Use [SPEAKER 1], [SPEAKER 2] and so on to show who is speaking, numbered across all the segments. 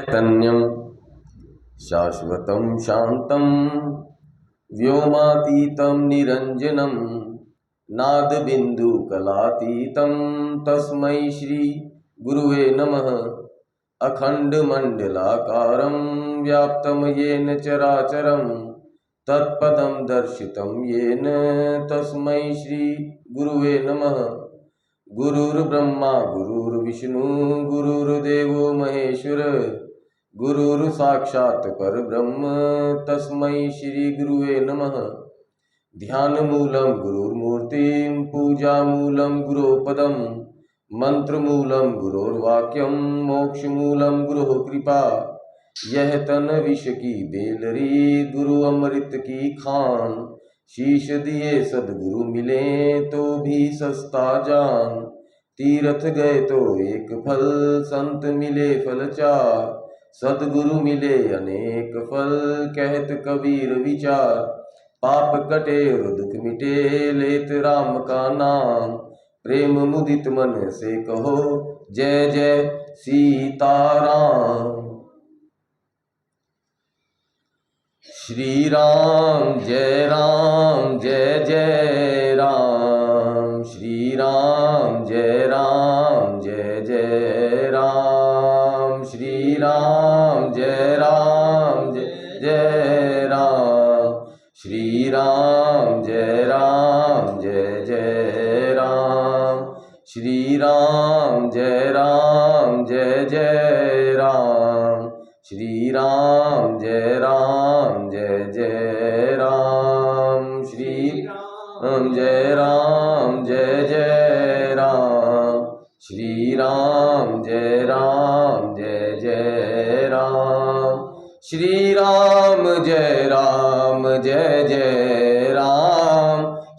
[SPEAKER 1] चैतन्यं शाश्वतं शान्तं व्योमातीतं निरञ्जनं नादबिन्दुकलातीतं तस्मै श्री गुरुवे नमः। अखण्डमण्डलाकारं व्याप्तं येन चराचरं तत्पदं दर्शितं येन तस्मै श्री गुरुवे नमः। गुरुर्ब्रह्मा गुरुर्विष्णु गुरुर्देवो महेश्वर गुरुर्साक्षात् परब्रह्म तस्मै श्री गुरुवे नमः। ध्यानमूलं गुरुर्मूर्तिं पूजामूलं गुरोपदं मंत्रमूलं गुरोर्वाक्यं मोक्षमूलं गुरोः कृपा। यह तन विष की बेलरी गुरु अमृत की खान, शीश दिए सदगुरु मिले तो भी सस्ता जान। तीर्थ गए तो एक फल संत मिले फल चार, सदगुरु मिले अनेक फल कहत कबीर विचार। पाप कटे और दुख मिटे लेत राम का नाम, प्रेम मुदित मन से कहो जय जय सीताराम। श्री राम जय जय राम, श्री राम जय जय राम, श्री राम जय जय राम, श्री राम जय जय राम, श्री राम जय जय राम, श्री राम जय जय राम, श्री राम जय जय राम, श्री राम जय जय राम,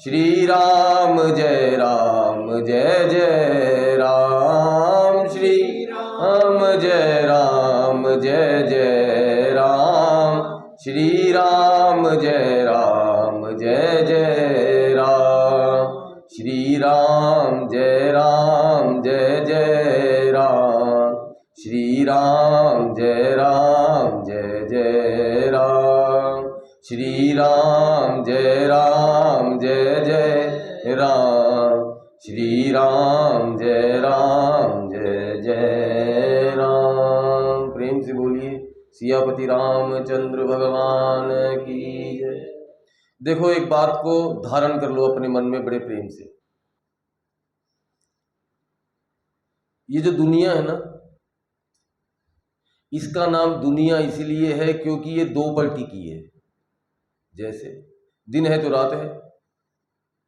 [SPEAKER 1] श्री राम जय जय राम, श्री राम जय जय राम, श्री राम जय जय राम, श्री राम जय जय राम, श्री राम जय जय राम, श्री राम जय जय राम, श्री राम जय जय राम, श्री राम जय जय राम। प्रेम से बोलिए सियापति रामचंद्र भगवान की जय। देखो, एक बात को धारण कर लो अपने मन में बड़े प्रेम से। ये जो दुनिया है ना, इसका नाम दुनिया इसीलिए है क्योंकि ये दो पलटी की है। जैसे दिन है तो रात है,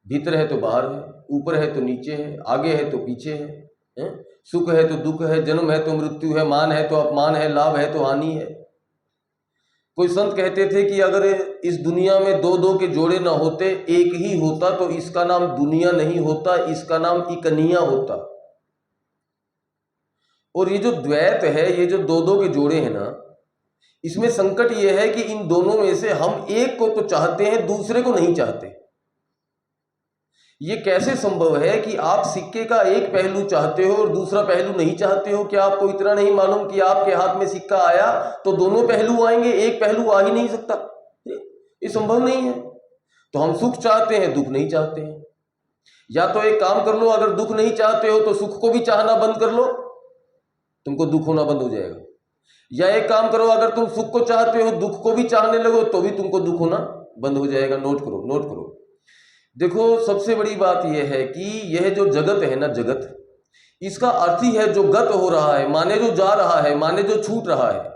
[SPEAKER 1] भीतर है तो बाहर है, ऊपर है तो नीचे है, आगे है तो पीछे है, सुख है तो दुख है, जन्म है तो मृत्यु है, मान है तो अपमान है, लाभ है तो हानि है। कोई संत कहते थे कि अगर इस दुनिया में दो दो के जोड़े ना होते, एक ही होता तो इसका नाम दुनिया नहीं होता, इसका नाम इकनिया होता। और ये जो द्वैत है, ये जो दो दो के जोड़े हैं ना, इसमें संकट ये है कि इन दोनों में से हम एक को तो चाहते हैं, दूसरे को नहीं चाहते। ये कैसे संभव है कि आप सिक्के का एक पहलू चाहते हो और दूसरा पहलू नहीं चाहते हो? क्या आपको इतना नहीं मालूम कि आपके हाथ में सिक्का आया तो दोनों पहलू आएंगे, एक पहलू आ ही नहीं सकता? ये संभव नहीं है। तो हम सुख चाहते हैं, दुख नहीं चाहते हैं। या तो एक काम कर लो, अगर दुख नहीं चाहते हो तो सुख को भी चाहना बंद कर लो, तुमको दुख होना बंद हो जाएगा। या एक काम करो, अगर तुम सुख को चाहते हो, दुख को भी चाहने लगो तो भी तुमको दुख होना बंद हो जाएगा। नोट करो। देखो, सबसे बड़ी बात यह है कि यह जो जगत है ना, जगत, इसका अर्थ ही है जो गत हो रहा है, माने जो जा रहा है, माने जो छूट रहा है।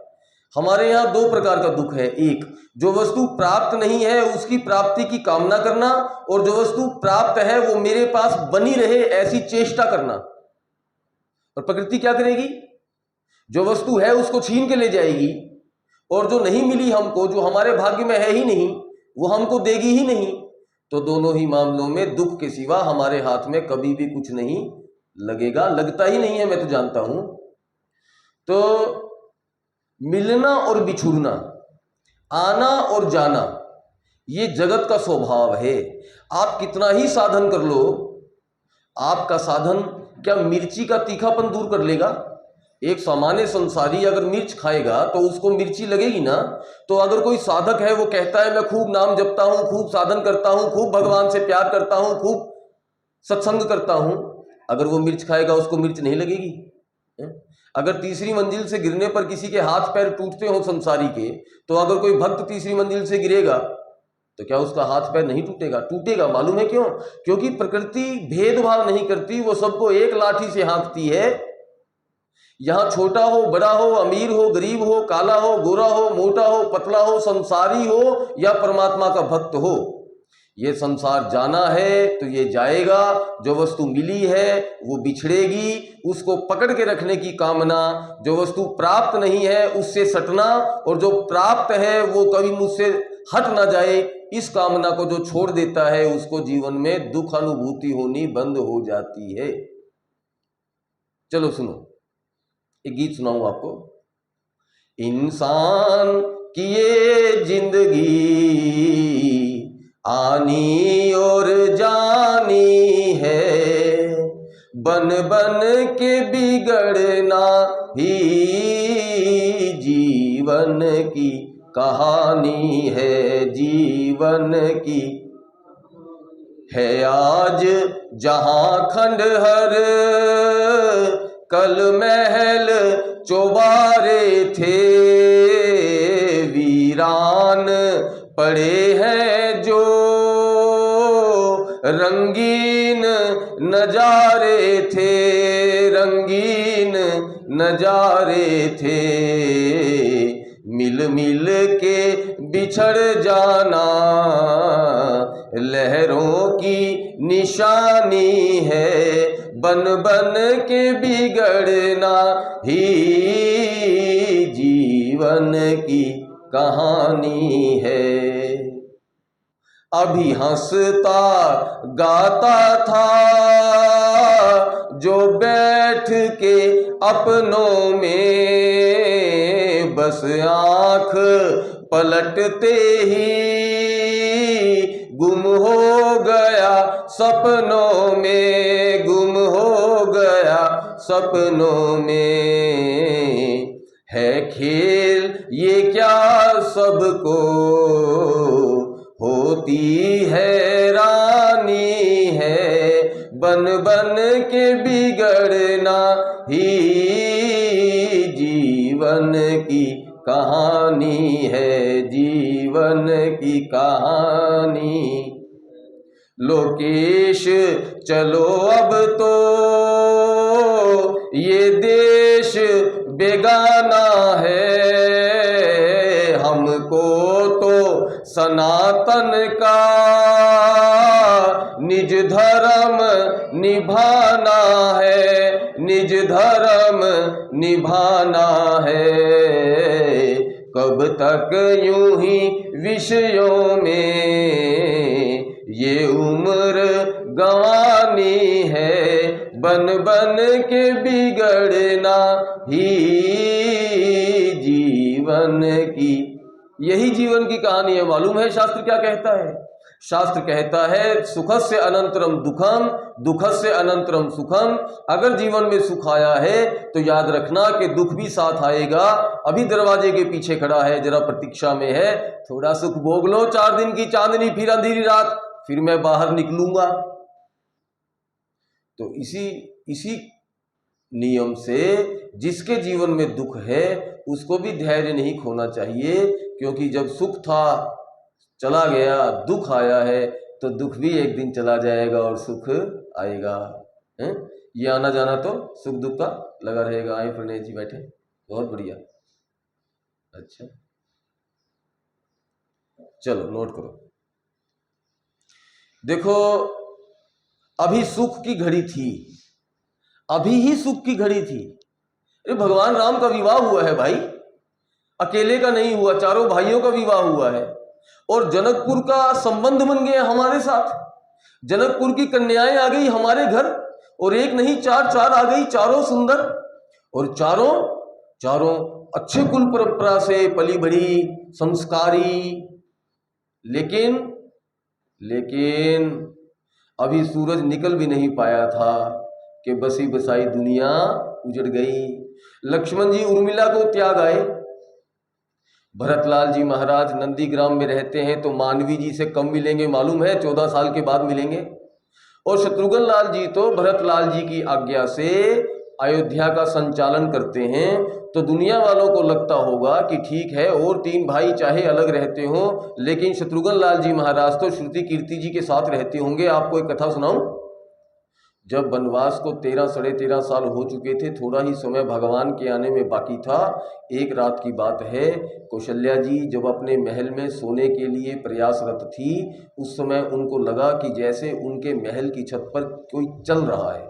[SPEAKER 1] हमारे यहाँ दो प्रकार का दुख है। एक, जो वस्तु प्राप्त नहीं है उसकी प्राप्ति की कामना करना, और जो वस्तु प्राप्त है वो मेरे पास बनी रहे ऐसी चेष्टा करना। और प्रकृति क्या करेगी? जो वस्तु है उसको छीन के ले जाएगी, और जो नहीं मिली हमको, जो हमारे भाग्य में है ही नहीं, वो हमको देगी ही नहीं। तो दोनों ही मामलों में दुख के सिवा हमारे हाथ में कभी भी कुछ नहीं लगेगा, लगता ही नहीं है, मैं तो जानता हूं। तो मिलना और बिछुड़ना, आना और जाना, ये जगत का स्वभाव है। आप कितना ही साधन कर लो, आपका साधन क्या मिर्ची का तीखापन दूर कर लेगा? एक सामान्य संसारी अगर मिर्च खाएगा तो उसको मिर्ची लगेगी ना। तो अगर कोई साधक है वो कहता है मैं खूब नाम जपता हूं, खूब साधन करता हूं, खूब भगवान से प्यार करता हूं, खूब सत्संग करता हूं, अगर वो मिर्च खाएगा उसको मिर्च नहीं लगेगी? हैं? अगर तीसरी मंजिल से गिरने पर किसी के हाथ पैर टूटते हो संसारी के, तो अगर कोई भक्त तीसरी मंजिल से गिरेगा तो क्या उसका हाथ पैर नहीं टूटेगा? टूटेगा। मालूम है क्यों? क्योंकि प्रकृति भेदभाव नहीं करती, वो सबको एक लाठी से हाँकती है। यहां छोटा हो, बड़ा हो, अमीर हो, गरीब हो, काला हो, गोरा हो, मोटा हो, पतला हो, संसारी हो या परमात्मा का भक्त हो, ये संसार जाना है तो ये जाएगा। जो वस्तु मिली है वो बिछड़ेगी, उसको पकड़ के रखने की कामना। जो वस्तु प्राप्त नहीं है उससे सटना, और जो प्राप्त है वो कभी मुझसे हट ना जाए, इस कामना को जो छोड़ देता है उसको जीवन में दुख अनुभूति होनी बंद हो जाती है। चलो सुनो, एक गीत सुनाऊं आपको। इंसान की ये जिंदगी आनी और जानी है, बन बन के बिगड़ना ही जीवन की कहानी है, जीवन की है। आज जहां खंडहर कल महल चौबारे थे, वीरान पड़े हैं जो रंगीन नजारे थे, रंगीन नजारे थे। मिल मिल के बिछड़ जाना लहरों की निशानी है, बन बन के बिगड़ना ही जीवन की कहानी है। अभी हंसता गाता था जो बैठ के अपनों में, बस आंख पलटते ही गुम हो गया सपनों में, गुम हो गया सपनों में। है खेल ये क्या सबको होती हैरानी है, बन बन के बिगड़ना ही जीवन की कहानी है, जीवन की कहानी। लोकेश चलो अब तो ये देश बेगाना है, हमको तो सनातन का निज धर्म निभाना है, निज धर्म निभाना है। कब तक यूं ही विषयों में ये उम्र गंवानी है, बन बन के बिगड़ना ही जीवन की, यही जीवन की कहानी है। मालूम है शास्त्र क्या कहता है? शास्त्र कहता है सुखस्य अनंतरम दुखम, दुखस्य अनंतरम सुखम। अगर जीवन में सुख आया है तो याद रखना कि दुख भी साथ आएगा। अभी दरवाजे के पीछे खड़ा है, जरा प्रतीक्षा में है, थोड़ा सुख भोग लो, 4 दिन की चांदनी फिर अंधेरी रात, फिर मैं बाहर निकलूंगा। तो इसी नियम से जिसके जीवन में दुख है उसको भी धैर्य नहीं खोना चाहिए, क्योंकि जब सुख था चला गया, दुख आया है तो दुख भी एक दिन चला जाएगा और सुख आएगा। हैं? ये आना जाना तो सुख दुख का लगा रहेगा। आए प्रणय जी बैठे, बहुत बढ़िया। अच्छा चलो नोट करो। देखो अभी सुख की घड़ी थी, अभी ही सुख की घड़ी थी। अरे भगवान राम का विवाह हुआ है भाई, अकेले का नहीं हुआ, चारों भाइयों का विवाह हुआ है। और जनकपुर का संबंध बन गया हमारे साथ, जनकपुर की कन्याएं आ गई हमारे घर, और एक नहीं चार आ गई, चारों सुंदर, और चारों अच्छे कुल परंपरा से पली बढ़ी, संस्कारी। लेकिन अभी सूरज निकल भी नहीं पाया था कि बसी बसाई दुनिया उजड़ गई। लक्ष्मण जी उर्मिला को त्याग आए। भरतलाल जी महाराज नंदीग्राम में रहते हैं तो मानवी जी से कम मिलेंगे मालूम है, 14 साल के बाद मिलेंगे। और शत्रुघ्न लाल जी तो भरतलाल जी की आज्ञा से अयोध्या का संचालन करते हैं। तो दुनिया वालों को लगता होगा कि ठीक है, और 3 भाई चाहे अलग रहते हो लेकिन शत्रुघ्न लाल जी महाराज तो श्रुति कीर्ति जी के साथ रहते होंगे। आपको एक कथा सुनाऊं। जब वनवास को 13 साढ़े 13 साल हो चुके थे, थोड़ा ही समय भगवान के आने में बाकी था। एक रात की बात है, कौशल्या जी जब अपने महल में सोने के लिए प्रयासरत थी, उस समय उनको लगा कि जैसे उनके महल की छत पर कोई चल रहा है।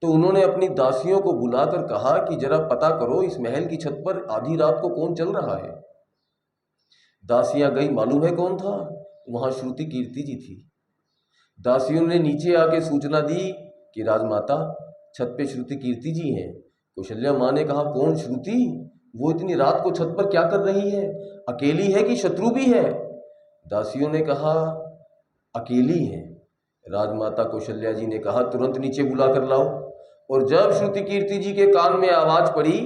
[SPEAKER 1] तो उन्होंने अपनी दासियों को बुलाकर कहा कि जरा पता करो इस महल की छत पर आधी रात को कौन चल रहा है। दासियां गई, मालूम है कौन था? वहां श्रुति कीर्ति जी थी। दासियों ने नीचे आके सूचना दी कि राजमाता छत पे श्रुति कीर्ति जी हैं। कौशल्या माँ ने कहा, कौन श्रुति? वो इतनी रात को छत पर क्या कर रही है? अकेली है कि शत्रु भी है? दासियों ने कहा अकेली है। राजमाता कौशल्या जी ने कहा तुरंत नीचे बुला कर लाओ। और जब श्रुति कीर्ति जी के कान में आवाज पड़ी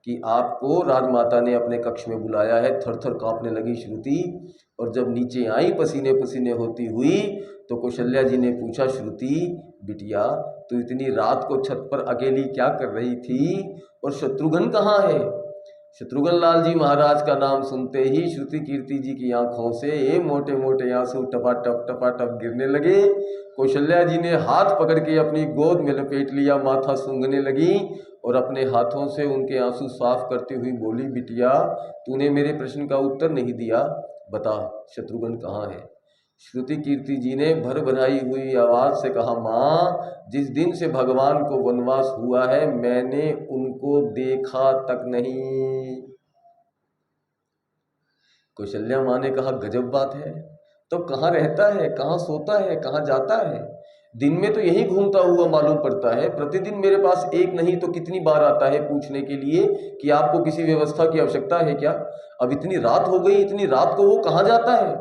[SPEAKER 1] कि आपको राजमाता ने अपने कक्ष में बुलाया है, थर थर कांपने लगी श्रुति। और जब नीचे आई पसीने पसीने होती हुई तो कौशल्या जी ने पूछा, श्रुति बिटिया तू इतनी रात को छत पर अकेली क्या कर रही थी और शत्रुघ्न कहाँ है? शत्रुघ्न लाल जी महाराज का नाम सुनते ही श्रुति कीर्ति जी की आंखों से ये मोटे मोटे आंसू टपाटप गिरने लगे। कौशल्या जी ने हाथ पकड़ के अपनी गोद में लपेट लिया, माथा सूंघने लगी और अपने हाथों से उनके आंसू साफ करती हुई बोली, बिटिया तूने मेरे प्रश्न का उत्तर नहीं दिया, बता शत्रुघ्न कहाँ है? श्रुति कीर्ति जी ने भरभराई हुई आवाज से कहा, माँ जिस दिन से भगवान को वनवास हुआ है मैंने उनको देखा तक नहीं। कौशल्या माँ ने कहा, गजब बात है, तो कहाँ रहता है, कहाँ सोता है, कहाँ जाता है? दिन में तो यही घूमता हुआ मालूम पड़ता है, प्रतिदिन मेरे पास एक नहीं तो कितनी बार आता है पूछने के लिए कि आपको किसी व्यवस्था की आवश्यकता है क्या? अब इतनी रात हो गई, इतनी रात को वो कहाँ जाता है?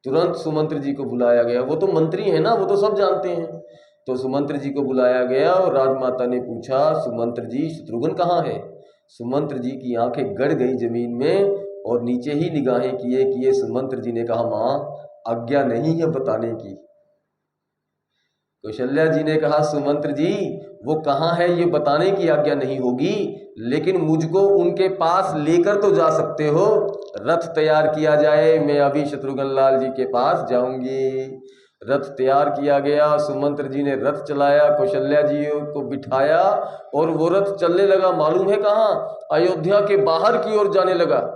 [SPEAKER 1] तुरंत सुमंत्र जी को बुलाया गया। वो तो मंत्री है ना, वो तो सब जानते हैं। तो सुमंत्र जी को बुलाया गया और राजमाता ने पूछा, सुमंत्र जी शत्रुघ्न कहाँ है? सुमंत्र जी की आंखें गड़ गई जमीन में और नीचे ही निगाहें किए सुमंत्र जी ने कहा, माँ आज्ञा नहीं है बताने की। कौशल्या जी ने कहा, सुमंत्र जी वो कहाँ है ये बताने की आज्ञा नहीं होगी, लेकिन मुझको उनके पास लेकर तो जा सकते हो। रथ तैयार किया जाए, मैं अभी शत्रुघ्न लाल जी के पास जाऊंगी। रथ तैयार किया गया, सुमंत्र जी ने रथ चलाया, कौशल्या जी को बिठाया और वो रथ चलने लगा। मालूम है कहाँ? अयोध्या के बाहर की ओर जाने लगा।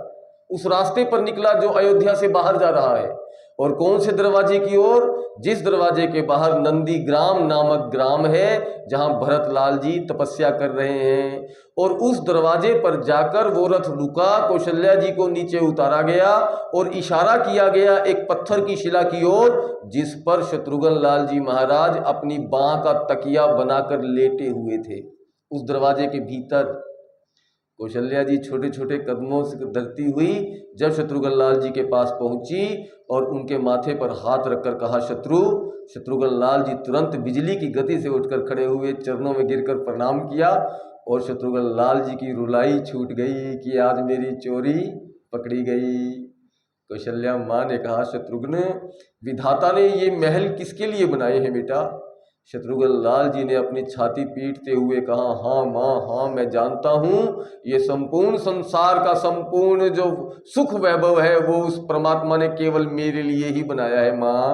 [SPEAKER 1] उस रास्ते पर निकला जो अयोध्या से बाहर जा रहा है। और कौन से दरवाजे की ओर? जिस दरवाजे के बाहर नंदीग्राम नामक ग्राम है जहां भरतलाल जी तपस्या कर रहे हैं। और उस दरवाजे पर जाकर वो रथ रुका, कौशल्या जी को नीचे उतारा गया और इशारा किया गया एक पत्थर की शिला की ओर जिस पर शत्रुघ्न लाल जी महाराज अपनी बाह का तकिया बनाकर लेटे हुए थे। उस दरवाजे के भीतर कौशल्या जी छोटे छोटे कदमों से धरती हुई जब शत्रुघ्न लाल जी के पास पहुंची और उनके माथे पर हाथ रखकर कहा, शत्रुघ्न लाल जी तुरंत बिजली की गति से उठकर खड़े हुए, चरणों में गिरकर प्रणाम किया और शत्रुघ्न लाल जी की रुलाई छूट गई कि आज मेरी चोरी पकड़ी गई। कौशल्या माँ ने कहा, शत्रुघ्न विधाता ने ये महल किसके लिए बनाए हैं बेटा? शत्रुघ्न लाल जी ने अपनी छाती पीटते हुए कहा, हाँ माँ हाँ, मैं जानता हूँ ये संपूर्ण संसार का संपूर्ण जो सुख वैभव है वो उस परमात्मा ने केवल मेरे लिए ही बनाया है माँ।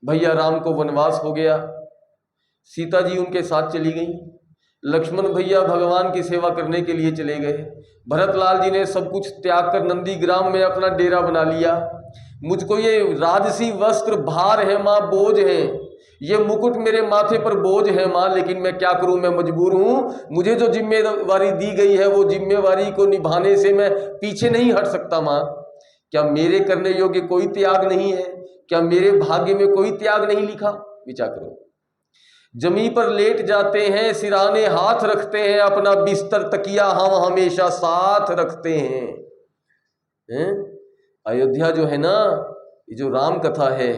[SPEAKER 1] भैया राम को वनवास हो गया, सीता जी उनके साथ चली गई, लक्ष्मण भैया भगवान की सेवा करने के लिए चले गए, भरतलाल जी ने सब कुछ त्याग कर नंदीग्राम में अपना डेरा बना लिया। मुझको ये राजसी वस्त्र भार है माँ, बोझ है, ये मुकुट मेरे माथे पर बोझ है माँ, लेकिन मैं क्या करूं, मैं मजबूर हूं। मुझे जो जिम्मेवारी दी गई है वो जिम्मेवारी को निभाने से मैं पीछे नहीं हट सकता माँ। क्या मेरे करने योग्य कोई त्याग नहीं है? क्या मेरे भाग्य में कोई त्याग नहीं लिखा? विचार करो। जमीन पर लेट जाते हैं, सिराने हाथ रखते हैं, अपना बिस्तर तकिया हम हमेशा साथ रखते हैं। अयोध्या जो है ना, ये जो राम कथा है,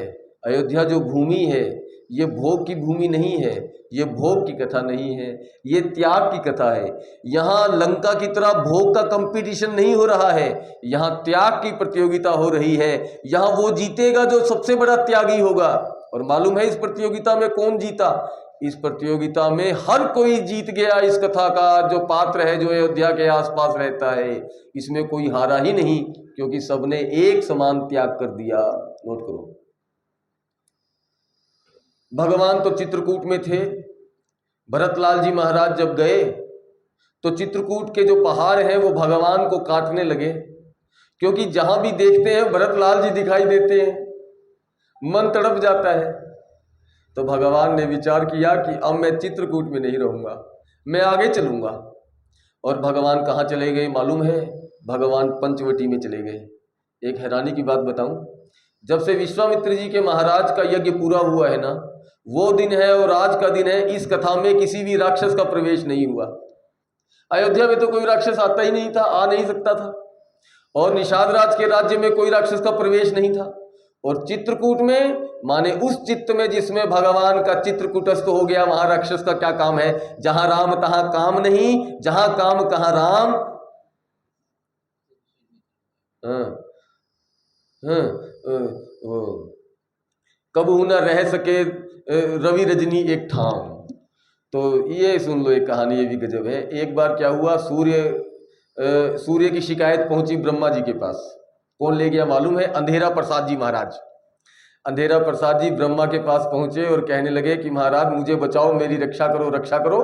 [SPEAKER 1] अयोध्या जो भूमि है, ये भोग की भूमि नहीं है, ये भोग की कथा नहीं है, ये त्याग की कथा है। यहाँ लंका की तरह भोग का कंपटीशन नहीं हो रहा है, यहाँ त्याग की प्रतियोगिता हो रही है। यहाँ वो जीतेगा जो सबसे बड़ा त्यागी होगा। और मालूम है इस प्रतियोगिता में कौन जीता? इस प्रतियोगिता में हर कोई जीत गया। इस कथा का जो पात्र है, जो अयोध्या के आसपास रहता है, इसमें कोई हारा ही नहीं, क्योंकि सबने एक समान त्याग कर दिया। नोट करो, भगवान तो चित्रकूट में थे। भरतलाल जी महाराज जब गए तो चित्रकूट के जो पहाड़ हैं वो भगवान को काटने लगे, क्योंकि जहां भी देखते हैं भरतलाल जी दिखाई देते हैं, मन तड़प जाता है। तो भगवान ने विचार किया कि अब मैं चित्रकूट में नहीं रहूंगा, मैं आगे चलूंगा। और भगवान कहाँ चले गए मालूम है? भगवान पंचवटी में चले गए। एक हैरानी की बात बताऊं, जब से विश्वामित्र जी के महाराज का यज्ञ पूरा हुआ है ना, वो दिन है और आज का दिन है, इस कथा में किसी भी राक्षस का प्रवेश नहीं हुआ। अयोध्या में तो कोई राक्षस आता ही नहीं था, आ नहीं सकता था। और निषाद राज के राज्य में कोई राक्षस का प्रवेश नहीं था। और चित्रकूट में, माने उस चित्त में जिसमें भगवान का चित्रकूटस्थ हो गया, वहां राक्षस का क्या काम है? जहां राम तहां काम नहीं, जहां काम कहां राम। कबहू न रह सके रवि रजनी एक ठाम। तो ये सुन लो एक कहानी, ये भी गजब है। एक बार क्या हुआ, सूर्य की शिकायत पहुंची ब्रह्मा जी के पास। कौन ले गया मालूम है? अंधेरा प्रसाद जी महाराज। अंधेरा प्रसाद जी ब्रह्मा के पास पहुंचे और कहने लगे कि महाराज मुझे बचाओ, मेरी रक्षा करो, रक्षा करो।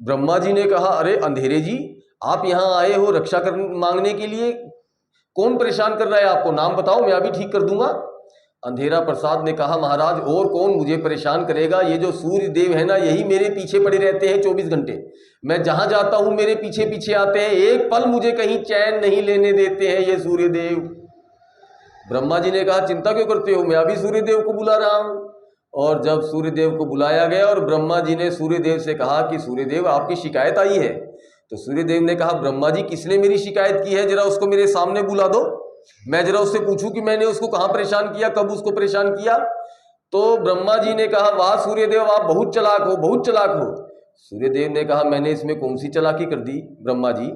[SPEAKER 1] ब्रह्मा जी ने कहा, अरे अंधेरे जी, आप यहाँ आए हो रक्षा कर मांगने के लिए? कौन परेशान कर रहा है आपको? नाम बताओ, मैं अभी ठीक कर दूंगा। अंधेरा प्रसाद ने कहा, महाराज और कौन मुझे परेशान करेगा? ये जो सूर्य देव है ना, यही मेरे पीछे पड़े रहते हैं 24 घंटे। मैं जहां जाता हूं मेरे पीछे पीछे आते हैं, एक पल मुझे कहीं चैन नहीं लेने देते हैं ये सूर्य देव। ब्रह्मा जी ने कहा, चिंता क्यों करते हो, मैं अभी सूर्य देव को बुला रहा हूं। और जब सूर्य देव को बुलाया गया और ब्रह्मा जी ने सूर्य देव से कहा कि सूर्य देव आपकी शिकायत आई है, तो सूर्य देव ने कहा, ब्रह्मा जी किसने मेरी शिकायत की है, जरा उसको मेरे सामने बुला दो, मैं जरा उससे पूछूं कि मैंने उसको कहां परेशान किया, कब उसको परेशान किया। तो ब्रह्मा जी ने कहा, वाह सूर्यदेव, आप बहुत चालाक हो, बहुत चालाक हो। सूर्यदेव ने कहा, मैंने इसमें कौन सी चालाकी कर दी ब्रह्मा जी?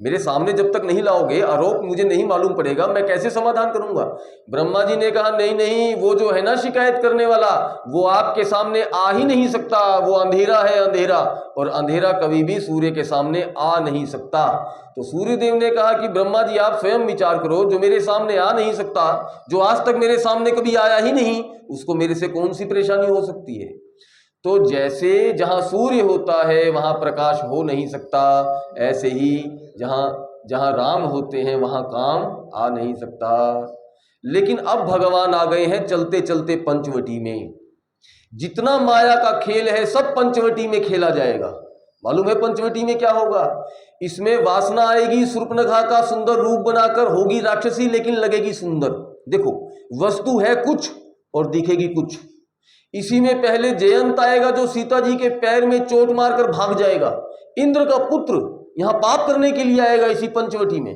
[SPEAKER 1] मेरे सामने जब तक नहीं लाओगे, आरोप मुझे नहीं मालूम पड़ेगा, मैं कैसे समाधान करूंगा? ब्रह्मा जी ने कहा, नहीं नहीं, वो जो है ना शिकायत करने वाला, वो आपके सामने आ ही नहीं सकता, वो अंधेरा है, अंधेरा, और अंधेरा कभी भी सूर्य के सामने आ नहीं सकता। तो सूर्यदेव ने कहा कि ब्रह्मा जी आप स्वयं विचार करो, जो मेरे सामने आ नहीं सकता, जो आज तक मेरे सामने कभी आया ही नहीं, उसको मेरे से कौन सी परेशानी हो सकती है? तो जैसे जहां सूर्य होता है वहां प्रकाश हो नहीं सकता, ऐसे ही जहां जहां राम होते हैं वहां काम आ नहीं सकता। लेकिन अब भगवान आ गए हैं चलते चलते पंचवटी में। जितना माया का खेल है सब पंचवटी में खेला जाएगा। मालूम है पंचवटी में क्या होगा? इसमें वासना आएगी, शूर्पणखा का सुंदर रूप बनाकर, होगी राक्षसी लेकिन लगेगी सुंदर। देखो, वस्तु है कुछ और दिखेगी कुछ। इसी में पहले जयंत आएगा जो सीता जी के पैर में चोट मारकर भाग जाएगा। इंद्र का पुत्र यहां पाप करने के लिए आएगा इसी पंचवटी में।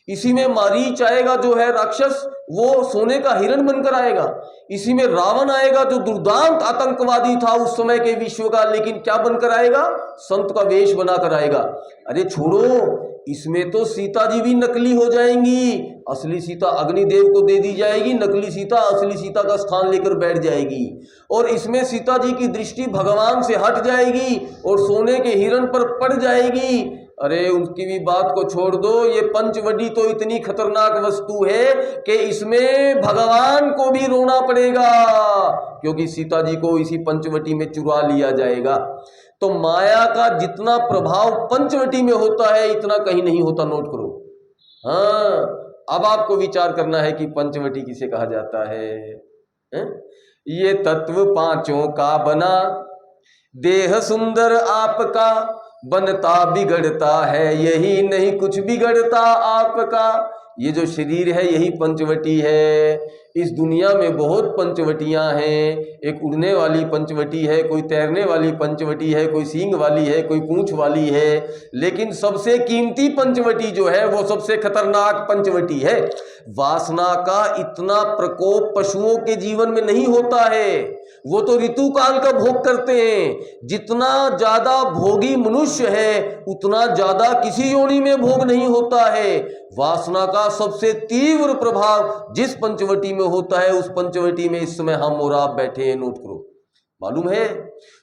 [SPEAKER 1] इसी में मारीच आएगा जो है राक्षस, वो सोने का हिरण बनकर आएगा। इसी में रावण आएगा जो दुर्दांत आतंकवादी था उस समय के विश्व का, लेकिन क्या बनकर आएगा? संत का वेश बनाकर आएगा। अरे छोड़ो, इसमें तो सीता जी भी नकली हो जाएंगी। असली सीता अग्निदेव को दे दी जाएगी, नकली सीता असली सीता का स्थान लेकर बैठ जाएगी। और इसमें सीता जी की दृष्टि भगवान से हट जाएगी और सोने के हिरण पर पड़ जाएगी। अरे उनकी भी बात को छोड़ दो, ये पंचवटी तो इतनी खतरनाक वस्तु है कि इसमें भगवान को भी रोना पड़ेगा, क्योंकि सीता जी को इसी पंचवटी में चुरा लिया जाएगा। तो माया का जितना प्रभाव पंचवटी में होता है इतना कहीं नहीं होता। नोट करो। हाँ, अब आपको विचार करना है कि पंचवटी किसे कहा जाता है? ये तत्व पांचों का बना, देह सुंदर आपका, बनता बिगड़ता है यही नहीं कुछ बिगड़ता आपका। ये जो शरीर है यही पंचवटी है। इस दुनिया में बहुत पंचवटियां हैं। एक उड़ने वाली पंचवटी है, कोई तैरने वाली पंचवटी है, कोई सींग वाली है, कोई पूंछ वाली है, लेकिन सबसे कीमती पंचवटी जो है वो सबसे खतरनाक पंचवटी है। वासना का इतना प्रकोप पशुओं के जीवन में नहीं होता है। वो तो ऋतु काल का भोग करते हैं। जितना ज्यादा भोगी मनुष्य है उतना ज्यादा किसी योनि में भोग नहीं होता है। वासना का सबसे तीव्र प्रभाव जिस पंचवटी में होता है उस पंचवटी में इस समय हम और आप बैठे हैं। नोट करो। मालूम है,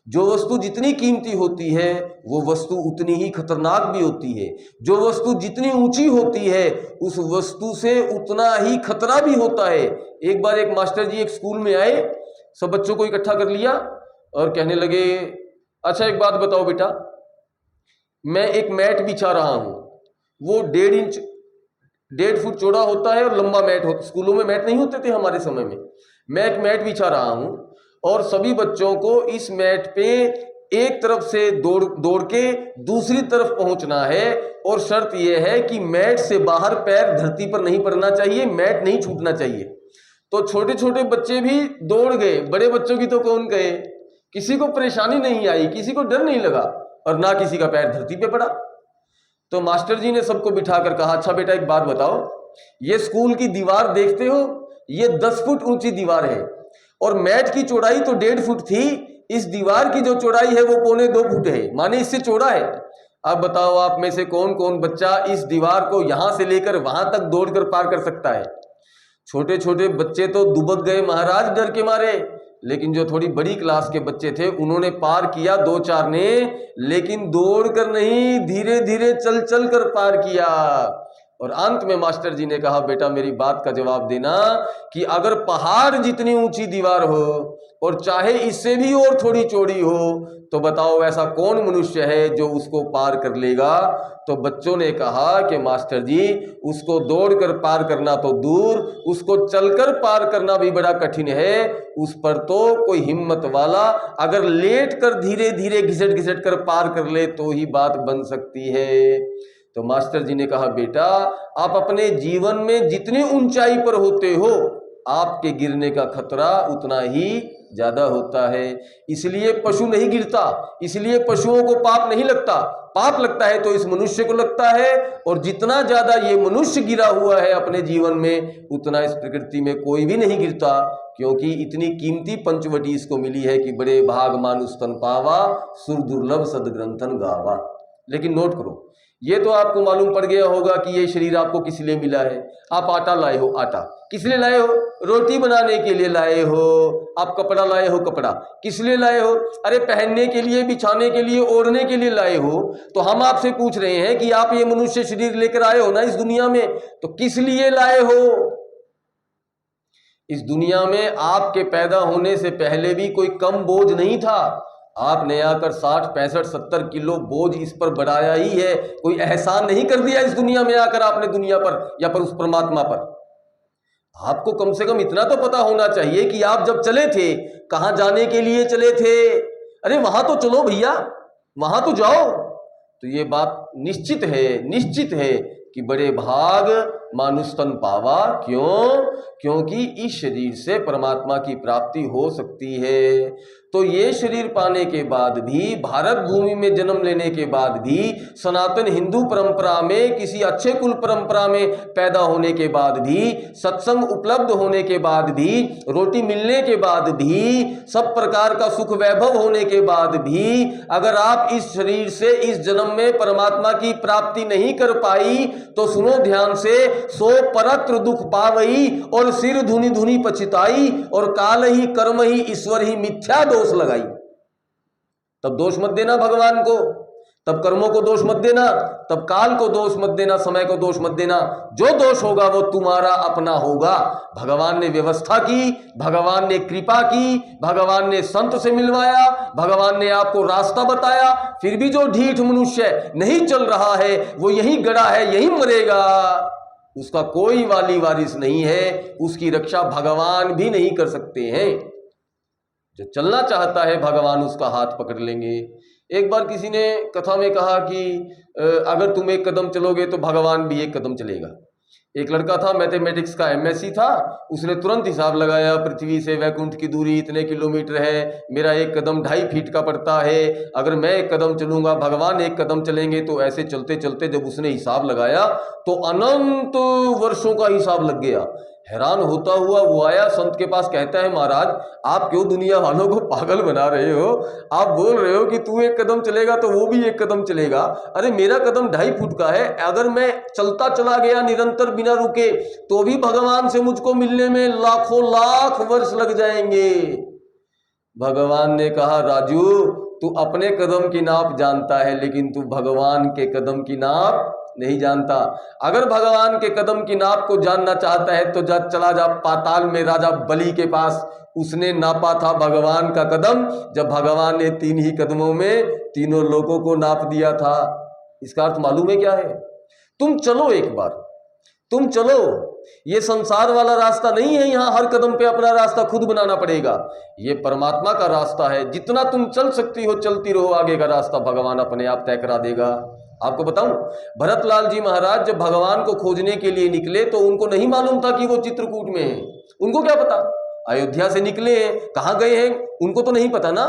[SPEAKER 1] जो वस्तु जितनी कीमती होती है वो वस्तु उतनी ही खतरनाक भी होती है। जो वस्तु जितनी ऊंची होती है उस वस्तु से उतना ही खतरा भी होता है। एक बार एक मास्टर जी एक स्कूल में आए, सब बच्चों को इकट्ठा कर लिया और कहने लगे, अच्छा एक बात बताओ बेटा, मैं एक मैट बिछा रहा हूं, वो 1.5 फुट चौड़ा होता है और लंबा मैट होता। स्कूलों में मैट नहीं होते थे हमारे समय में। मैं एक मैट बिछा रहा हूं और सभी बच्चों को इस मैट पे एक तरफ से दौड़ के दूसरी तरफ पहुंचना है और शर्त यह है कि मैट से बाहर पैर धरती पर नहीं पड़ना चाहिए, मैट नहीं छूटना चाहिए। तो छोटे छोटे बच्चे भी दौड़ गए, बड़े बच्चों की तो कौन गए, किसी को परेशानी नहीं आई, किसी को डर नहीं लगा और ना किसी का पैर धरती पे पड़ा। तो मास्टर जी ने सबको बिठाकर कहा, अच्छा बेटा एक बात बताओ, ये स्कूल की दीवार देखते हो, ये 10 फुट ऊंची दीवार है और मैट की चौड़ाई तो 1.5 फुट थी। इस दीवार की जो चौड़ाई है वो 1.25 फुट है, माने इससे चौड़ा है। अब बताओ आप में से कौन कौन बच्चा इस दीवार को यहां से लेकर वहां तक दौड़कर पार कर सकता है। छोटे छोटे बच्चे तो दुबक गए महाराज डर के मारे, लेकिन जो थोड़ी बड़ी क्लास के बच्चे थे उन्होंने पार किया, 2-4 ने, लेकिन दौड़ कर नहीं, धीरे धीरे चल चल कर पार किया। और अंत में मास्टर जी ने कहा, बेटा मेरी बात का जवाब देना कि अगर पहाड़ जितनी ऊंची दीवार हो और चाहे इससे भी और थोड़ी चौड़ी हो तो बताओ ऐसा कौन मनुष्य है जो उसको पार कर लेगा। तो बच्चों ने कहा कि मास्टर जी उसको दौड़कर पार करना तो दूर, उसको चलकर पार करना भी बड़ा कठिन है। उस पर तो कोई हिम्मत वाला अगर लेट कर धीरे धीरे घिसट घिसट कर पार कर ले तो ही बात बन सकती है। तो मास्टर जी ने कहा, बेटा आप अपने जीवन में जितनी ऊंचाई पर होते हो आपके गिरने का खतरा उतना ही ज्यादा होता है। इसलिए पशु नहीं गिरता, इसलिए पशुओं को पाप नहीं लगता। पाप लगता है तो इस मनुष्य को लगता है, और जितना ज्यादा ये मनुष्य गिरा हुआ है अपने जीवन में उतना इस प्रकृति में कोई भी नहीं गिरता, क्योंकि इतनी कीमती पंचवटी इसको मिली है कि बड़े भाग मानुष तन पावा, सुर दुर्लभ सदग्रंथन गावा। लेकिन नोट करो, ये तो आपको मालूम पड़ गया होगा कि ये शरीर आपको किस लिए मिला है। आप आटा लाए हो, आटा किस लिए लाए हो, रोटी बनाने के लिए लाए हो। आप कपड़ा लाए हो, कपड़ा किस लिए लाए हो, अरे पहनने के लिए, बिछाने के लिए, ओढ़ने के लिए लाए हो। तो हम आपसे पूछ रहे हैं कि आप ये मनुष्य शरीर लेकर आए हो ना इस दुनिया में, तो किस लिए लाए हो। इस दुनिया में आपके पैदा होने से पहले भी कोई कम बोझ नहीं था। आपने आकर 60, 65, 70 किलो बोझ इस पर बढ़ाया ही है, कोई एहसान नहीं कर दिया इस दुनिया में आकर आपने दुनिया पर या पर उस परमात्मा पर। आपको कम से कम इतना तो पता होना चाहिए कि आप जब चले थे कहां जाने के लिए चले थे। अरे वहां तो चलो भैया, वहां तो जाओ। तो ये बात निश्चित है कि बड़े भाग मानुष तन पावा। क्यों? क्योंकि इस शरीर से परमात्मा की प्राप्ति हो सकती है। तो ये शरीर पाने के बाद भी, भारत भूमि में जन्म लेने के बाद भी, सनातन हिंदू परंपरा में किसी अच्छे कुल परंपरा में पैदा होने के बाद भी, सत्संग उपलब्ध होने के बाद भी, रोटी मिलने के बाद भी, सब प्रकार का सुख वैभव होने के बाद भी, अगर आप इस शरीर से इस जन्म में परमात्मा की प्राप्ति नहीं कर पाई तो सुनो ध्यान से, सो परत्र दुख पावई और सिर धुनी धुनी पछिताई और काल ही कर्म ही ईश्वर ही मिथ्या दोष लगाई। तब दोष मत देना भगवान को, तब कर्मों को दोष मत देना, तब काल को दोष मत देना, समय को दोष मत देना। जो दोष होगा वो तुम्हारा अपना होगा। भगवान ने व्यवस्था की, भगवान ने कृपा की, भगवान ने संत से मिलवाया, भगवान ने आपको रास्ता बताया, फिर भी जो ढीठ मनुष्य नहीं चल रहा है वो यहीं गड़ा है, यहीं मरेगा, उसका कोई वाली वारिस नहीं है, उसकी रक्षा भगवान भी नहीं कर सकते हैं। जो चलना चाहता है भगवान उसका हाथ पकड़ लेंगे। एक बार किसी ने कथा में कहा कि अगर तुम एक कदम चलोगे तो भगवान भी एक कदम चलेगा। एक लड़का था, मैथमेटिक्स का एमएससी था, उसने तुरंत हिसाब लगाया, पृथ्वी से वैकुंठ की दूरी इतने किलोमीटर है, मेरा एक कदम 2.5 फीट का पड़ता है, अगर मैं एक कदम चलूंगा भगवान एक कदम चलेंगे। तो ऐसे चलते चलते जब उसने हिसाब लगाया तो अनंत वर्षों का हिसाब लग गया। हैरान होता हुआ वो आया संत के पास, कहता है महाराज आप क्यों दुनिया वालों को पागल बना रहे हो? आप बोल रहे हो कि तू एक कदम चलेगा तो वो भी एक कदम चलेगा। अरे मेरा कदम 2.5 फुट का है, अगर मैं चलता चला गया निरंतर बिना रुके तो भी भगवान से मुझको मिलने में लाखों लाख वर्ष लग जाएंगे। भगवान ने कहा राजू तू अपने कदम की नाप जानता है लेकिन तू भगवान के कदम की नाप नहीं जानता। अगर भगवान के कदम की नाप को जानना चाहता है तो चला जा पाताल में राजा बलि के पास। उसने नापा था भगवान का कदम, जब भगवान ने 3 ही कदमों में तीनों लोगों को नाप दिया था। इसका अर्थ मालूम है क्या है? तुम चलो एक बार, तुम चलो, ये संसार वाला रास्ता नहीं है, यहां हर कदम पे अपना रास्ता खुद बनाना पड़ेगा। ये परमात्मा का रास्ता है, जितना तुम चल सकती हो चलती रहो, आगे का रास्ता भगवान अपने आप तय करा देगा। आपको बताऊं, भरतलाल जी महाराज जब भगवान को खोजने के लिए निकले तो उनको नहीं मालूम था कि वो चित्रकूट में है। उनको क्या पता, अयोध्या से निकले हैं, कहां गए हैं उनको तो नहीं पता ना।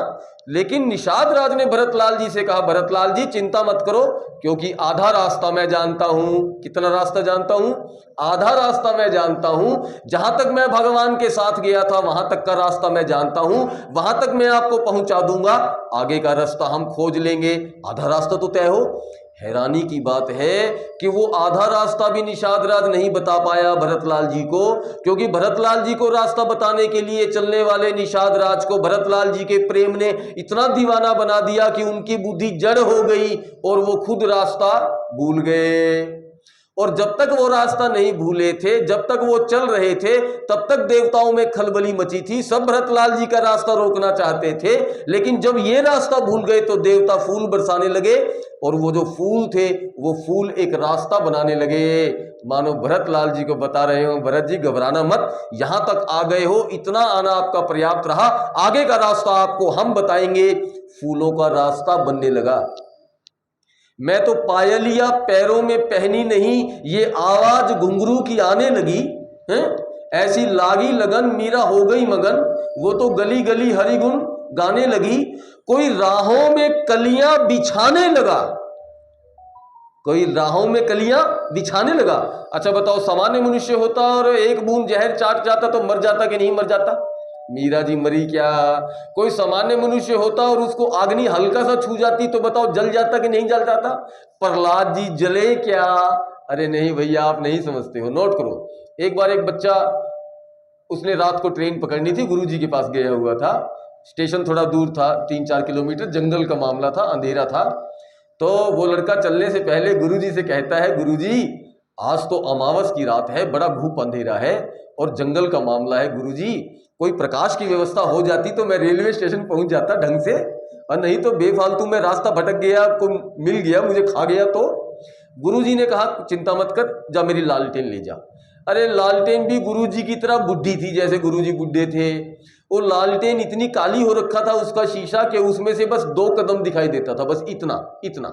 [SPEAKER 1] लेकिन निषाद राज ने भरतलाल जी से कहा भरतलाल जी चिंता मत करो, क्योंकि आधा रास्ता मैं जानता हूं। कितना रास्ता जानता हूं? आधा रास्ता मैं जानता हूं। जहां तक मैं भगवान के साथ गया था वहां तक का रास्ता मैं जानता हूं, वहां तक मैं आपको पहुंचा दूंगा, आगे का रास्ता हम खोज लेंगे। आधा रास्ता तो तय हो। हैरानी की बात है कि वो आधा रास्ता भी निषाद राज नहीं बता पाया भरतलाल जी को, क्योंकि भरतलाल जी को रास्ता बताने के लिए चलने वाले निषाद राज को भरतलाल जी के प्रेम ने इतना दीवाना बना दिया कि उनकी बुद्धि जड़ हो गई और वो खुद रास्ता भूल गए। और जब तक वो रास्ता नहीं भूले थे, जब तक वो चल रहे थे, तब तक देवताओं में खलबली मची थी। सब भरतलाल जी का रास्ता रोकना चाहते थे, लेकिन जब ये रास्ता भूल गए तो देवता फूल बरसाने लगे, और वो जो फूल थे वो फूल एक रास्ता बनाने लगे। मानो भरतलाल जी को बता रहे हो, भरत जी घबराना मत, यहां तक आ गए हो, इतना आना आपका पर्याप्त रहा, आगे का रास्ता आपको हम बताएंगे। फूलों का रास्ता बनने लगा। मैं तो पायलिया पैरों में पहनी नहीं, ये आवाज घुंघरू की आने लगी है। ऐसी लागी लगन मीरा हो गई मगन, वो तो गली गली हरिगुण गाने लगी। कोई राहों में कलियां बिछाने लगा, कोई राहों में कलियां बिछाने लगा। अच्छा बताओ, सामान्य मनुष्य होता और एक बूंद जहर चाट जाता तो मर जाता कि नहीं मर जाता? मीरा जी मरी क्या? कोई सामान्य मनुष्य होता और उसको अग्नि हल्का सा छू जाती तो बताओ जल जाता कि नहीं जल जाता? प्रहलाद जी जले क्या? अरे नहीं भैया, आप नहीं समझते हो। नोट करो, एक बार एक बच्चा, उसने रात को ट्रेन पकड़नी थी, गुरुजी के पास गया हुआ था। स्टेशन थोड़ा दूर था, 3-4 किलोमीटर, जंगल का मामला था, अंधेरा था। तो वो लड़का चलने से पहले गुरुजी से कहता है, गुरुजी आज तो अमावस की रात है, बड़ा घूप अंधेरा है और जंगल का मामला है, गुरुजी कोई प्रकाश की व्यवस्था हो जाती तो मैं रेलवे स्टेशन पहुंच जाता ढंग से, और नहीं तो बेफालतू में रास्ता भटक गया, को मिल गया, मुझे खा गया तो। गुरुजी ने कहा चिंता मत कर, जा मेरी लालटेन ले जा। अरे लालटेन भी गुरुजी की तरह बुढ़ी थी, जैसे गुरुजी बुढ़े थे। वो लालटेन इतनी काली हो रखा था उसका शीशा कि उसमें से बस 2 कदम दिखाई देता था, बस इतना इतना।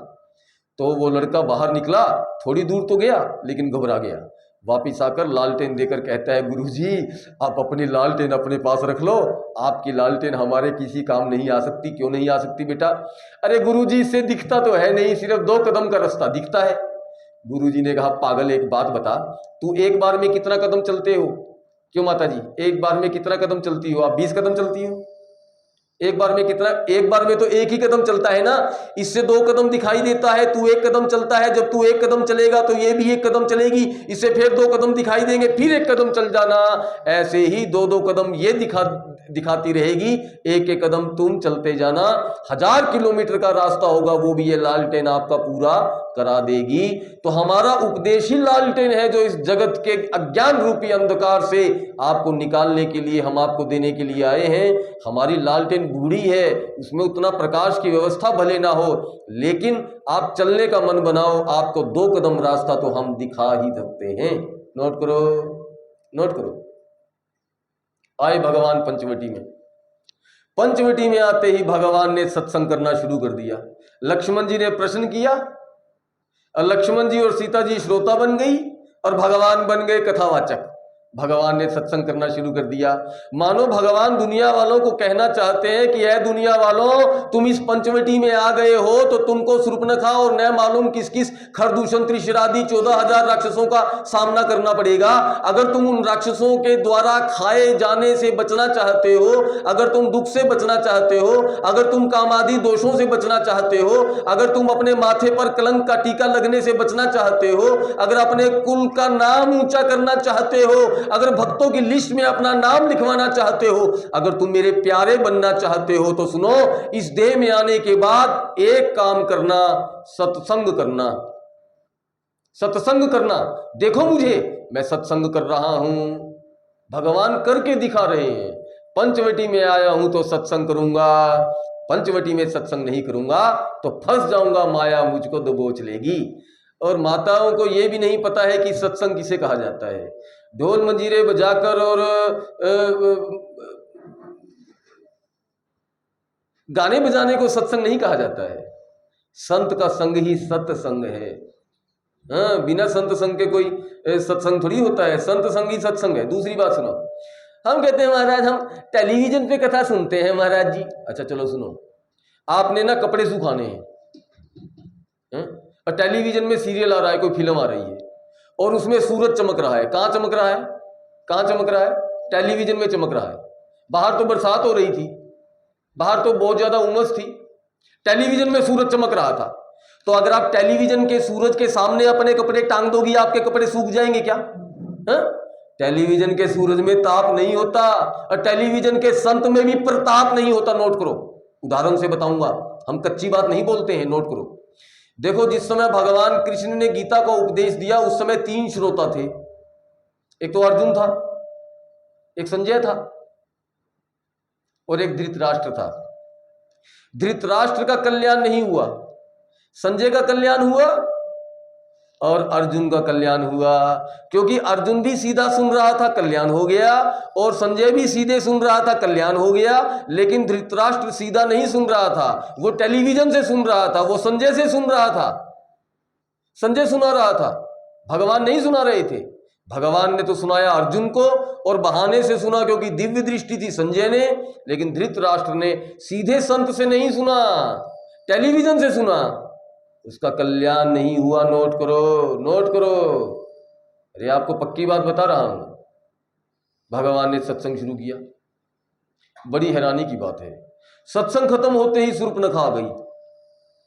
[SPEAKER 1] तो वो लड़का बाहर निकला, थोड़ी दूर तो गया लेकिन घबरा गया। वापिस आकर लालटेन देकर कहता है, गुरुजी आप अपनी लालटेन अपने पास रख लो, आपकी लालटेन हमारे किसी काम नहीं आ सकती। क्यों नहीं आ सकती बेटा? अरे गुरुजी इससे दिखता तो है नहीं, सिर्फ 2 कदम का रास्ता दिखता है। गुरुजी ने कहा, पागल एक बात बता, तू एक बार में कितना कदम चलते हो? क्यों माता जी, एक बार में कितना कदम चलती हो आप? 20 कदम चलती हो। एक बार में कितना? एक बार में तो एक ही कदम चलता है ना, इससे 2 कदम दिखाई देता है, तू 1 कदम चलता है। जब तू 1 कदम चलेगा तो ये भी 1 कदम चलेगी, इससे फिर 2 कदम दिखाई देंगे, फिर 1 कदम चल जाना। ऐसे ही 2-2 कदम ये दिखाती रहेगी, 1-1 कदम तुम चलते जाना। 1000 किलोमीटर का रास्ता होगा, वो भी ये लालटेन आपका पूरा करा देगी। तो हमारा उपदेश ही लालटेन है, जो इस जगत के अज्ञान रूपी अंधकार से आपको निकालने के लिए, हम आपको देने के लिए आए हैं। हमारी लालटेन बूढ़ी है, उसमें उतना प्रकाश की व्यवस्था भले ना हो, लेकिन आप चलने का मन बनाओ, आपको 2 कदम रास्ता तो हम दिखा ही सकते हैं। नोट करो, नोट करो। आए भगवान पंचवटी में। पंचवटी में आते ही भगवान ने सत्संग करना शुरू कर दिया। लक्ष्मण जी ने प्रश्न किया, और लक्ष्मण जी और सीता जी श्रोता बन गई और भगवान बन गए कथावाचक। भगवान ने सत्संग करना शुरू कर दिया। मानो भगवान दुनिया वालों को कहना चाहते हैं कि ऐ दुनिया वालों, तुम इस पंचवटी में आ गए हो तो तुमको शूर्पणखा और न मालूम किस किस खरदूषण त्रिशरादि 14,000 राक्षसों का सामना करना पड़ेगा। अगर तुम उन राक्षसों के द्वारा खाए जाने से बचना चाहते हो, अगर तुम दुख से बचना चाहते हो, अगर तुम कामादि दोषों से बचना चाहते हो, अगर तुम अपने माथे पर कलंक का टीका लगने से बचना चाहते हो, अगर अपने कुल का नाम ऊंचा करना चाहते हो, अगर भक्तों की लिस्ट में अपना नाम लिखवाना चाहते हो, अगर तुम मेरे प्यारे बनना चाहते हो, तो सुनो, इस देह में आने के बाद एक काम करना, सत्संग करना। सत्संग करना। देखो मुझे, मैं सत्संग कर रहा हूं, भगवान करके दिखा रहे हैं। पंचवटी में आया हूं तो सत्संग करूंगा, पंचवटी में सत्संग नहीं करूंगा तो फंस जाऊंगा, माया मुझको दबोच लेगी। और माताओं को यह भी नहीं पता है कि सत्संग किसे कहा जाता है। ढोल मंजीरे बजाकर और गाने बजाने को सत्संग नहीं कहा जाता है। संत का संग ही सत्संग है। हाँ, बिना संत संग के कोई सत्संग थोड़ी होता है। संत संग ही सत्संग है। दूसरी बात सुनो, हम कहते हैं महाराज हम टेलीविजन पे कथा सुनते हैं महाराज जी। अच्छा चलो सुनो, आपने ना कपड़े सुखाने हैं, और टेलीविजन में सीरियल आ रहा है, कोई फिल्म आ रही है और उसमें सूरज चमक रहा है। कहां चमक रहा है? कहां चमक रहा है? टेलीविजन में चमक रहा है। बाहर तो बरसात हो रही थी, बाहर तो बहुत ज्यादा उमस थी, टेलीविजन में सूरज चमक रहा था। तो अगर आप टेलीविजन के सूरज के सामने अपने कपड़े टांग दोगी, आपके कपड़े सूख जाएंगे क्या? टेलीविजन के सूरज में ताप नहीं होता, और टेलीविजन के संत में भी प्रताप नहीं होता। नोट करो, उदाहरण से बताऊंगा, हम कच्ची बात नहीं बोलते हैं, नोट करो। देखो, जिस समय भगवान कृष्ण ने गीता का उपदेश दिया उस समय 3 श्रोता थे। एक तो अर्जुन था, एक संजय था और एक धृतराष्ट्र था। धृतराष्ट्र का कल्याण नहीं हुआ, संजय का कल्याण हुआ और अर्जुन का कल्याण हुआ। क्योंकि अर्जुन भी सीधा सुन रहा था, कल्याण हो गया, और संजय भी सीधे सुन रहा था, कल्याण हो गया। लेकिन धृतराष्ट्र सीधा नहीं सुन रहा था, वो टेलीविजन से सुन रहा था, वो संजय से सुन रहा था। संजय सुना रहा था, भगवान नहीं सुना रहे थे। भगवान ने तो सुनाया अर्जुन को, और बहाने से सुना क्योंकि दिव्य दृष्टि थी संजय ने। लेकिन धृतराष्ट्र ने सीधे संत से नहीं सुना, टेलीविजन से सुना, उसका कल्याण नहीं हुआ। नोट करो, नोट करो। अरे आपको पक्की बात बता रहा हूं। भगवान ने सत्संग शुरू किया। बड़ी हैरानी की बात है, सत्संग खत्म होते ही शूर्पणखा आ गई।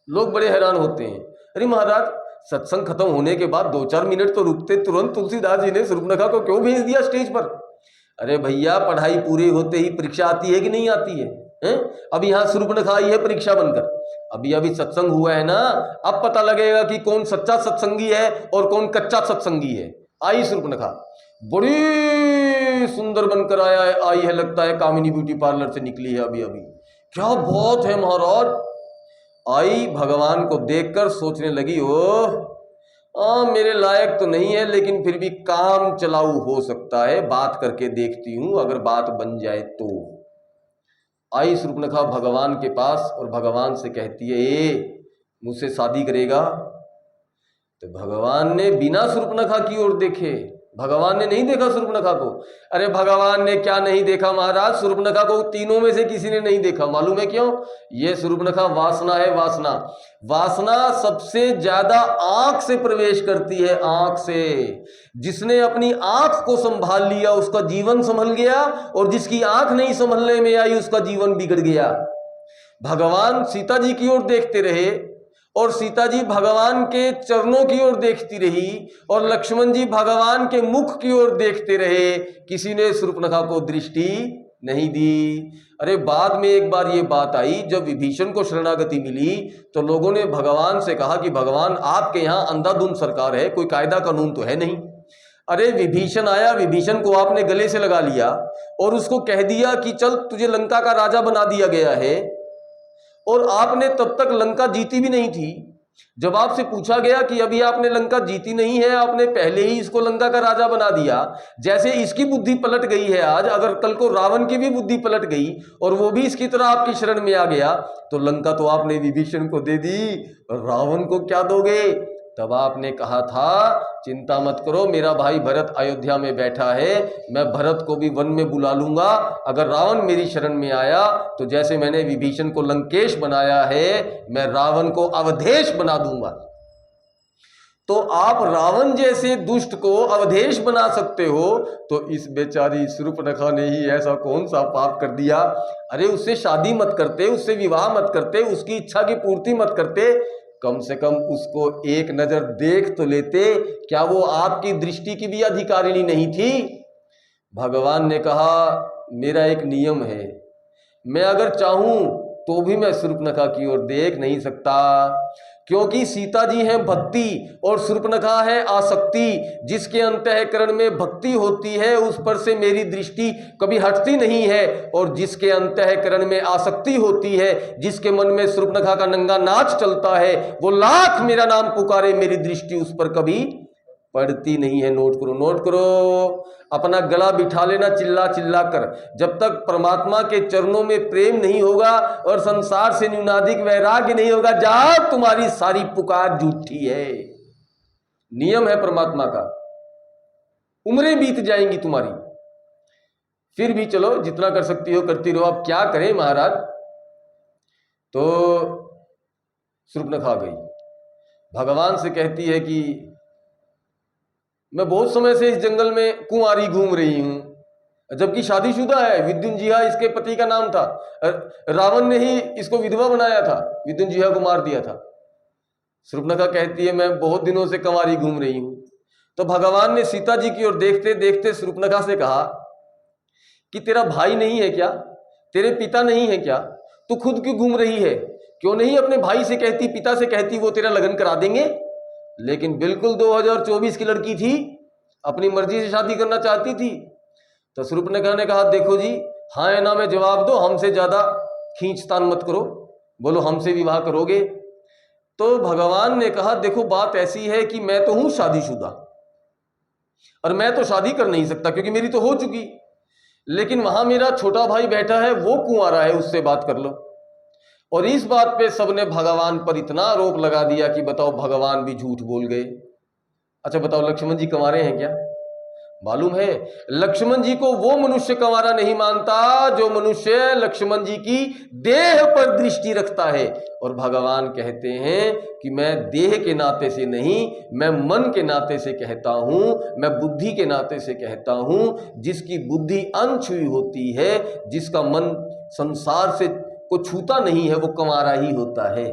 [SPEAKER 1] लोग बड़े हैरान होते हैं, अरे महाराज सत्संग खत्म होने के बाद 2-4 मिनट तो रुकते, तुरंत तुलसीदास जी ने शूर्पणखा को क्यों भेज दिया स्टेज पर? अरे भैया, पढ़ाई पूरी होते ही परीक्षा आती है कि नहीं आती है? अब यहाँ शूर्पणखा आई है परीक्षा बनकर। अभी अभी सत्संग हुआ है ना, अब पता लगेगा कि कौन सच्चा सत्संगी है और कौन कच्चा सत्संगी है। आई शूर्पणखा, बड़ी सुंदर बनकर आई है, लगता है कामिनी ब्यूटी पार्लर से निकली है अभी अभी। क्या बात है महाराज। आई, भगवान को देखकर सोचने लगी, मेरे लायक तो नहीं है, लेकिन फिर भी काम चलाऊ हो सकता है, बात करके देखती हूं, अगर बात बन जाए तो। आई शूर्पणखा भगवान के पास और भगवान से कहती है, मुझसे शादी करेगा? तो भगवान ने बिना शूर्पणखा की ओर देखे, भगवान ने नहीं देखा शूर्पणखा को। अरे भगवान ने क्या नहीं देखा महाराज, शूर्पणखा को तीनों में से किसी ने नहीं देखा। मालूम है क्यों? ये शूर्पणखा वासना है, वासना। वासना सबसे ज्यादा आंख से प्रवेश करती है, आंख से। जिसने अपनी आंख को संभाल लिया उसका जीवन संभल गया, और जिसकी आंख नहीं संभलने में आई उसका जीवन बिगड़ गया। भगवान सीता जी की ओर देखते रहे, और सीता जी भगवान के चरणों की ओर देखती रही, और लक्ष्मण जी भगवान के मुख की ओर देखते रहे। किसी ने शूर्पणखा को दृष्टि नहीं दी। अरे बाद में एक बार ये बात आई, जब विभीषण को शरणागति मिली तो लोगों ने भगवान से कहा कि भगवान आपके यहाँ अंधाधुंध सरकार है, कोई कायदा कानून तो है नहीं। अरे विभीषण आया, विभीषण को आपने गले से लगा लिया और उसको कह दिया कि चल तुझे लंका का राजा बना दिया गया है, और आपने तब तक लंका जीती भी नहीं थी। जब आपसे पूछा गया कि अभी आपने लंका जीती नहीं है, आपने पहले ही इसको लंका का राजा बना दिया। जैसे इसकी बुद्धि पलट गई है आज, अगर कल को रावण की भी बुद्धि पलट गई और वो भी इसकी तरह आपकी शरण में आ गया, तो लंका तो आपने विभीषण को दे दी, रावण को क्या दोगे? तब आपने कहा था चिंता मत करो, मेरा भाई भरत अयोध्या में बैठा है, मैं भरत को भी वन में बुला लूंगा। अगर रावण मेरी शरण में आया तो जैसे मैंने विभीषण को लंकेश बनाया है, मैं रावण को अवधेश बना दूंगा। तो आप रावण जैसे दुष्ट को अवधेश बना सकते हो, तो इस बेचारी शूर्पणखा ने ही ऐसा कौन सा पाप कर दिया? अरे उससे शादी मत करते, उससे विवाह मत करते, उसकी इच्छा की पूर्ति मत करते, कम से कम उसको एक नजर देख तो लेते। क्या वो आपकी दृष्टि की भी अधिकारिणी नहीं थी? भगवान ने कहा मेरा एक नियम है, मैं अगर चाहूं तो भी मैं शूर्पणखा की ओर देख नहीं सकता, क्योंकि सीता जी हैं भक्ति और शूर्पणखा है आसक्ति। जिसके अंतःकरण में भक्ति होती है उस पर से मेरी दृष्टि कभी हटती नहीं है, और जिसके अंतःकरण में आसक्ति होती है, जिसके मन में शूर्पणखा का नंगा नाच चलता है, वो लाख मेरा नाम पुकारे, मेरी दृष्टि उस पर कभी पड़ती नहीं है। नोट करो, नोट करो, अपना गला बिठा लेना चिल्ला चिल्ला कर। जब तक परमात्मा के चरणों में प्रेम नहीं होगा और संसार से न्यूनाधिक वैराग्य नहीं होगा, जाओ तुम्हारी सारी पुकार झूठी है। नियम है परमात्मा का, उम्रें बीत जाएंगी तुम्हारी, फिर भी चलो जितना कर सकती हो करती रहो। अब क्या करें महाराज? तो शूर्पणखा गई, भगवान से कहती है कि मैं बहुत समय से इस जंगल में कुंवारी घूम रही हूं, जबकि शादीशुदा है। विद्युंजिहा इसके पति का नाम था, रावण ने ही इसको विधवा बनाया था, विद्युंजिहा को मार दिया था। शूर्पणखा कहती है मैं बहुत दिनों से कुंवारी घूम रही हूं। तो भगवान ने सीता जी की ओर देखते देखते शूर्पणखा से कहा कि तेरा भाई नहीं है क्या, तेरे पिता नहीं है क्या, तू खुद क्यों घूम रही है? क्यों नहीं अपने भाई से कहती, पिता से कहती, वो तेरा लगन करा देंगे। लेकिन बिल्कुल 2024 की लड़की थी, अपनी मर्जी से शादी करना चाहती थी। तो शूर्पणखा ने कहा देखो जी, हाँ या ना में जवाब दो, हमसे ज्यादा खींचतान मत करो, बोलो हमसे विवाह करोगे? तो भगवान ने कहा देखो बात ऐसी है कि मैं तो हूं शादीशुदा और मैं तो शादी कर नहीं सकता क्योंकि मेरी तो हो चुकी, लेकिन वहां मेरा छोटा भाई बैठा है, वो कुंवारा है, उससे बात कर लो। और इस बात पे सबने भगवान पर इतना आरोप लगा दिया कि बताओ भगवान भी झूठ बोल गए। अच्छा बताओ लक्ष्मण जी कंवारे हैं क्या? मालूम है लक्ष्मण जी को वो मनुष्य कंवारा नहीं मानता जो मनुष्य लक्ष्मण जी की देह पर दृष्टि रखता है। और भगवान कहते हैं कि मैं देह के नाते से नहीं, मैं मन के नाते से कहता हूं, मैं बुद्धि के नाते से कहता हूं। जिसकी बुद्धि अनछुई होती है, जिसका मन संसार से को छूता नहीं है, वो कंवारा ही होता है।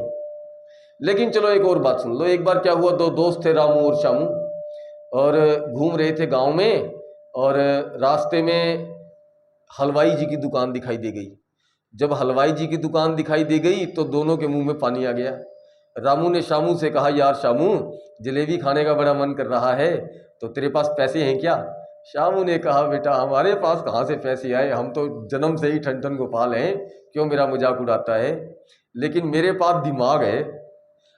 [SPEAKER 1] लेकिन चलो एक और बात सुन लो। एक बार क्या हुआ, दो दोस्त थे रामू और श्यामू, और घूम रहे थे गांव में, और रास्ते में हलवाई जी की दुकान दिखाई दे गई। जब हलवाई जी की दुकान दिखाई दे गई तो दोनों के मुंह में पानी आ गया। रामू ने श्यामू से कहा यार श्यामू, जलेबी खाने का बड़ा मन कर रहा है, तो तेरे पास पैसे हैं क्या? श्यामू ने कहा बेटा हमारे पास कहाँ से पैसे आए, हम तो जन्म से ही ठन ठन गोपाल हैं, क्यों मेरा मजाक उड़ाता है? लेकिन मेरे पास दिमाग है,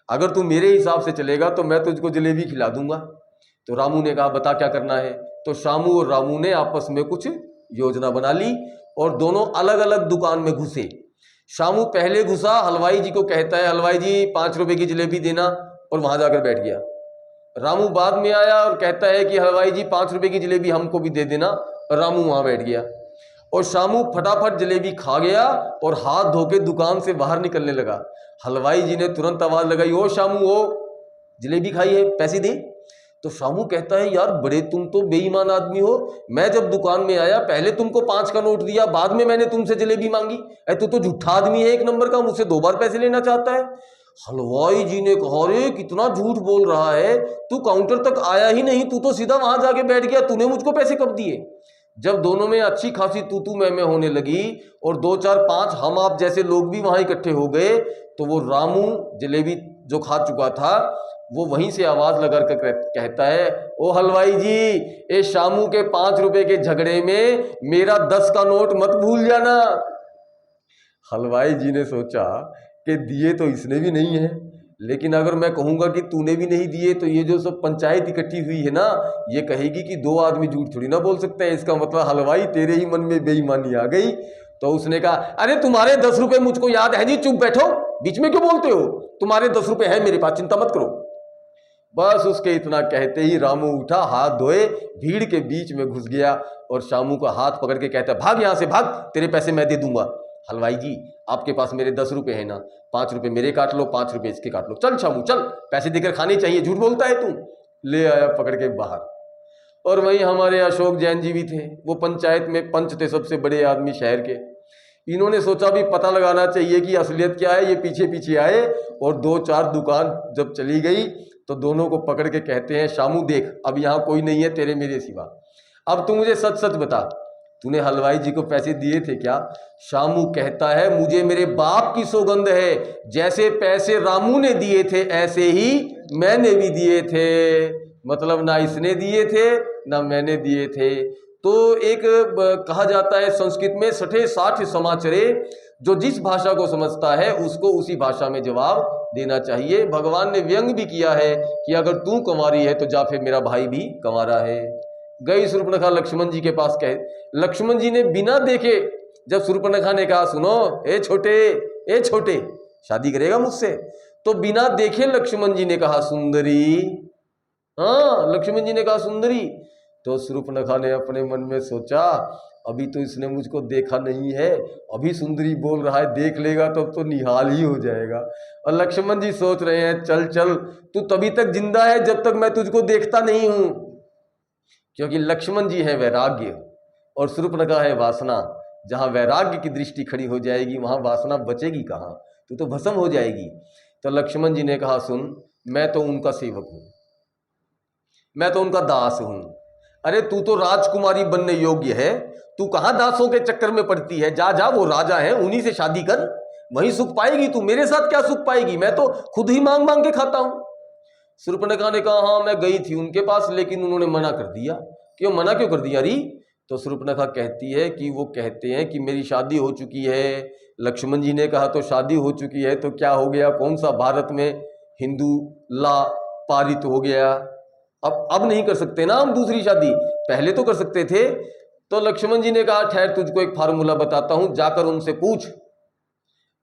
[SPEAKER 1] अगर तू मेरे हिसाब से चलेगा तो मैं तुझको जलेबी खिला दूंगा। तो रामू ने कहा बता क्या करना है? तो श्यामू और रामू ने आपस में कुछ योजना बना ली और दोनों अलग अलग दुकान में घुसे। श्यामू पहले घुसा, हलवाई जी को कहता है हलवाई जी 5 रुपए की जलेबी देना, और वहां जाकर बैठ गया। रामू बाद में आया और कहता है कि हलवाई जी 5 रुपए की जलेबी हमको भी दे देना, और रामू वहां बैठ गया। और श्यामू फटाफट जलेबी खा गया और हाथ धो के दुकान से बाहर निकलने लगा। हलवाई जी ने तुरंत आवाज लगाई, ओ श्यामू ओ जलेबी खाई है, पैसे दे। तो श्यामू कहता है यार बड़े तुम तो बेईमान आदमी हो, मैं जब दुकान में आया पहले तुमको 5 का नोट दिया, बाद में मैंने तुमसे जलेबी मांगी। तू तो झूठा आदमी है एक नंबर का, मुझसे 2 बार पैसे लेना चाहता है। हलवाई जी ने कहा रे कितना झूठ बोल रहा है, तू काउंटर तक आया ही नहीं, तू तो सीधा वहां जाके बैठ गया, तूने मुझको पैसे कब दिए? जब दोनों में अच्छी खासी तू मैं होने लगी और 2 4 5 हम आप जैसे लोग भी वहां इकट्ठे हो गए, तो वो रामू जलेबी जो खा चुका था वो वहीं से आवाज लगा कर कहता है, ओ हलवाई जी ए श्यामू के 5 रुपए के झगड़े में मेरा 10 का नोट मत भूल जाना। हलवाई जी ने सोचा कि दिए तो इसने भी नहीं है, लेकिन अगर मैं कहूंगा कि तूने भी नहीं दिए तो ये जो सब पंचायत इकट्ठी हुई है ना, ये कहेगी कि 2 आदमी झूठ थोड़ी ना बोल सकते हैं, इसका मतलब हलवाई तेरे ही मन में बेईमानी आ गई। तो उसने कहा अरे तुम्हारे 10 रुपए मुझको याद है जी, चुप बैठो, बीच में क्यों बोलते हो, तुम्हारे 10 रुपए हैं मेरे पास, चिंता मत करो। बस उसके इतना कहते ही रामू उठा, हाथ धोए, भीड़ के बीच में घुस गया और शामू का हाथ पकड़ के कहता, भाग यहां से भाग, तेरे पैसे मैं दे दूंगा। हलवाई जी आपके पास मेरे 10 रुपए है ना, 5 रुपए मेरे काट लो, 5 रुपए इसके काट लो, चल शामू चल, पैसे देकर खाने चाहिए, झूठ बोलता है तू। ले आया पकड़ के बाहर। और वहीं हमारे अशोक जैन जी भी थे, वो पंचायत में पंच थे, सबसे बड़े आदमी शहर के। इन्होंने सोचा भी पता लगाना चाहिए कि असलियत क्या है। ये पीछे पीछे आए और 2-4 दुकान जब चली गई तो दोनों को पकड़ के कहते हैं, शामू देख अब यहाँ कोई नहीं है तेरे मेरे सिवा, अब तू मुझे सच सच बता, तूने हलवाई जी को पैसे दिए थे क्या? शामू कहता है, मुझे मेरे बाप की सौगंध है, जैसे पैसे रामू ने दिए थे ऐसे ही मैंने भी दिए थे। मतलब ना इसने दिए थे ना मैंने दिए थे। तो एक कहा जाता है संस्कृत में, 60 समाचरे, जो जिस भाषा को समझता है उसको उसी भाषा में जवाब देना चाहिए। भगवान ने व्यंग भी किया है कि अगर तू कंवारी है तो जा फिर मेरा भाई भी कंवारा है। गई शूर्पणखा लक्ष्मण जी के पास, कहे लक्ष्मण जी ने बिना देखे, जब शूर्पणखा ने कहा सुनो ए छोटे शादी करेगा मुझसे, तो बिना देखे लक्ष्मण जी ने कहा सुंदरी। हाँ, लक्ष्मण जी ने कहा सुंदरी। तो शूर्पणखा ने अपने मन में सोचा, अभी तो इसने मुझको देखा नहीं है, अभी सुंदरी बोल रहा है, देख लेगा तो निहाल ही हो जाएगा। और लक्ष्मण जी सोच रहे हैं, चल चल तू तभी तक जिंदा है जब तक मैं तुझको देखता नहीं हूं, क्योंकि लक्ष्मण जी है वैराग्य और शूर्पणखा है वासना। जहां वैराग्य की दृष्टि खड़ी हो जाएगी वहां वासना बचेगी कहां, तू तो भस्म हो जाएगी। तो लक्ष्मण जी ने कहा, सुन मैं तो उनका सेवक हूं, मैं तो उनका दास हूं। अरे तू तो राजकुमारी बनने योग्य है, तू कहां दासों के चक्कर में पड़ती है, जा जा वो राजा है उन्हीं से शादी कर, वहीं सुख पाएगी तू, मेरे साथ क्या सुख पाएगी, मैं तो खुद ही मांग मांग के खाता हूं। शूर्पणखा ने कहा, हाँ मैं गई थी उनके पास लेकिन उन्होंने मना कर दिया। क्यों मना क्यों कर दिया री? तो शूर्पणखा कहती है कि वो कहते हैं कि मेरी शादी हो चुकी है। लक्ष्मण जी ने कहा तो शादी हो चुकी है तो क्या हो गया, कौन सा भारत में हिंदू ला पारित हो गया, अब नहीं कर सकते ना हम दूसरी शादी, पहले तो कर सकते थे। तो लक्ष्मण जी ने कहा, ठहर तुझको एक फार्मूला बताता हूं, जाकर उनसे पूछ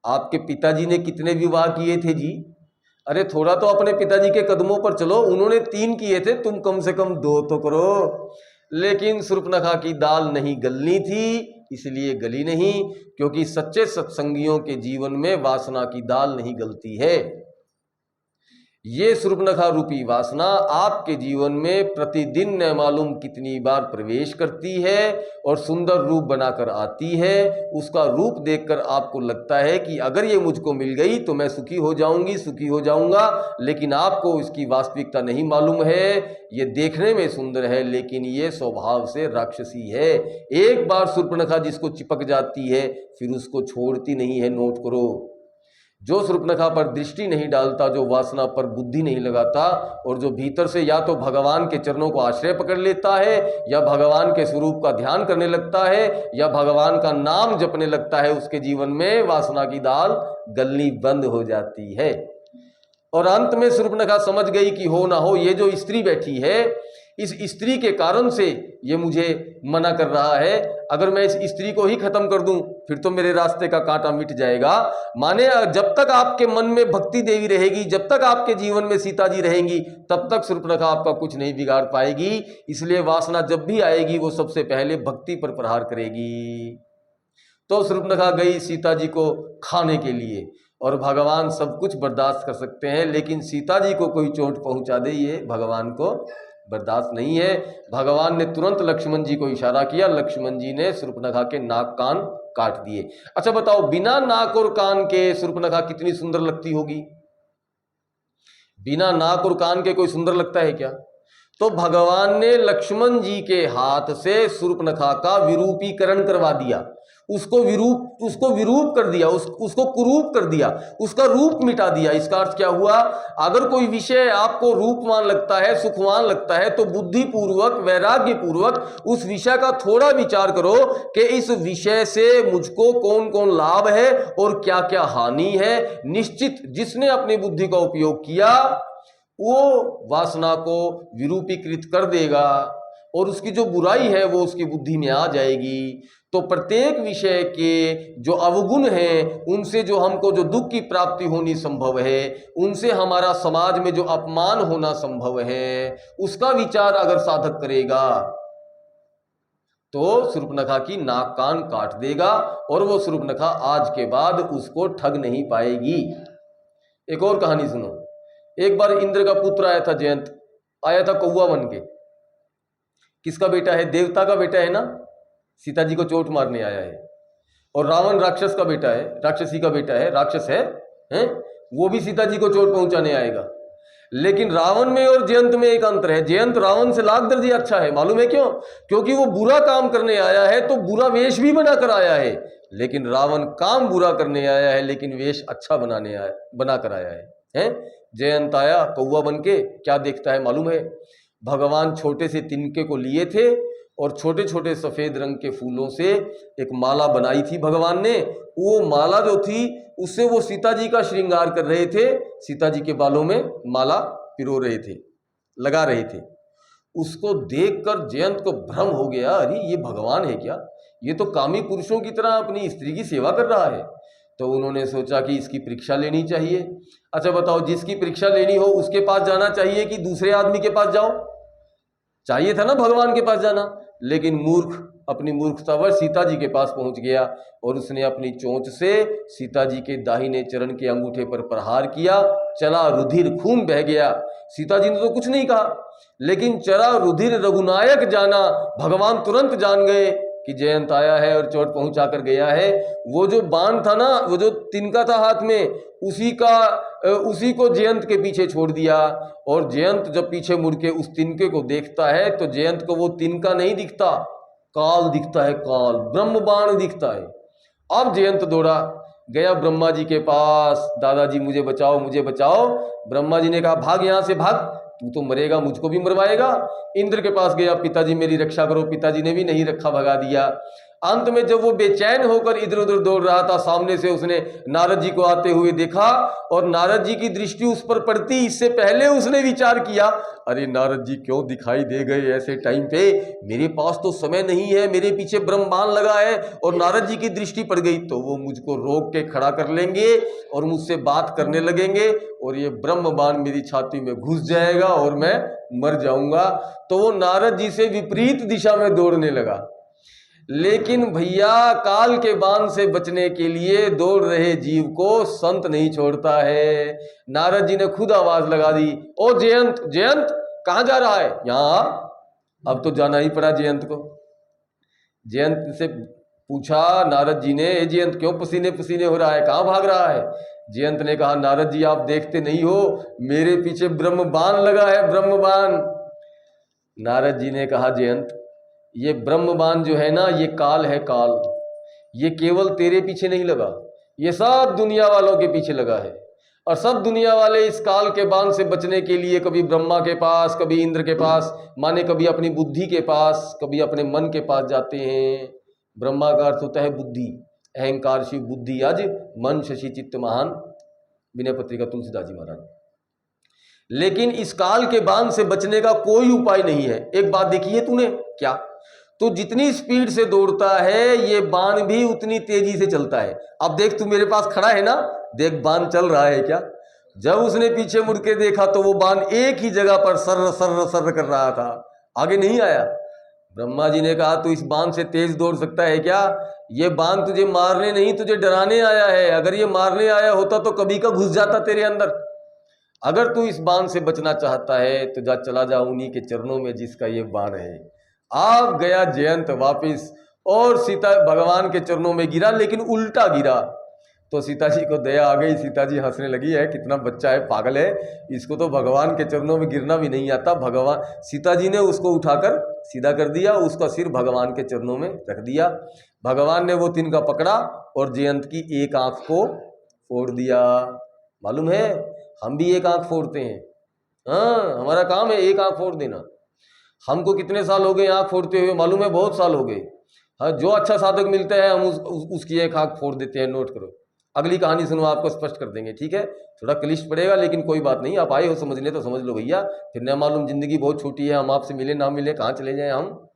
[SPEAKER 1] आपके पिताजी ने कितने विवाह किए थे जी? अरे थोड़ा तो अपने पिताजी के कदमों पर चलो, उन्होंने 3 किए थे, तुम कम से कम 2 तो करो। लेकिन शूर्पणखा की दाल नहीं गलनी थी, इसलिए गली नहीं, क्योंकि सच्चे सत्संगियों के जीवन में वासना की दाल नहीं गलती है। ये शूर्पणखा रूपी वासना आपके जीवन में प्रतिदिन न मालूम कितनी बार प्रवेश करती है और सुंदर रूप बनाकर आती है। उसका रूप देखकर आपको लगता है कि अगर ये मुझको मिल गई तो मैं सुखी हो जाऊंगी, सुखी हो जाऊंगा, लेकिन आपको इसकी वास्तविकता नहीं मालूम है। ये देखने में सुंदर है लेकिन ये स्वभाव से राक्षसी है। एक बार शूर्पणखा जिसको चिपक जाती है फिर उसको छोड़ती नहीं है, नोट करो। जो शूर्पणखा पर दृष्टि नहीं डालता, जो वासना पर बुद्धि नहीं लगाता और जो भीतर से या तो भगवान के चरणों को आश्रय पकड़ लेता है या भगवान के स्वरूप का ध्यान करने लगता है या भगवान का नाम जपने लगता है, उसके जीवन में वासना की दाल गलनी बंद हो जाती है। और अंत में शूर्पणखा समझ गई कि हो ना हो ये जो स्त्री बैठी है, इस स्त्री के कारण से ये मुझे मना कर रहा है, अगर मैं इस स्त्री को ही खत्म कर दूं फिर तो मेरे रास्ते का कांटा मिट जाएगा। माने जब तक आपके मन में भक्ति देवी रहेगी, जब तक आपके जीवन में सीता जी रहेंगी, तब तक शूर्पणखा आपका कुछ नहीं बिगाड़ पाएगी। इसलिए वासना जब भी आएगी वो सबसे पहले भक्ति पर प्रहार करेगी। तो शूर्पणखा गई सीता जी को खाने के लिए, और भगवान सब कुछ बर्दाश्त कर सकते हैं लेकिन सीता जी को कोई चोट पहुंचा दे ये भगवान को बर्दाश्त नहीं है। भगवान ने तुरंत लक्ष्मण जी को इशारा किया, लक्ष्मण जी ने शूर्पणखा के नाक कान काट दिए। अच्छा बताओ, बिना नाक और कान के शूर्पणखा कितनी सुंदर लगती होगी? बिना नाक और कान के कोई सुंदर लगता है क्या? तो भगवान ने लक्ष्मण जी के हाथ से शूर्पणखा का विरूपीकरण करवा दिया, उसको विरूप कर दिया, उसको कुरूप कर दिया, उसका रूप मिटा दिया। इसका अर्थ क्या हुआ? अगर कोई विषय आपको रूपवान लगता है, सुखवान लगता है, तो बुद्धिपूर्वक वैराग्य पूर्वक उस विषय का थोड़ा विचार करो कि इस विषय से मुझको कौन कौन लाभ है और क्या क्या हानि है। निश्चित जिसने अपनी बुद्धि का उपयोग किया वो वासना को विरूपीकृत कर देगा, और उसकी जो बुराई है वो उसकी बुद्धि में आ जाएगी, तो प्रत्येक विषय के जो अवगुण हैं, उनसे जो हमको जो दुख की प्राप्ति होनी संभव है, उनसे हमारा समाज में जो अपमान होना संभव है, उसका विचार अगर साधक करेगा तो शूर्पणखा की नाक कान काट देगा, और वो शूर्पणखा आज के बाद उसको ठग नहीं पाएगी। एक और कहानी सुनो। एक बार इंद्र का पुत्र आया था जयंत, आया था कौवा बन के। किसका बेटा है? देवता का बेटा है ना, सीता जी को चोट मारने आया है। और रावण राक्षस का बेटा है, राक्षसी का बेटा है, राक्षस है? वो भी सीता जी को चोट पहुंचाने आएगा। लेकिन रावण में और जयंत में एक अंतर है, जयंत रावण से लाख दर्जे अच्छा है। मालूम है क्यों? क्योंकि वो बुरा काम करने आया है तो बुरा वेश भी बनाकर आया है, लेकिन रावण काम बुरा करने आया है लेकिन वेश अच्छा बनाकर आया है? जयंत आया कौवा बन के, क्या देखता है मालूम है? भगवान छोटे से तिनके को लिए थे और छोटे छोटे सफेद रंग के फूलों से एक माला बनाई थी भगवान ने। वो माला जो थी उससे वो सीता जी का श्रृंगार कर रहे थे, सीता जी के बालों में माला पिरो रहे थे, लगा रहे थे। उसको देखकर जयंत को भ्रम हो गया, अरे ये भगवान है क्या? ये तो कामी पुरुषों की तरह अपनी स्त्री की सेवा कर रहा है। तो उन्होंने सोचा कि इसकी परीक्षा लेनी चाहिए। अच्छा बताओ, जिसकी परीक्षा लेनी हो उसके पास जाना चाहिए कि दूसरे आदमी के पास जाओ? चाहिए था ना भगवान के पास जाना। लेकिन मूर्ख अपनी मूर्खतावश सीता जी के पास पहुंच गया और उसने अपनी चोंच से सीता जी के दाहिने चरण के अंगूठे पर प्रहार किया। चला रुधिर, खून बह गया। सीता जी ने तो कुछ नहीं कहा, लेकिन चला रुधिर रघुनायक जाना। भगवान तुरंत जान गए कि जयंत आया है और चोट पहुंचा कर गया है। वो जो बाण था ना, वो जो तिनका था हाथ में, उसी को जयंत के पीछे छोड़ दिया। और जयंत जब पीछे मुड़ के उस तिनके को देखता है तो जयंत को वो तिनका नहीं दिखता, काल दिखता है, काल ब्रह्म बाण दिखता है। अब जयंत दौड़ा गया ब्रह्मा जी के पास, दादाजी मुझे बचाओ, मुझे बचाओ। ब्रह्मा जी ने कहा भाग यहां से भाग, तू तो मरेगा, मुझको भी मरवाएगा। इंद्र के पास गया, पिताजी मेरी रक्षा करो। पिताजी ने भी नहीं रखा, भगा दिया। अंत में जब वो बेचैन होकर इधर उधर दौड़ रहा था, सामने से उसने नारद जी को आते हुए देखा और नारद जी की दृष्टि उस पर पड़ती, इससे पहले उसने विचार किया, अरे नारद जी क्यों दिखाई दे गए ऐसे टाइम पे? मेरे पास तो समय नहीं है, मेरे पीछे ब्रह्मांड लगा है, और नारद जी की दृष्टि पड़ गई तो वो मुझको रोक के खड़ा कर लेंगे और मुझसे बात करने लगेंगे और ये ब्रह्म बाण मेरी छाती में घुस जाएगा और मैं मर जाऊंगा। तो वो नारद जी से विपरीत दिशा में दौड़ने लगा। लेकिन भैया, काल के बाण से बचने के लिए दौड़ रहे जीव को संत नहीं छोड़ता है। नारद जी ने खुद आवाज लगा दी, ओ जयंत, जयंत कहां जा रहा है? यहां। अब तो जाना ही पड़ा जयंत को। जयंत से पूछा नारद जी ने, जयंत क्यों पसीने पसीने हो रहा है, कहां भाग रहा है? जयंत ने कहा, नारद जी आप देखते नहीं हो, मेरे पीछे ब्रह्म बाण लगा है, ब्रह्म बाण। नारद जी ने कहा, जयंत ये ब्रह्म बाण जो है ना, ये काल है, काल। ये केवल तेरे पीछे नहीं लगा, ये सब दुनिया वालों के पीछे लगा है। और सब दुनिया वाले इस काल के बाण से बचने के लिए कभी ब्रह्मा के पास, कभी इंद्र के पास, माने कभी अपनी बुद्धि के पास, कभी अपने मन के पास जाते हैं। ब्रह्मा का अर्थ होता है बुद्धि, अहंकार शिव बुद्धि आज मन शशि चित्त महान, विनय पत्रिका तुलसीदास जी महाराज। लेकिन इस काल के बाण से बचने का कोई उपाय नहीं है। एक बात देखी है तूने क्या? तो जितनी स्पीड से दौड़ता है ये बाण भी उतनी तेजी से चलता है। अब देख, तू मेरे पास खड़ा है ना, देख बाण चल रहा है क्या? जब उसने पीछे मुड़ के देखा तो वो बाण एक ही जगह पर सर्र सर्र सर्र कर रहा था, आगे नहीं आया। ब्रह्मा जी ने कहा, तू इस बाण से तेज दौड़ सकता है क्या? ये बाण तुझे मारने नहीं, तुझे डराने आया है। अगर ये मारने आया होता तो कभी का घुस जाता तेरे अंदर। अगर तू इस बाण से बचना चाहता है तो चला जा उन्हीं के चरणों में जिसका ये बाण है। आप गया जयंत वापिस और सीता भगवान के चरणों में गिरा, लेकिन उल्टा गिरा। तो सीता जी को दया आ गई, सीता जी हंसने लगी, है कितना बच्चा है, पागल है, इसको तो भगवान के चरणों में गिरना भी नहीं आता। भगवान, सीता जी ने उसको उठाकर सीधा कर दिया, उसका सिर भगवान के चरणों में रख दिया। भगवान ने वो तिनका पकड़ा और जयंत की एक आंख को फोड़ दिया। मालूम है, हम भी एक आंख फोड़ते हैं। हाँ, हमारा काम है एक आंख फोड़ देना। हमको कितने साल हो गए आंख फोड़ते हुए मालूम है? बहुत साल हो गए। हाँ, जो अच्छा साधक मिलता है हम उसकी एक आंख फोड़ देते हैं, नोट करो। अगली कहानी सुनो, आपको स्पष्ट कर देंगे, ठीक है। थोड़ा क्लिष्ट पड़ेगा लेकिन कोई बात नहीं, आप आए हो समझने तो समझ लो भैया, फिर न मालूम जिंदगी बहुत छोटी है, हम आपसे मिले ना मिले कहाँ चले जाएं हम।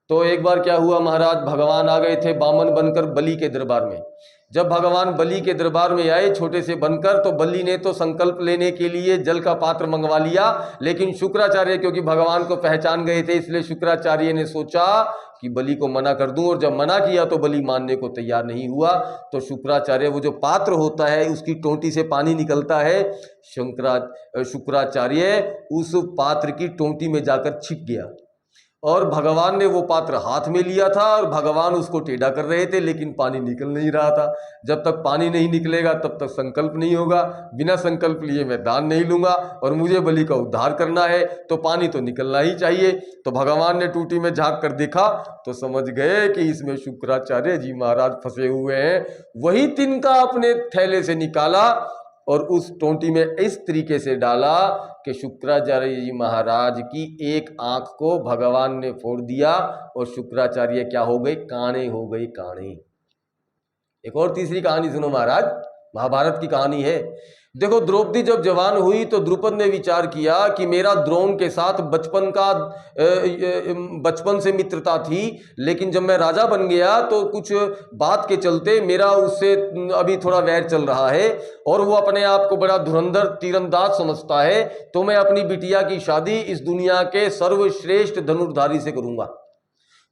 [SPEAKER 1] तो एक बार क्या हुआ महाराज, भगवान आ गए थे बामन बनकर बलि के दरबार में। जब भगवान बलि के दरबार में आए छोटे से बनकर, तो बलि ने तो संकल्प लेने के लिए जल का पात्र मंगवा लिया, लेकिन शुक्राचार्य क्योंकि भगवान को पहचान गए थे, इसलिए शुक्राचार्य ने सोचा कि बलि को मना कर दूं, और जब मना किया तो बलि मानने को तैयार नहीं हुआ। तो शुक्राचार्य, वो जो पात्र होता है उसकी टोंटी से पानी निकलता है, शुक्राचार्य उस पात्र की टोंटी में जाकर छिप गया, और भगवान ने वो पात्र हाथ में लिया था और भगवान उसको टेढ़ा कर रहे थे, लेकिन पानी निकल नहीं रहा था। जब तक पानी नहीं निकलेगा तब तक संकल्प नहीं होगा, बिना संकल्प लिए मैं दान नहीं लूंगा, और मुझे बलि का उद्धार करना है तो पानी तो निकलना ही चाहिए। तो भगवान ने टूटी में झांक कर देखा तो समझ गए कि इसमें शुक्राचार्य जी महाराज फंसे हुए हैं। वही तिनका अपने थैले से निकाला और उस टोंटी में इस तरीके से डाला कि शुक्राचार्य जी महाराज की एक आंख को भगवान ने फोड़ दिया, और शुक्राचार्य क्या हो गए, काणे हो गए, काणे। एक और तीसरी कहानी सुनो महाराज, महाभारत की कहानी है। देखो, द्रौपदी जब जवान हुई तो द्रुपद ने विचार किया कि मेरा द्रोण के साथ बचपन से मित्रता थी, लेकिन जब मैं राजा बन गया तो कुछ बात के चलते मेरा उससे अभी थोड़ा वैर चल रहा है, और वो अपने आप को बड़ा धुरंधर तीरंदाज समझता है, तो मैं अपनी बिटिया की शादी इस दुनिया के सर्वश्रेष्ठ धनुर्धारी से करूंगा।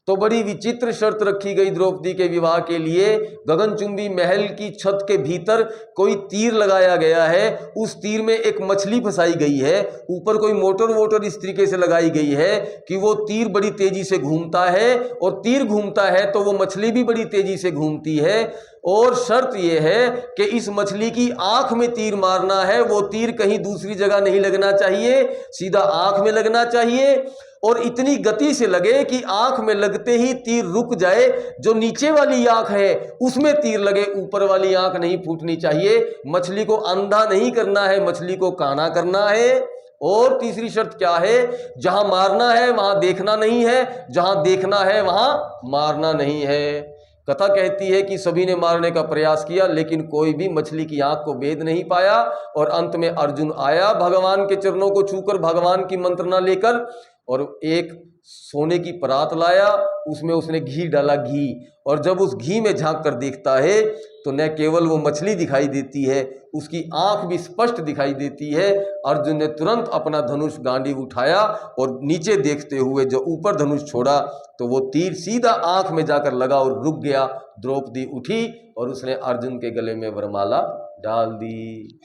[SPEAKER 1] तो बड़ी विचित्र शर्त रखी गई द्रौपदी के विवाह के लिए। गगनचुंबी महल की छत के भीतर कोई तीर लगाया गया है, उस तीर में एक मछली फंसाई गई है, ऊपर कोई मोटर वोटर इस तरीके से लगाई गई है कि वो तीर बड़ी तेजी से घूमता है, और तीर घूमता है तो वो मछली भी बड़ी तेजी से घूमती है। और शर्त यह है कि इस मछली की आंख में तीर मारना है, वो तीर कहीं दूसरी जगह नहीं लगना चाहिए, सीधा आंख में लगना चाहिए, और इतनी गति से लगे कि आंख में लगते ही तीर रुक जाए, जो नीचे वाली आंख है उसमें तीर लगे, ऊपर वाली आंख नहीं फूटनी चाहिए। मछली को अंधा नहीं करना है, मछली को काना करना है। और तीसरी शर्त क्या है, जहां मारना है वहां देखना नहीं है, जहां देखना है वहां मारना नहीं है। कथा कहती है कि सभी ने मारने का प्रयास किया, लेकिन कोई भी मछली की आंख को भेद नहीं पाया, और अंत में अर्जुन आया भगवान के चरणों को छूकर, भगवान की मंत्रणा लेकर, और एक सोने की परात लाया, उसमें उसने घी डाला, घी, और जब उस घी में झांक कर देखता है तो न केवल वो मछली दिखाई देती है, उसकी आंख भी स्पष्ट दिखाई देती है। अर्जुन ने तुरंत अपना धनुष गांडीव उठाया और नीचे देखते हुए जो ऊपर धनुष छोड़ा तो वो तीर सीधा आंख में जाकर लगा और रुक गया। द्रौपदी उठी और उसने अर्जुन के गले में वरमाला डाल दी।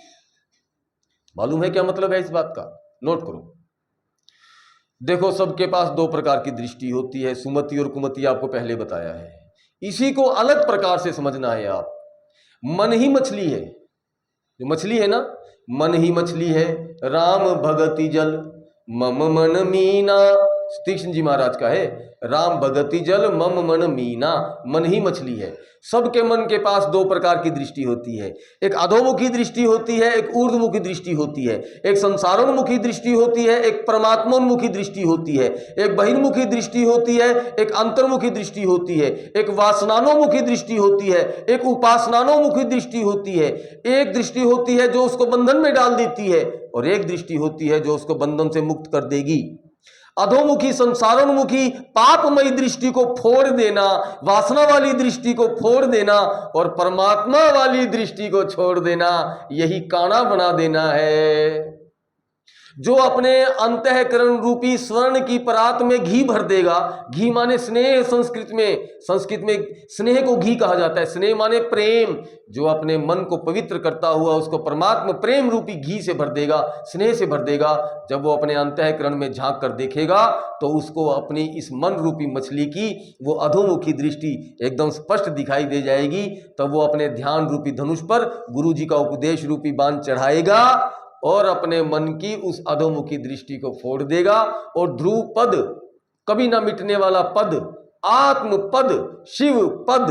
[SPEAKER 1] मालूम है क्या मतलब है इस बात का? नोट करो। देखो, सबके पास दो प्रकार की दृष्टि होती है, सुमति और कुमति, आपको पहले बताया है। इसी को अलग प्रकार से समझना है आप। मन ही मछली है, जो मछली है ना, मन ही मछली है। राम भगति जल मम मन मीना, तीक्ष्ण जी महाराज का है, राम भगति जल मम मन मीना, मन ही मछली है। सबके मन के पास दो प्रकार की दृष्टि होती है, एक अधोमुखी दृष्टि होती है, एक ऊर्ध्वमुखी दृष्टि होती है, एक संसारोन्मुखी दृष्टि होती है, एक परमात्मोन्मुखी दृष्टि होती है, एक बहिर्मुखी दृष्टि होती है, एक अंतर्मुखी दृष्टि होती है, एक वासनानोमुखी दृष्टि होती है, एक उपासनानोमुखी दृष्टि होती है। एक दृष्टि होती है जो उसको बंधन में डाल देती है, और एक दृष्टि होती है जो उसको बंधन से मुक्त कर देगी। अधोमुखी संसारोन्मुखी पापमयी दृष्टि को फोड़ देना, वासना वाली दृष्टि को फोड़ देना, और परमात्मा वाली दृष्टि को छोड़ देना, यही काना बना देना है। जो अपने अंतःकरण रूपी स्वर्ण की परात में घी भर देगा, घी माने स्नेह, संस्कृत में स्नेह को घी कहा जाता है, स्नेह माने प्रेम। जो अपने मन को पवित्र करता हुआ उसको परमात्मा प्रेम रूपी घी से भर देगा, स्नेह से भर देगा, जब वो अपने अंतःकरण में झांक कर देखेगा तो उसको अपनी इस मन रूपी मछली की वो अधोमुखी दृष्टि एकदम स्पष्ट दिखाई दे जाएगी। तब वो अपने ध्यान रूपी धनुष पर गुरु जी का उपदेश रूपी बाण चढ़ाएगा और अपने मन की उस अधोमुखी दृष्टि को फोड़ देगा, और ध्रुव पद, कभी ना मिटने वाला पद, आत्म पद, शिव पद,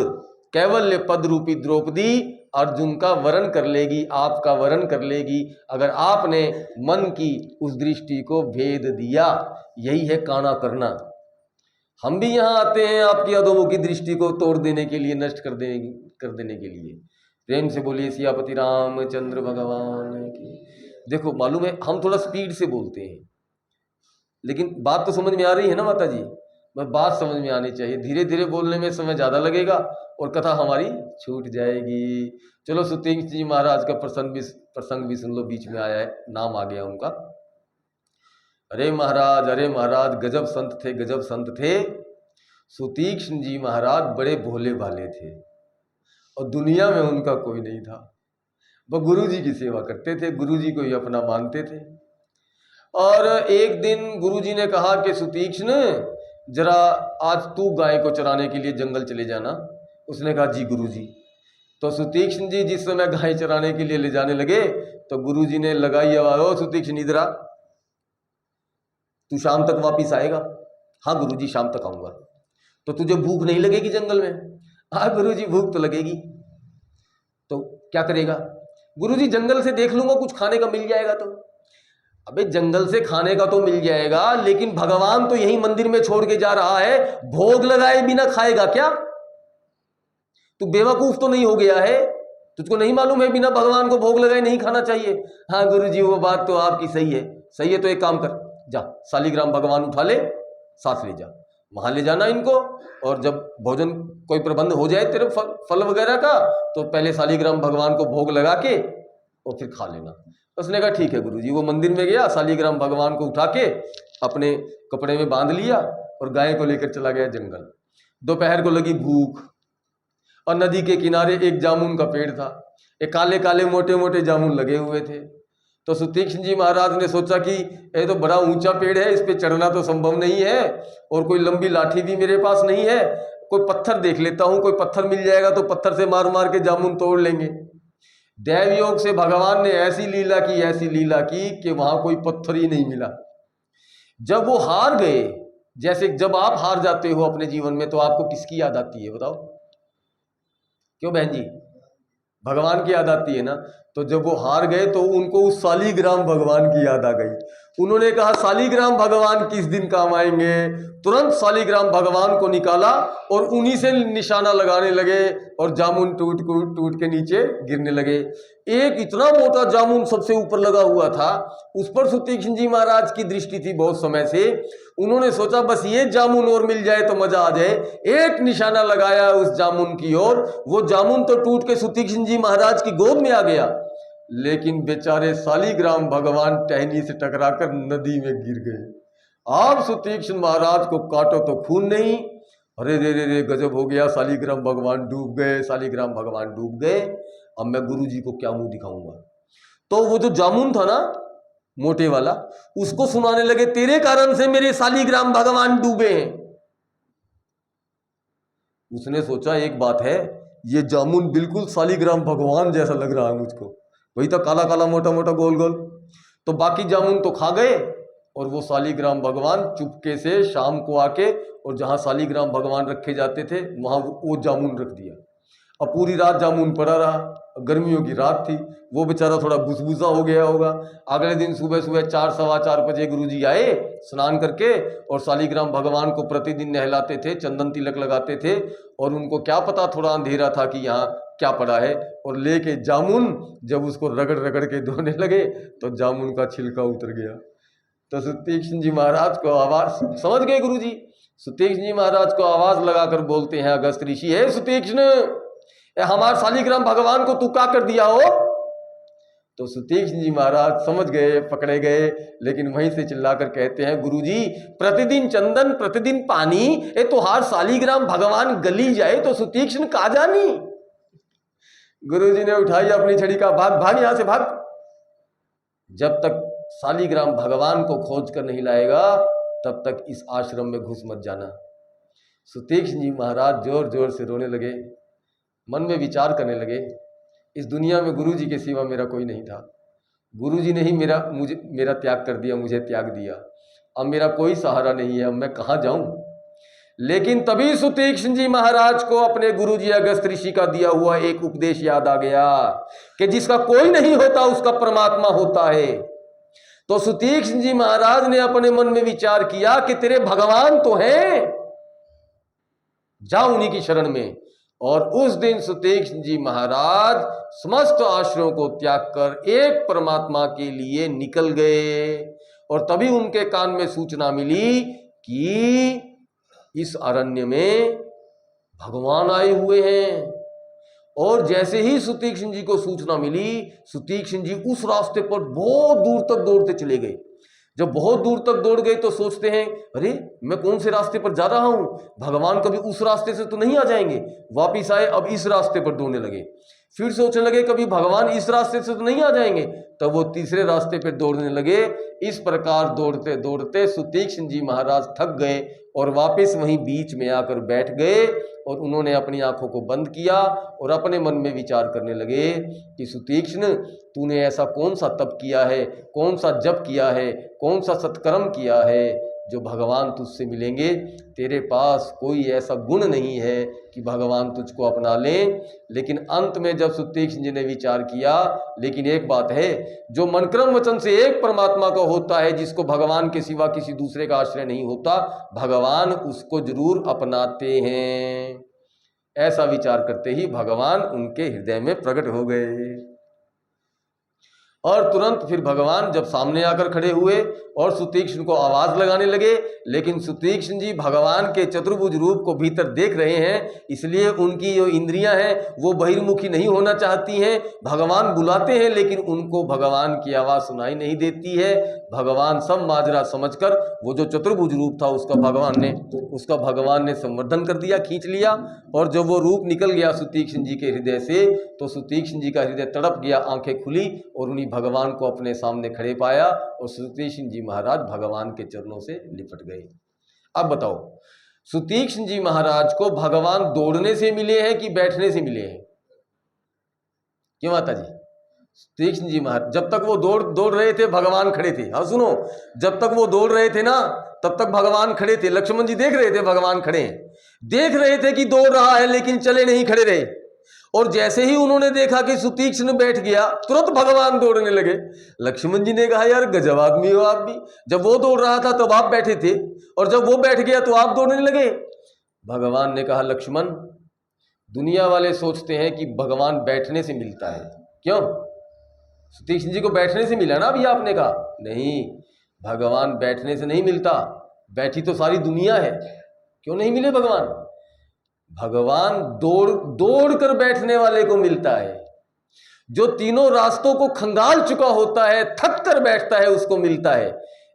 [SPEAKER 1] कैवल्य पद रूपी द्रौपदी अर्जुन का वरण कर लेगी, आपका वरण कर लेगी, अगर आपने मन की उस दृष्टि को भेद दिया। यही है काना करना। हम भी यहाँ आते हैं आपकी अधोमुखी दृष्टि को तोड़ देने के लिए, नष्ट कर देने के लिए। प्रेम से बोलिए सियापति रामचंद्र भगवान की। देखो मालूम है हम थोड़ा स्पीड से बोलते हैं, लेकिन बात तो समझ में आ रही है ना माता जी? बस बात समझ में आनी चाहिए, धीरे धीरे बोलने में समय ज़्यादा लगेगा और कथा हमारी छूट जाएगी। चलो सुतीक्ष्ण जी महाराज का प्रसंग भी सुन लो, बीच में आया है, नाम आ गया उनका। अरे महाराज गजब संत थे, गजब संत थे। सुतीक्ष्ण जी महाराज बड़े भोले भाले थे और दुनिया में उनका कोई नहीं था। वो गुरु जी की सेवा करते थे, गुरु जी को ही अपना मानते थे। और एक दिन गुरुजी ने कहा कि सुतीक्ष्ण जरा आज तू गाय को चराने के लिए जंगल चले जाना। उसने कहा जी गुरुजी। तो सुतीक्ष्ण जी जिस समय गाय चराने के लिए ले जाने लगे तो गुरुजी ने लगाई आवाज, ओ सुतीक्ष्ण इधर आ, तू शाम तक वापिस आएगा? हाँ गुरुजी शाम तक आऊंगा। तो तुझे भूख नहीं लगेगी जंगल में? हाँ गुरुजी भूख तो लगेगी। तो क्या करेगा? गुरुजी जंगल से देख लूंगा कुछ खाने का मिल जाएगा तो। अबे जंगल से खाने का तो मिल जाएगा, लेकिन भगवान तो यही मंदिर में छोड़ के जा रहा है, भोग लगाए बिना खाएगा क्या? तू बेवकूफ तो नहीं हो गया है? तुझको नहीं मालूम है बिना भगवान को भोग लगाए नहीं खाना चाहिए? हाँ गुरुजी वो बात तो आपकी सही है, सही है। तो एक काम कर, जा शालिग्राम भगवान उठा ले, साथ ले जा, वहां ले जाना इनको, और जब भोजन कोई प्रबंध हो जाए तेरे फल वगैरह का, तो पहले शालिग्राम भगवान को भोग लगा के और फिर खा लेना। उसने कहा ठीक है गुरुजी। वो मंदिर में गया, शालिग्राम भगवान को उठा के अपने कपड़े में बांध लिया और गाय को लेकर चला गया जंगल। दोपहर को लगी भूख और नदी के किनारे एक जामुन का पेड़ था, एक काले काले मोटे मोटे जामुन लगे हुए थे। तो सुतीक्ष्ण जी महाराज ने सोचा कि ये तो बड़ा ऊंचा पेड़ है, इस पे चढ़ना तो संभव नहीं है और कोई लंबी लाठी भी मेरे पास नहीं है, कोई पत्थर देख लेता हूं, कोई पत्थर मिल जाएगा तो पत्थर से मार मार के जामुन तोड़ लेंगे। दैव योग से भगवान ने ऐसी लीला की कि वहां कोई पत्थर ही नहीं मिला। जब वो हार गए, जैसे जब आप हार जाते हो अपने जीवन में तो आपको किसकी याद आती है बताओ? क्यों बहन जी? भगवान की याद आती है ना। तो जब वो हार गए तो उनको उस शालिग्राम भगवान की याद आ गई। उन्होंने कहा शालिग्राम भगवान किस दिन काम आएंगे। तुरंत शालिग्राम भगवान को निकाला और उन्हीं से निशाना लगाने लगे और जामुन टूट के नीचे गिरने लगे। एक इतना मोटा जामुन सबसे ऊपर लगा हुआ था, उस पर सुतीक्ष्ण जी महाराज की दृष्टि थी बहुत समय से। उन्होंने सोचा बस ये जामुन और मिल जाए तो मजा आ जाए। एक निशाना लगाया उस जामुन की ओर, वो जामुन तो टूट के सुतीक्ष्ण जी महाराज की गोद में आ गया, लेकिन बेचारे शालिग्राम भगवान टहनी से टकराकर नदी में गिर गए। आप सुतीक्ष्ण महाराज को काटो तो खून नहीं। अरे रे रे रे गजब हो गया, शालिग्राम भगवान डूब गए, शालिग्राम भगवान डूब गए। अब मैं गुरु जी को क्या मुंह दिखाऊंगा? तो वो जो जामुन था ना मोटे वाला, उसको सुनाने लगे तेरे कारण से मेरे शालिग्राम भगवान डूबे हैं। उसने सोचा एक बात है, ये जामुन बिल्कुल शालिग्राम भगवान जैसा लग रहा है मुझको, वही तो काला काला मोटा मोटा गोल गोल। तो बाकी जामुन तो खा गए और वो शालिग्राम भगवान चुपके से शाम को आके और जहां शालिग्राम भगवान रखे जाते थे वहां वो जामुन रख दिया। अब पूरी रात जामुन पड़ा रहा, गर्मियों की रात थी, वो बेचारा थोड़ा बुसबुसा हो गया होगा। अगले दिन सुबह सुबह 4 सवा 4 बजे गुरुजी आए स्नान करके और शालिग्राम भगवान को प्रतिदिन नहलाते थे, चंदन तिलक लगाते थे, और उनको क्या पता थोड़ा अंधेरा था कि यहाँ क्या पड़ा है, और लेके जामुन जब उसको रगड़ रगड़ के धोने लगे तो जामुन का छिलका उतर गया। तो सुतीक्ष्ण जी महाराज को आवाज समझ गए गुरुजी। सुतीक्ष्ण जी महाराज को आवाज लगाकर बोलते हैं अगस्त ऋषि, हे सुतीक्ष्ण, हमारे शालिग्राम भगवान को तू क्या कर दिया हो? तो सुतीक्ष्ण जी महाराज समझ गए, पकड़े गए, लेकिन वहीं से चिल्लाकर कहते हैं गुरुजी प्रतिदिन चंदन प्रतिदिन पानी, ये तो हार शालिग्राम भगवान गली जाए तो सुतीक्ष्ण का जानी। गुरुजी ने उठाई अपनी छड़ी का, भाग भाग यहां से भाग। जब तक शालिग्राम भगवान को खोज कर नहीं लाएगा तब तक इस आश्रम में घुस मत जाना। सुतीक्ष्ण जी महाराज जोर जोर से रोने लगे, मन में विचार करने लगे, इस दुनिया में गुरुजी के सिवा मेरा कोई नहीं था। गुरुजी ने ही मेरा त्याग कर दिया, मुझे त्याग दिया। अब मेरा कोई सहारा नहीं है, अब मैं कहाँ जाऊं? लेकिन तभी सुतीक्ष्ण जी महाराज को अपने गुरुजी अगस्त ऋषि का दिया हुआ एक उपदेश याद आ गया कि जिसका कोई नहीं होता उसका परमात्मा होता है। तो सुतीक्ष्ण जी महाराज ने अपने मन में विचार किया कि तेरे भगवान तो हैं, जा उन्हीं की शरण में। और उस दिन सुतीक्ष्ण जी महाराज समस्त आश्रयों को त्याग कर एक परमात्मा के लिए निकल गए। और तभी उनके कान में सूचना मिली कि इस अरण्य में भगवान आए हुए हैं। और जैसे ही सुतीक्ष्ण जी को सूचना मिली, सुतीक्ष्ण जी उस रास्ते पर बहुत दूर तक दौड़ते चले गए। जब बहुत दूर तक दौड़ गए तो सोचते हैं, अरे मैं कौन से रास्ते पर जा रहा हूं, भगवान कभी उस रास्ते से तो नहीं आ जाएंगे। वापिस आए, अब इस रास्ते पर दौड़ने लगे। फिर सोचने लगे कभी भगवान इस रास्ते से तो नहीं आ जाएंगे, तब वो तीसरे रास्ते पर दौड़ने लगे। इस प्रकार दौड़ते दौड़ते सुतीक्ष्ण जी महाराज थक गए और वापस वहीं बीच में आकर बैठ गए। और उन्होंने अपनी आंखों को बंद किया और अपने मन में विचार करने लगे कि सुतीक्ष्ण, तूने ऐसा कौन सा तप किया है, कौन सा जप किया है, कौन सा सत्कर्म किया है जो भगवान तुझसे मिलेंगे। तेरे पास कोई ऐसा गुण नहीं है कि भगवान तुझको अपना लें। लेकिन अंत में जब सुतीक्ष्ण जी ने विचार किया, लेकिन एक बात है, जो मन क्रम वचन से एक परमात्मा का होता है, जिसको भगवान के सिवा किसी दूसरे का आश्रय नहीं होता, भगवान उसको जरूर अपनाते हैं। ऐसा विचार करते ही भगवान उनके हृदय में प्रकट हो गए। और तुरंत फिर भगवान जब सामने आकर खड़े हुए और सुतीक्ष्ण को आवाज लगाने लगे, लेकिन सुतीक्ष्ण जी भगवान के चतुर्भुज रूप को भीतर देख रहे हैं, इसलिए उनकी जो इंद्रियां हैं वो बहिर्मुखी नहीं होना चाहती हैं। भगवान बुलाते हैं लेकिन उनको भगवान की आवाज सुनाई नहीं देती है। भगवान सब माजरा समझकर वो जो चतुर्भुज रूप था उसका भगवान ने संवर्धन कर दिया, खींच लिया। और जब वो रूप निकल गया सुतीक्ष्ण जी के हृदय से, तो सुतीक्ष्ण जी का हृदय तड़प गया, आंखें खुली और उन्हीं भगवान को अपने सामने खड़े पाया और सुतीक्ष्ण जी महाराज भगवान के चरणों से लिपट गए। अब बताओ, सुतीक्ष्ण जी महाराज को भगवान दौड़ने से मिले हैं कि बैठने से मिले हैं? क्यों माता जी? सुतीक्ष्ण जी महाराज जब तक वो दौड़ रहे थे भगवान खड़े थे। हाँ सुनो, जब तक वो दौड़ रहे थे ना तब तक भगवान खड़े थे। लक्ष्मण जी देख रहे थे भगवान खड़े हैं, देख रहे थे कि दौड़ रहा है लेकिन चले नहीं, खड़े रहे। और जैसे ही उन्होंने देखा कि सुतीक्ष्ण बैठ गया, तुरंत भगवान दौड़ने लगे। लक्ष्मण जी ने कहा, यार गजब आदमी हो आप भी, जब वो दौड़ रहा था तब आप बैठे थे और जब वो बैठ गया तो आप दौड़ने लगे। भगवान ने कहा, लक्ष्मण, दुनिया वाले सोचते हैं कि भगवान बैठने से मिलता है। क्यों? सुतीक्ष्ण जी को बैठने से मिला ना अभी आपने कहा? नहीं, भगवान बैठने से नहीं मिलता, बैठी तो सारी दुनिया है। क्यों नहीं मिले भगवान? भगवान दौड़ कर बैठने वाले को मिलता है। जो तीनों रास्तों को खंगाल चुका होता है, थक कर बैठता है, उसको मिलता है।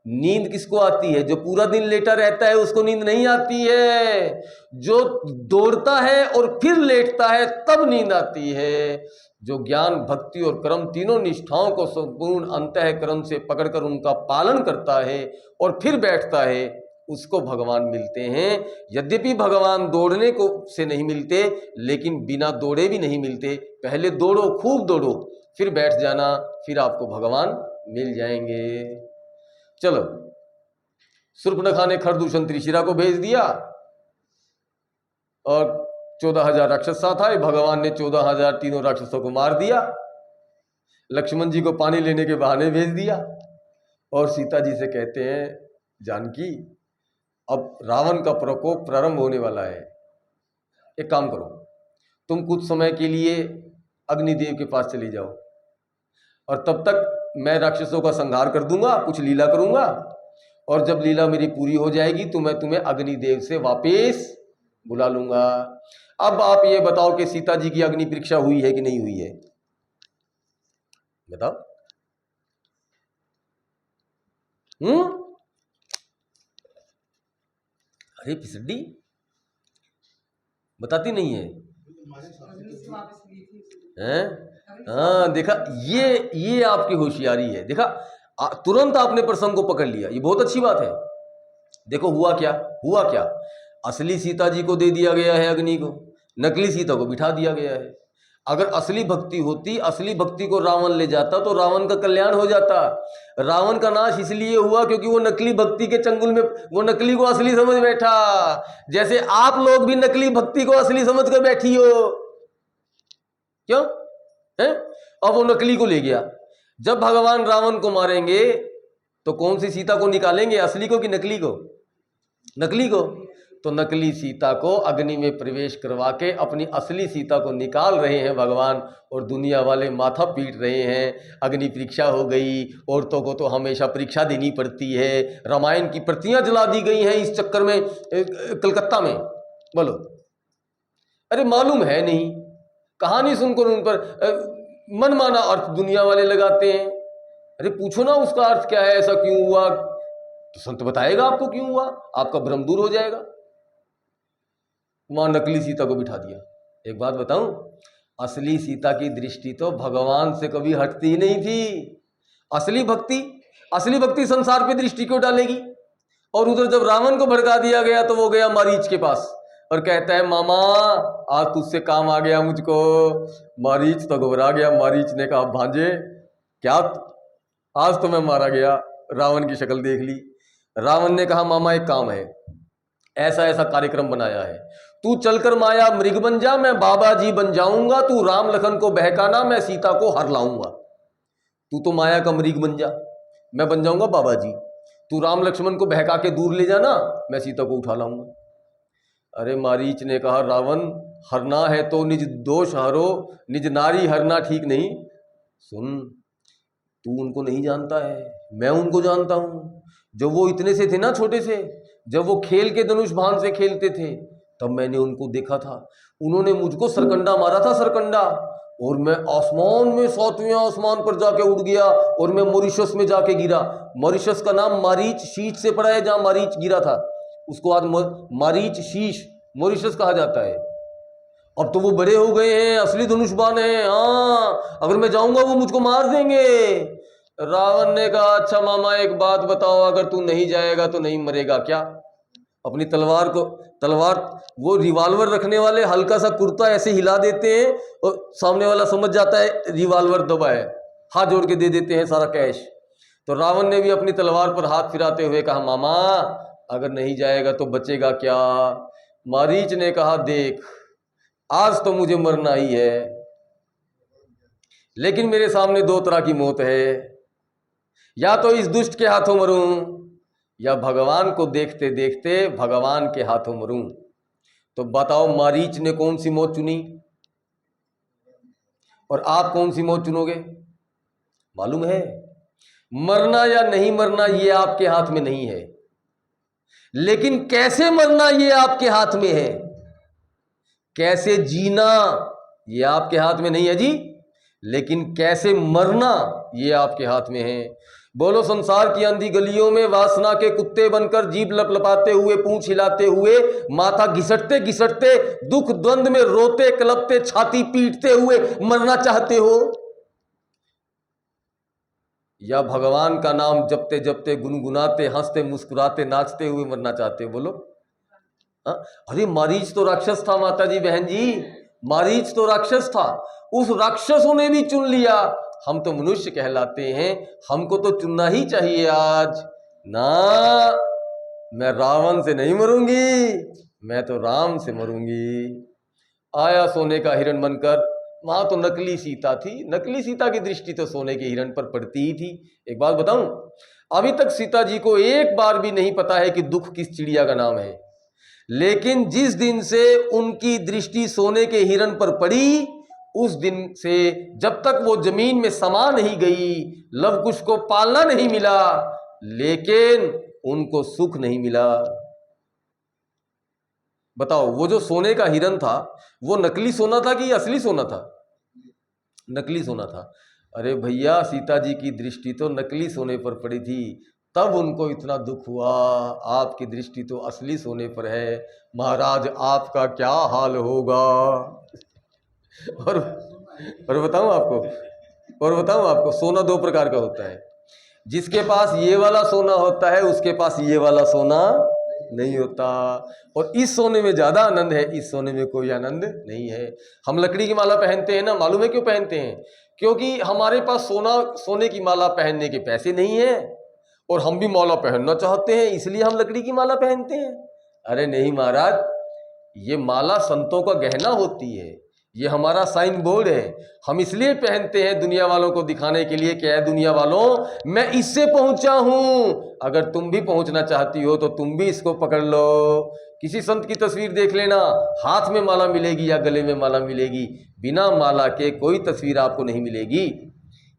[SPEAKER 1] नींद किसको आती है? जो पूरा दिन लेटा रहता है उसको नींद नहीं आती है। जो दौड़ता है और फिर लेटता है तब नींद आती है। जो ज्ञान, भक्ति और कर्म तीनों निष्ठाओं को संपूर्ण अंतःकरण से पकड़कर उनका पालन करता है और फिर बैठता है, उसको भगवान मिलते हैं। यद्यपि भगवान दौड़ने को से नहीं मिलते, लेकिन बिना दौड़े भी नहीं मिलते। पहले दौड़ो, खूब दौड़ो, फिर बैठ जाना, फिर आपको भगवान मिल जाएंगे। चलो, शूर्पणखा ने खरदूषण त्रिशिरा को भेज दिया और 14,000 राक्षस साथ आए। भगवान ने 14,000 तीनों राक्षसों को मार दिया। लक्ष्मण जी को पानी लेने के बहाने भेज दिया और सीता जी से कहते हैं, जानकी, अब रावण का प्रकोप प्रारंभ होने वाला है। एक काम करो, तुम कुछ समय के लिए अग्निदेव के पास चली जाओ और तब तक मैं राक्षसों का संहार कर दूंगा, कुछ लीला करूंगा, और जब लीला मेरी पूरी हो जाएगी तो मैं तुम्हें अग्निदेव से वापस बुला लूंगा। अब आप ये बताओ कि सीता जी की अग्नि परीक्षा हुई है कि नहीं हुई है? बताओ। अरे पिसड्डी बताती नहीं है हैं? हाँ देखा, ये आपकी होशियारी है। देखा, तुरंत आपने प्रसंग को पकड़ लिया, ये बहुत अच्छी बात है। देखो हुआ क्या, असली सीता जी को दे दिया गया है अग्नि को, नकली सीता को बिठा दिया गया है। अगर असली भक्ति होती, असली भक्ति को रावण ले जाता तो रावण का कल्याण हो जाता। रावण का नाश इसलिए हुआ क्योंकि वो नकली भक्ति के चंगुल में, वो नकली को असली समझ बैठा। जैसे आप लोग भी नकली भक्ति को असली समझ कर बैठी हो। क्यों है? अब वो नकली को ले गया। जब भगवान रावण को मारेंगे तो कौन सी सीता को निकालेंगे, असली को कि नकली को? नकली को। तो नकली सीता को अग्नि में प्रवेश करवा के अपनी असली सीता को निकाल रहे हैं भगवान, और दुनिया वाले माथा पीट रहे हैं। अग्नि परीक्षा हो गई, औरतों को तो हमेशा परीक्षा देनी पड़ती है। रामायण की प्रतियां जला दी गई हैं इस चक्कर में कलकत्ता में। बोलो, अरे मालूम है नहीं, कहानी सुनकर उन पर मनमाना अर्थ दुनिया वाले लगाते हैं। अरे पूछो ना उसका अर्थ क्या है, ऐसा क्यों हुआ, तो संत बताएगा आपको क्यों हुआ, आपका भ्रम दूर हो जाएगा। वहां नकली सीता को बिठा दिया। एक बात बताऊं, असली सीता की दृष्टि तो भगवान से कभी हटती ही नहीं थी। असली भक्ति संसार पे दृष्टि क्यों डालेगी। और उधर जब रावण को भड़का दिया गया तो वो गया मारीच के पास और कहता है, मामा आज तुझसे काम आ गया मुझको। मारीच तो घबरा गया। मारीच ने कहा, भांजे क्या, आज तो मैं मारा गया। रावण की शक्ल देख ली। रावण ने कहा, मामा एक काम है, ऐसा ऐसा कार्यक्रम बनाया है, तू चलकर माया मृग बन जा, मैं बाबा जी बन जाऊंगा, तू राम लखन को बहकाना, मैं सीता को हर लाऊंगा। तू तो माया का मृग बन जा, मैं बन जाऊंगा बाबा जी, तू राम लक्ष्मण को बहका के दूर ले जाना, मैं सीता को उठा लाऊंगा। अरे मारीच ने कहा, रावण हरना है तो निज दोष हरो, निज नारी हरना ठीक नहीं। सुन, तू उनको नहीं जानता है, मैं उनको जानता हूं। जब वो इतने से थे ना, छोटे से, जब वो खेल के धनुष बाण से खेलते थे, तब मैंने उनको देखा था। उन्होंने मुझको सरकंडा मारा था, सरकंडा, और मैं आसमान में 7वें आसमान पर जाके उड़ गया और मैं मॉरिशस में जाके गिरा। मॉरिशस का नाम मारीच शीश से पड़ा है, जहां मारीच गिरा था उसको आज मारीच शीश मॉरिशस कहा जाता है। अब तो वो बड़े हो गए हैं, असली धनुषबान हैं। हाँ, अगर मैं जाऊंगा वो मुझको मार देंगे। रावण ने कहा, अच्छा मामा एक बात बताओ, अगर तू नहीं जाएगा तो नहीं मरेगा क्या। अपनी तलवार वो रिवाल्वर रखने वाले हल्का सा कुर्ता ऐसे हिला देते हैं और सामने वाला समझ जाता है रिवाल्वर दबा है, हाथ जोड़ के दे देते हैं सारा कैश। तो रावण ने भी अपनी तलवार पर हाथ फिराते हुए कहा, मामा अगर नहीं जाएगा तो बचेगा क्या। मारीच ने कहा, देख आज तो मुझे मरना ही है, लेकिन मेरे सामने दो तरह की मौत है, या तो इस दुष्ट के हाथों मरूं, या भगवान को देखते देखते भगवान के हाथों मरूं। तो बताओ मारीच ने कौन सी मौत चुनी और आप कौन सी मौत चुनोगे। मालूम है, मरना या नहीं मरना ये आपके हाथ में नहीं है, लेकिन कैसे मरना ये आपके हाथ में है। कैसे जीना ये आपके हाथ में नहीं है जी, लेकिन कैसे मरना ये आपके हाथ में है। बोलो, संसार की अंधी गलियों में वासना के कुत्ते बनकर जीभ लपलपाते हुए, पूंछ हिलाते हुए, माथा घिसटते घिसटते, दुख द्वंद में रोते कलपते, छाती पीटते हुए मरना चाहते हो, या भगवान का नाम जपते जपते, गुनगुनाते, हंसते मुस्कुराते, नाचते हुए मरना चाहते हो। बोलो। हाँ? अरे मारीच तो राक्षस था माता जी, बहन जी, मारीच तो राक्षस था। उस राक्षसों ने भी चुन लिया। हम तो मनुष्य कहलाते हैं, हमको तो चुनना ही चाहिए आज ना। मैं रावण से नहीं मरूंगी, मैं तो राम से मरूंगी। आया सोने का हिरण बनकर। वहां तो नकली सीता थी, नकली सीता की दृष्टि तो सोने के हिरण पर पड़ती ही थी। एक बात बताऊं, अभी तक सीता जी को एक बार भी नहीं पता है कि दुख किस चिड़िया का नाम है, लेकिन जिस दिन से उनकी दृष्टि सोने के हिरण पर पड़ी, उस दिन से जब तक वो जमीन में समा नहीं गई, लव कुश को पालना नहीं मिला, लेकिन उनको सुख नहीं मिला। बताओ, वो जो सोने का हिरण था वो नकली सोना था कि असली सोना था। नकली सोना था। अरे भैया, सीता जी की दृष्टि तो नकली सोने पर पड़ी थी, तब उनको इतना दुख हुआ। आपकी दृष्टि तो असली सोने पर है, महाराज आपका क्या हाल होगा। और बताऊं आपको, सोना दो प्रकार का होता है। जिसके पास ये वाला सोना होता है, उसके पास ये वाला सोना नहीं होता। और इस सोने में ज्यादा आनंद है, इस सोने में कोई आनंद नहीं है। हम लकड़ी की माला पहनते हैं ना, मालूम है क्यों पहनते हैं? क्योंकि हमारे पास सोने की माला पहनने के पैसे नहीं है, और हम भी माला पहनना चाहते हैं, इसलिए हम लकड़ी की माला पहनते हैं। अरे नहीं महाराज, ये माला संतों का गहना होती है, ये हमारा साइन बोर्ड है, हम इसलिए पहनते हैं दुनिया वालों को दिखाने के लिए कि है दुनिया वालों मैं इससे पहुंचा हूं। अगर तुम भी पहुंचना चाहती हो तो तुम भी इसको पकड़ लो। किसी संत की तस्वीर देख लेना, हाथ में माला मिलेगी या गले में माला मिलेगी, बिना माला के कोई तस्वीर आपको नहीं मिलेगी।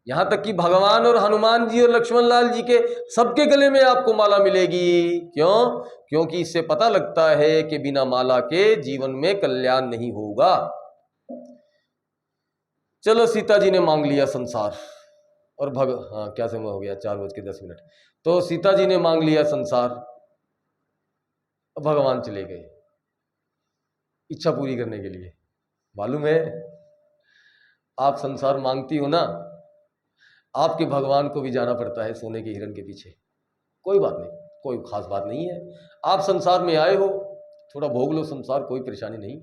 [SPEAKER 1] यहां तक कि भगवान और हनुमान जी और लक्ष्मण लाल जी के सबके गले में आपको माला मिलेगी। क्यों? क्योंकि इससे पता लगता है कि बिना माला के जीवन में कल्याण नहीं होगा। चलो सीता जी ने मांग लिया संसार और हाँ क्या समय हो गया, 4:10। तो सीता जी ने मांग लिया संसार, भगवान चले गए इच्छा पूरी करने के लिए। मालूम है आप संसार मांगती हो ना, आपके भगवान को भी जाना पड़ता है सोने के हिरण के पीछे। कोई बात नहीं, कोई खास बात नहीं है। आप संसार में आए हो, थोड़ा भोग लो संसार, कोई परेशानी नहीं।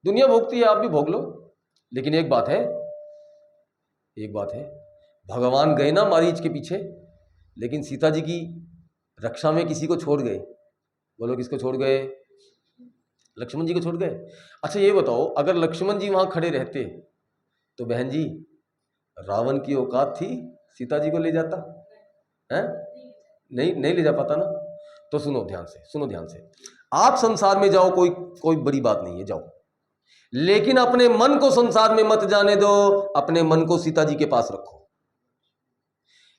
[SPEAKER 1] दुनिया भोगती है, आप भी भोग लो। लेकिन एक बात है, भगवान गए ना मारीच के पीछे, लेकिन सीता जी की रक्षा में किसी को छोड़ गए। बोलो किसको छोड़ गए? लक्ष्मण जी को छोड़ गए। अच्छा ये बताओ, अगर लक्ष्मण जी वहां खड़े रहते तो बहन जी रावण की औकात थी सीता जी को ले जाता है? नहीं ले जा पाता ना। तो सुनो ध्यान से, आप संसार में जाओ, कोई बड़ी बात नहीं है, जाओ, लेकिन अपने मन को संसार में मत जाने दो। अपने मन को सीता जी के पास रखो।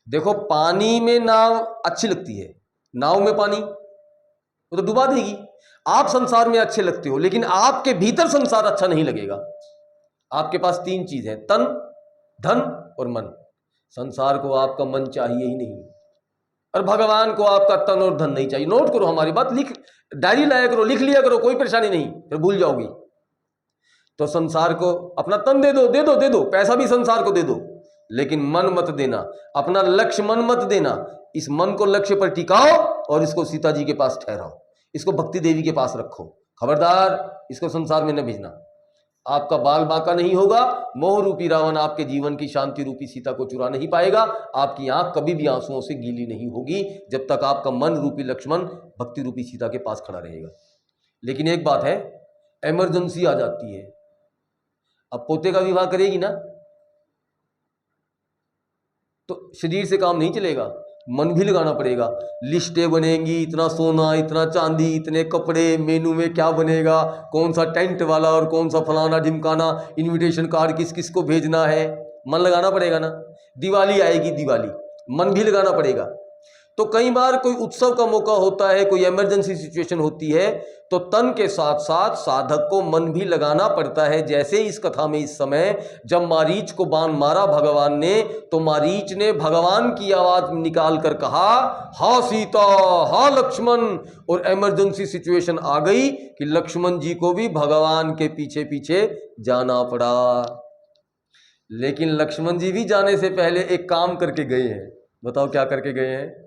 [SPEAKER 1] देखो पानी में नाव अच्छी लगती है, नाव में पानी वो तो डुबा देगी। आप संसार में अच्छे लगते हो, लेकिन आपके भीतर संसार अच्छा नहीं लगेगा। आपके पास 3 चीज है, तन, धन और मन। संसार को आपका मन चाहिए ही नहीं, और भगवान को आपका तन और धन नहीं चाहिए। नोट करो हमारी बात, डायरी लाया करो, लिख लिया करो, कोई परेशानी नहीं, फिर भूल जाओगी। तो संसार को अपना तन दे दो, पैसा भी संसार को दे दो, लेकिन मन मत देना, अपना लक्ष्य मन मत देना। इस मन को लक्ष्य पर टिकाओ और इसको सीता जी के पास ठहराओ, इसको भक्ति देवी के पास रखो। खबरदार इसको संसार में न भेजना, आपका बाल बांका नहीं होगा। मोह रूपी रावण आपके जीवन की शांति रूपी सीता को चुरा नहीं पाएगा। आपकी आंख कभी भी आंसुओं से गीली नहीं होगी जब तक आपका मन रूपी लक्ष्मण भक्ति रूपी सीता के पास खड़ा रहेगा। लेकिन एक बात है, इमरजेंसी आ जाती है। अब पोते का विवाह करेगी ना, तो शरीर से काम नहीं चलेगा, मन भी लगाना पड़ेगा। लिस्टें बनेंगी, इतना सोना, इतना चांदी, इतने कपड़े, मेनू में क्या बनेगा, कौन सा टेंट वाला और कौन सा फलाना ढिमकाना, इनविटेशन कार्ड किस किस को भेजना है, मन लगाना पड़ेगा ना। दिवाली आएगी, दिवाली, मन भी लगाना पड़ेगा। तो कई बार कोई उत्सव का मौका होता है, कोई इमरजेंसी सिचुएशन होती है, तो तन के साथ साथ साधक को मन भी लगाना पड़ता है। जैसे इस कथा में इस समय जब मारीच को बाण मारा भगवान ने, तो मारीच ने भगवान की आवाज निकाल कर कहा, हा सीता, हा लक्ष्मण, और इमरजेंसी सिचुएशन आ गई कि लक्ष्मण जी को भी भगवान के पीछे पीछे जाना पड़ा। लेकिन लक्ष्मण जी भी जाने से पहले एक काम करके गए हैं। बताओ क्या करके गए हैं?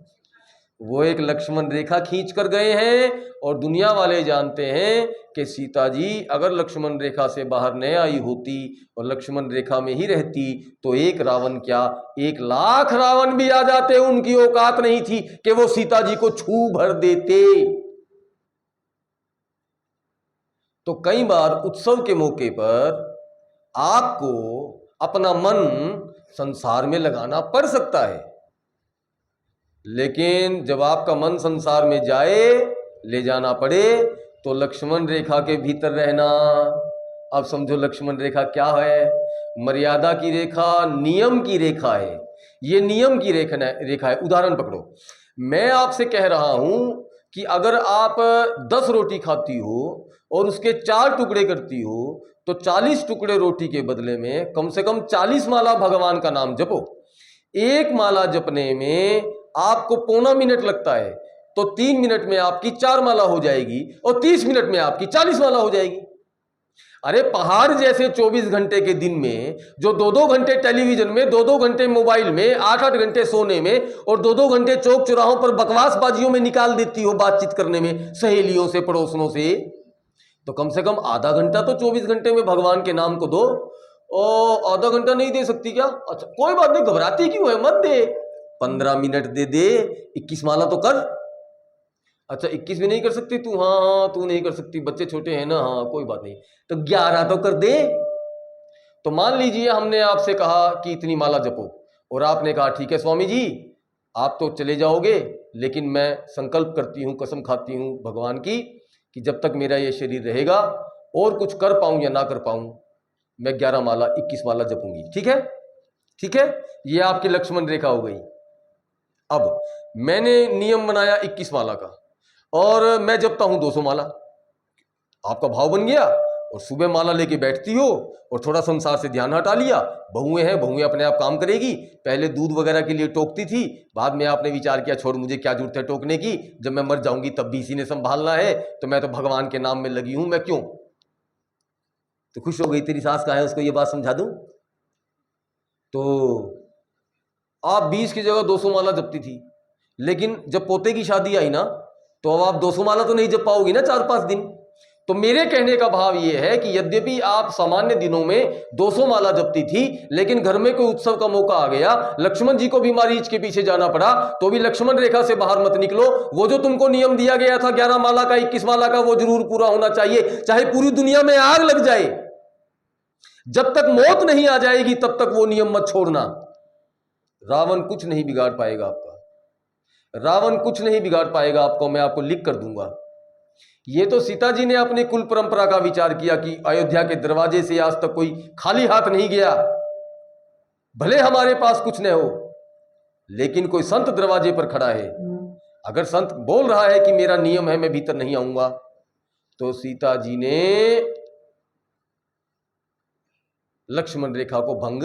[SPEAKER 1] वो एक लक्ष्मण रेखा खींच कर गए हैं, और दुनिया वाले जानते हैं कि सीता जी अगर लक्ष्मण रेखा से बाहर न आई होती और लक्ष्मण रेखा में ही रहती तो एक रावण क्या 1,00,000 रावण भी आ जाते, उनकी औकात नहीं थी कि वो सीता जी को छू भर देते। तो कई बार उत्सव के मौके पर आपको अपना मन संसार में लगाना पड़ सकता है, लेकिन जब आपका मन संसार में जाए, ले जाना पड़े, तो लक्ष्मण रेखा के भीतर रहना। अब समझो लक्ष्मण रेखा क्या है? मर्यादा की रेखा, नियम की रेखा है। ये नियम की रेखा है। उदाहरण पकड़ो, मैं आपसे कह रहा हूं कि अगर आप 10 रोटी खाती हो और उसके 4 टुकड़े करती हो, तो 40 टुकड़े रोटी के बदले में कम से कम 40 माला भगवान का नाम जपो। एक माला जपने में आपको पौना मिनट लगता है, तो 3 मिनट में आपकी 4 माला हो जाएगी और 30 मिनट में आपकी 40 माला हो जाएगी। अरे पहाड़ जैसे 24 घंटे के दिन में जो 2-2 घंटे टेलीविजन में, 2-2 घंटे मोबाइल में, 8-8 घंटे सोने में और 2-2 घंटे चौक चौराहों पर बकवासबाजियों में निकाल देती हो बातचीत करने में सहेलियों से, पड़ोसनों से, तो कम से कम आधा घंटा तो 24 घंटे में भगवान के नाम को दो। ओ आधा घंटा नहीं दे सकती क्या? अच्छा कोई बात नहीं, घबराती क्यों है, मत दे, 15 मिनट दे, 21 माला तो कर। अच्छा 21 भी नहीं कर सकती तू? हाँ हाँ तू नहीं कर सकती, बच्चे छोटे हैं ना, हाँ कोई बात नहीं, तो 11 तो कर दे। तो मान लीजिए हमने आपसे कहा कि इतनी माला जपो, और आपने कहा ठीक है स्वामी जी आप तो चले जाओगे, लेकिन मैं संकल्प करती हूँ, कसम खाती हूँ भगवान की कि जब तक मेरा ये शरीर रहेगा और कुछ कर पाऊं या ना कर पाऊं, मैं 11 माला 21 माला जपूंगी। ठीक है, ठीक है, ये आपकी लक्ष्मण रेखा हो गई। अब मैंने नियम बनाया 21 माला का, और मैं जपता हूं 200 माला, आपका भाव बन गया, और सुबह माला लेके बैठती हो और थोड़ा संसार से ध्यान हटा लिया। बहुएं हैं, बहुएं अपने आप काम करेगी। पहले दूध वगैरह के लिए टोकती थी, बाद में आपने विचार किया छोड़ मुझे क्या जरूरत है टोकने की, जब मैं मर जाऊंगी तब भी इसी ने संभालना है, तो मैं तो भगवान के नाम में लगी हूं, मैं क्यों। तो खुश हो गई, तेरी सास कहाँ है उसको ये बात समझा दूं। तो आप 20 की जगह 200 माला जपती थी, लेकिन जब पोते की शादी आई ना, तो अब आप 200 माला तो नहीं जप पाओगी ना 4-5 दिन। तो मेरे कहने का भाव यह है कि यद्यपि आप सामान्य दिनों में 200 माला जपती थी, लेकिन घर में कोई उत्सव का मौका आ गया, लक्ष्मण जी को भी मारीच के पीछे जाना पड़ा, तो भी लक्ष्मण रेखा से बाहर मत निकलो। वो जो तुमको नियम दिया गया था 11 माला का 21 माला का, वो जरूर पूरा होना चाहिए, चाहे पूरी दुनिया में आग लग जाए। जब तक मौत नहीं आ जाएगी तब तक वो नियम मत छोड़ना। रावण कुछ नहीं बिगाड़ पाएगा आपका, रावण कुछ नहीं बिगाड़ पाएगा आपको, मैं आपको लिख कर दूंगा। ये तो सीता जी ने अपनी कुल परंपरा का विचार किया कि अयोध्या के दरवाजे से आज तक कोई खाली हाथ नहीं गया, भले हमारे पास कुछ न हो, लेकिन कोई संत दरवाजे पर खड़ा है, अगर संत बोल रहा है कि मेरा नियम है मैं भीतर नहीं आऊंगा, तो सीता जी ने लक्ष्मण रेखा को भंग,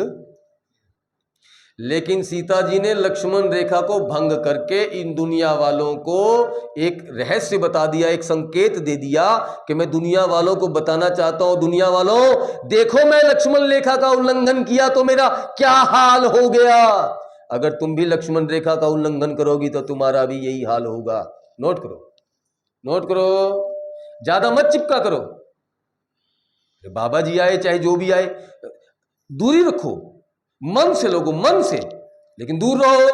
[SPEAKER 1] लेकिन सीता जी ने लक्ष्मण रेखा को भंग करके इन दुनिया वालों को एक रहस्य बता दिया, एक संकेत दे दिया कि मैं दुनिया वालों को बताना चाहता हूं, दुनिया वालों देखो मैं लक्ष्मण रेखा का उल्लंघन किया तो मेरा क्या हाल हो गया। अगर तुम भी लक्ष्मण रेखा का उल्लंघन करोगी तो तुम्हारा भी यही हाल होगा। नोट करो, नोट करो, ज्यादा मत चिपका करो। बाबा जी आए चाहे जो भी आए, दूरी रखो, मन से लोगों, मन से, लेकिन दूर रहो।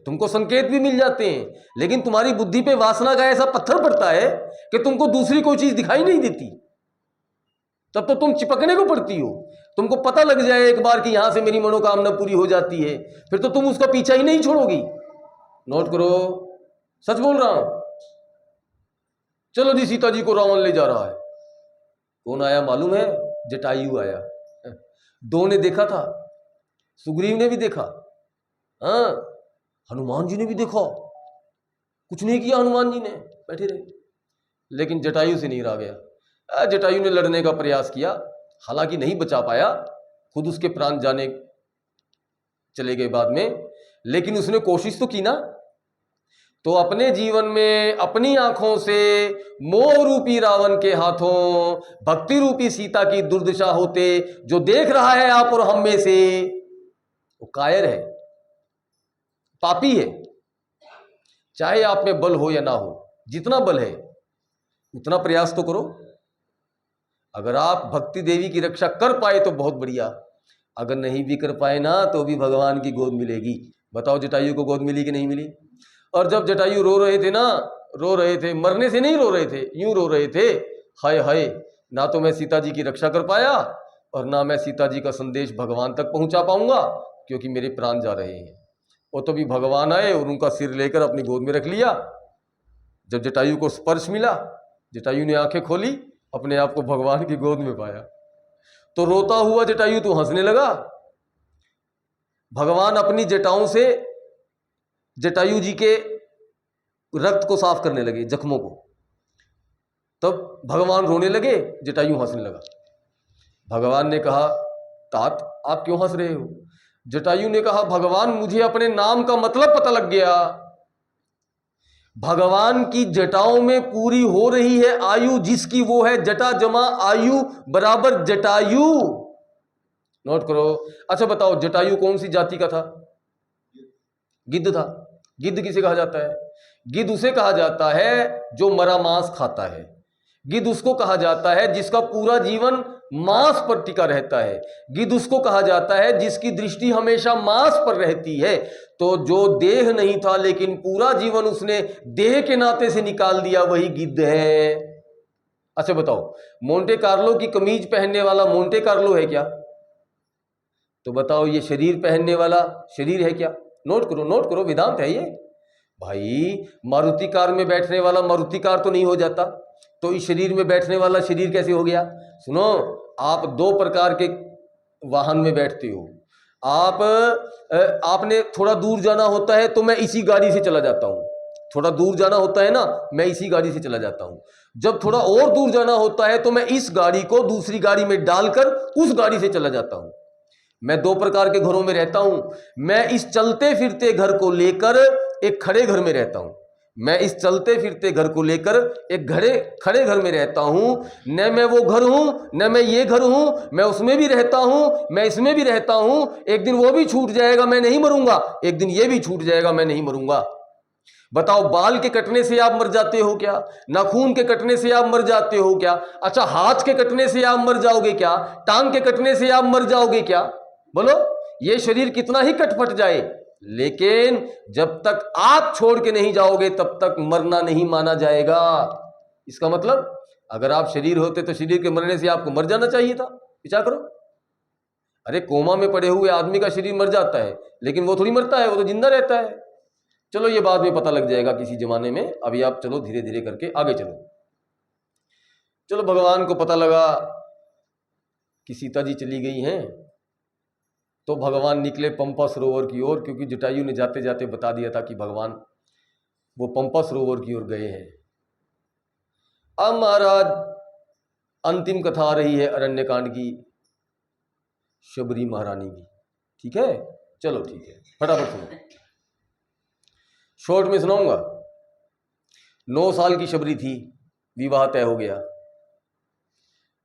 [SPEAKER 1] तुमको संकेत भी मिल जाते हैं, लेकिन तुम्हारी बुद्धि पे वासना का ऐसा पत्थर पड़ता है कि तुमको दूसरी कोई चीज दिखाई नहीं देती, तब तो तुम चिपकने को पड़ती हो। तुमको पता लग जाए एक बार कि यहां से मेरी मनोकामना पूरी हो जाती है, फिर तो तुम उसका पीछा ही नहीं छोड़ोगी। नोट करो, सच बोल रहा हूं। चलो जी, सीता जी को रावण ले जा रहा है। कौन आया मालूम है? जटायु आया। दो ने देखा था, सुग्रीव ने भी देखा, हाँ हनुमान जी ने भी देखा, कुछ नहीं किया हनुमान जी ने, बैठे रहे, लेकिन जटायु से नहीं रहा गया। जटायु ने लड़ने का प्रयास किया, हालांकि नहीं बचा पाया, खुद उसके प्राण जाने चले गए बाद में, लेकिन उसने कोशिश तो की ना। तो अपने जीवन में अपनी आंखों से मोह रूपी रावण के हाथों भक्ति रूपी सीता की दुर्दशा होते जो देख रहा है आप और हम में से, वो कायर है, पापी है। चाहे आप में बल हो या ना हो, जितना बल है उतना प्रयास तो करो। अगर आप भक्ति देवी की रक्षा कर पाए तो बहुत बढ़िया, अगर नहीं भी कर पाए ना तो भी भगवान की गोद मिलेगी। बताओ जटायु को गोद मिली कि नहीं मिली? और जब जटायु रो रहे थे ना, रो रहे थे, मरने से नहीं रो रहे थे, यूं रो रहे थे, हाय हाय, ना तो मैं सीता जी की रक्षा कर पाया और ना मैं सीता जी का संदेश भगवान तक पहुंचा पाऊंगा, क्योंकि मेरे प्राण जा रहे हैं। और तो भी भगवान आए और उनका सिर लेकर अपनी गोद में रख लिया। जब जटायु को स्पर्श मिला, जटायु ने आंखें खोली, अपने आप को भगवान की गोद में पाया, तो रोता हुआ जटायु तो हंसने लगा। भगवान अपनी जटाओं से जटायु जी के रक्त को साफ करने लगे, जख्मों को, तब भगवान रोने लगे, जटायु हंसने लगा। भगवान ने कहा, तात आप क्यों हंस रहे हो? जटायु ने कहा, भगवान मुझे अपने नाम का मतलब पता लग गया। भगवान की जटाओं में पूरी हो रही है आयु जिसकी, वो है जटा जमा आयु बराबर जटायु। नोट करो। अच्छा बताओ, जटायु कौन सी जाति का था? गिद्ध था। गिद्ध किसे कहा जाता है? गिद्ध उसे कहा जाता है जो मरा मांस खाता है। गिद्ध उसको कहा जाता है जिसका पूरा जीवन मांस पर टिका रहता है। गिद्ध उसको कहा जाता है जिसकी दृष्टि हमेशा मांस पर रहती है। तो जो देह नहीं था लेकिन पूरा जीवन उसने देह के नाते से निकाल दिया, वही गिद्ध है। अच्छा बताओ, मोंटे कार्लो की कमीज पहनने वाला मोंटे कार्लो है क्या? तो बताओ, ये शरीर पहनने वाला शरीर है क्या? नोट करो, नोट करो, वेदांत है ये भाई। मारुति कार में बैठने वाला मारुति कार तो नहीं हो जाता, तो इस शरीर में बैठने वाला शरीर कैसे हो गया? सुनो, आप दो प्रकार के वाहन में बैठते हो। आपने थोड़ा दूर जाना होता है तो मैं इसी गाड़ी से चला जाता हूं। थोड़ा दूर जाना होता है ना, मैं इसी गाड़ी से चला जाता हूं। जब थोड़ा और दूर जाना होता है तो मैं इस गाड़ी को दूसरी गाड़ी में डालकर उस गाड़ी से चला जाता हूं। मैं दो प्रकार के घरों में रहता हूं। मैं इस चलते फिरते घर को लेकर एक खड़े घर में रहता हूं। मैं इस चलते फिरते घर को लेकर एक खड़े घर में रहता हूं। न मैं वो घर हूं, न मैं ये घर हूं। मैं उसमें भी रहता हूं, मैं इसमें भी रहता हूं। एक दिन वो भी छूट जाएगा, मैं नहीं मरूंगा। एक दिन ये भी छूट जाएगा, मैं नहीं मरूंगा। बताओ, बाल के कटने से आप मर जाते हो क्या? नाखून के कटने से आप मर जाते हो क्या? अच्छा, हाथ के कटने से आप मर जाओगे क्या? टांग के कटने से आप मर जाओगे क्या? बोलो, ये शरीर कितना ही कटपट जाए, लेकिन जब तक आप छोड़ के नहीं जाओगे तब तक मरना नहीं माना जाएगा। इसका मतलब, अगर आप शरीर होते तो शरीर के मरने से आपको मर जाना चाहिए था। विचार करो। अरे, कोमा में पड़े हुए आदमी का शरीर मर जाता है, लेकिन वो थोड़ी मरता है, वो तो जिंदा रहता है। चलो, ये बाद में पता लग जाएगा किसी जमाने में। अभी आप चलो धीरे धीरे करके आगे चलो। चलो, भगवान को पता लगा कि सीता जी चली गई हैं, तो भगवान निकले पंपा सरोवर की ओर, क्योंकि जटायु ने जाते जाते बता दिया था कि भगवान वो पंपा सरोवर की ओर गए हैं। अब महाराज, अंतिम कथा आ रही है अरण्यकांड की, शबरी महारानी की। ठीक है, चलो ठीक है, फटाफट सुनो, शॉर्ट में सुनाऊंगा। 9 साल की शबरी थी, विवाह तय हो गया।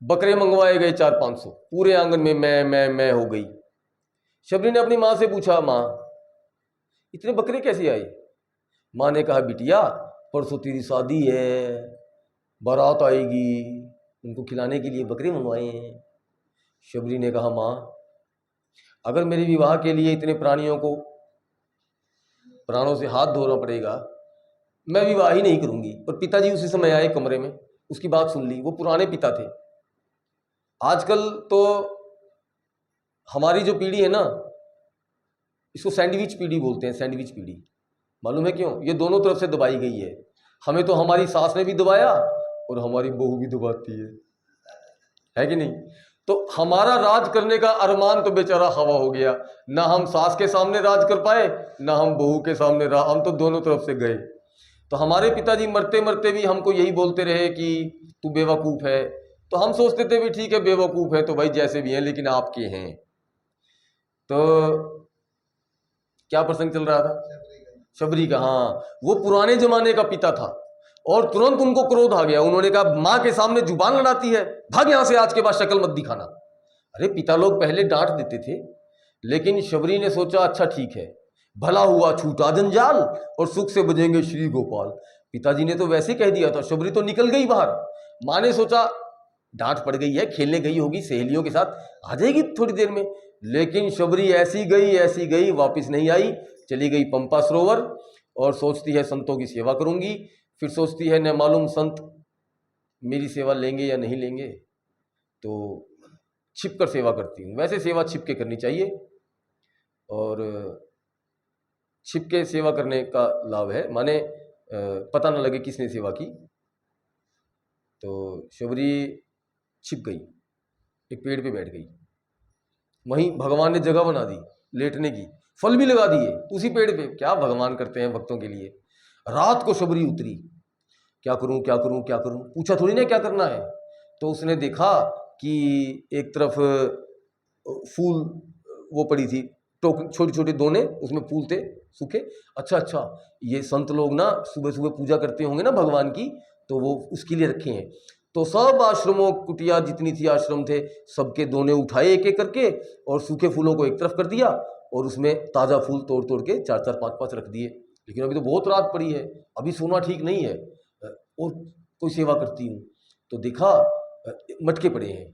[SPEAKER 1] बकरे मंगवाए गए 400-500, पूरे आंगन में मैं हो गई। शबरी ने अपनी माँ से पूछा, माँ इतने बकरे कैसे आए? माँ ने कहा, बिटिया परसों तेरी शादी है, बारात आएगी, उनको खिलाने के लिए बकरे मंगवाए हैं। शबरी ने कहा, माँ अगर मेरे विवाह के लिए इतने प्राणियों को प्राणों से हाथ धोना पड़ेगा, मैं विवाह ही नहीं करूंगी। और पिताजी उसी समय आए कमरे में, उसकी बात सुन ली। वो पुराने पिता थे। आजकल तो हमारी जो पीढ़ी है ना, इसको सैंडविच पीढ़ी बोलते हैं। सैंडविच पीढ़ी, मालूम है क्यों? ये दोनों तरफ से दबाई गई है। हमें तो हमारी सास ने भी दबाया और हमारी बहू भी दबाती है कि नहीं? तो हमारा राज करने का अरमान तो बेचारा हवा हो गया। ना हम सास के सामने राज कर पाए, ना हम बहू के सामने हम तो दोनों तरफ से गए। तो हमारे पिताजी मरते मरते भी हमको यही बोलते रहे कि तू बेवकूफ़ है। तो हम सोचते थे भी ठीक है, बेवकूफ़ है तो भाई जैसे भी हैं, लेकिन आपके हैं। तो क्या प्रसंग चल रहा था? शबरी का। हाँ, वो पुराने जमाने का पिता था और तुरंत उनको क्रोध आ गया। उन्होंने कहा, माँ के सामने जुबान लड़ाती है, भाग यहां से, आज के बाद शक्ल मत दिखाना। अरे, पिता लोग पहले डांट देते थे, लेकिन शबरी ने सोचा, अच्छा ठीक है, भला हुआ छूटा जंजाल और सुख से बजेंगे श्री गोपाल। पिताजी ने तो वैसे कह दिया था, शबरी तो निकल गई बाहर। माँ ने सोचा डांट पड़ गई है, खेलने गई होगी सहेलियों के साथ, आ जाएगी थोड़ी देर में। लेकिन शबरी ऐसी गई, वापस नहीं आई। चली गई पंपा सरोवर और सोचती है संतों की सेवा करूंगी। फिर सोचती है, न मालूम संत मेरी सेवा लेंगे या नहीं लेंगे, तो छिप कर सेवा करती हूँ। वैसे सेवा छिप के करनी चाहिए, और छिप के सेवा करने का लाभ है, माने पता न लगे किसने सेवा की। तो शबरी छिप गई, एक पेड़ पे बैठ गई। वहीं भगवान ने जगह बना दी लेटने की, फल भी लगा दिए उसी पेड़ पे। क्या भगवान करते हैं भक्तों के लिए। रात को शबरी उतरी, क्या करूं क्या करूं क्या करूं, पूछा थोड़ी ना क्या करना है। तो उसने देखा कि एक तरफ फूल वो पड़ी थी, छोटे छोटे दोने, उसमें फूल थे सूखे। अच्छा, ये संत लोग ना सुबह सुबह पूजा करते होंगे ना भगवान की, तो वो उसके लिए रखे हैं। तो सब आश्रमों, कुटिया जितनी थी आश्रम थे, सबके दोने उठाए एक एक करके और सूखे फूलों को एक तरफ कर दिया और उसमें ताज़ा फूल तोड़ तोड़ के 4-4 5-5 रख दिए। लेकिन अभी तो बहुत रात पड़ी है, अभी सोना ठीक नहीं है, और कोई सेवा करती हूँ। तो देखा मटके पड़े हैं,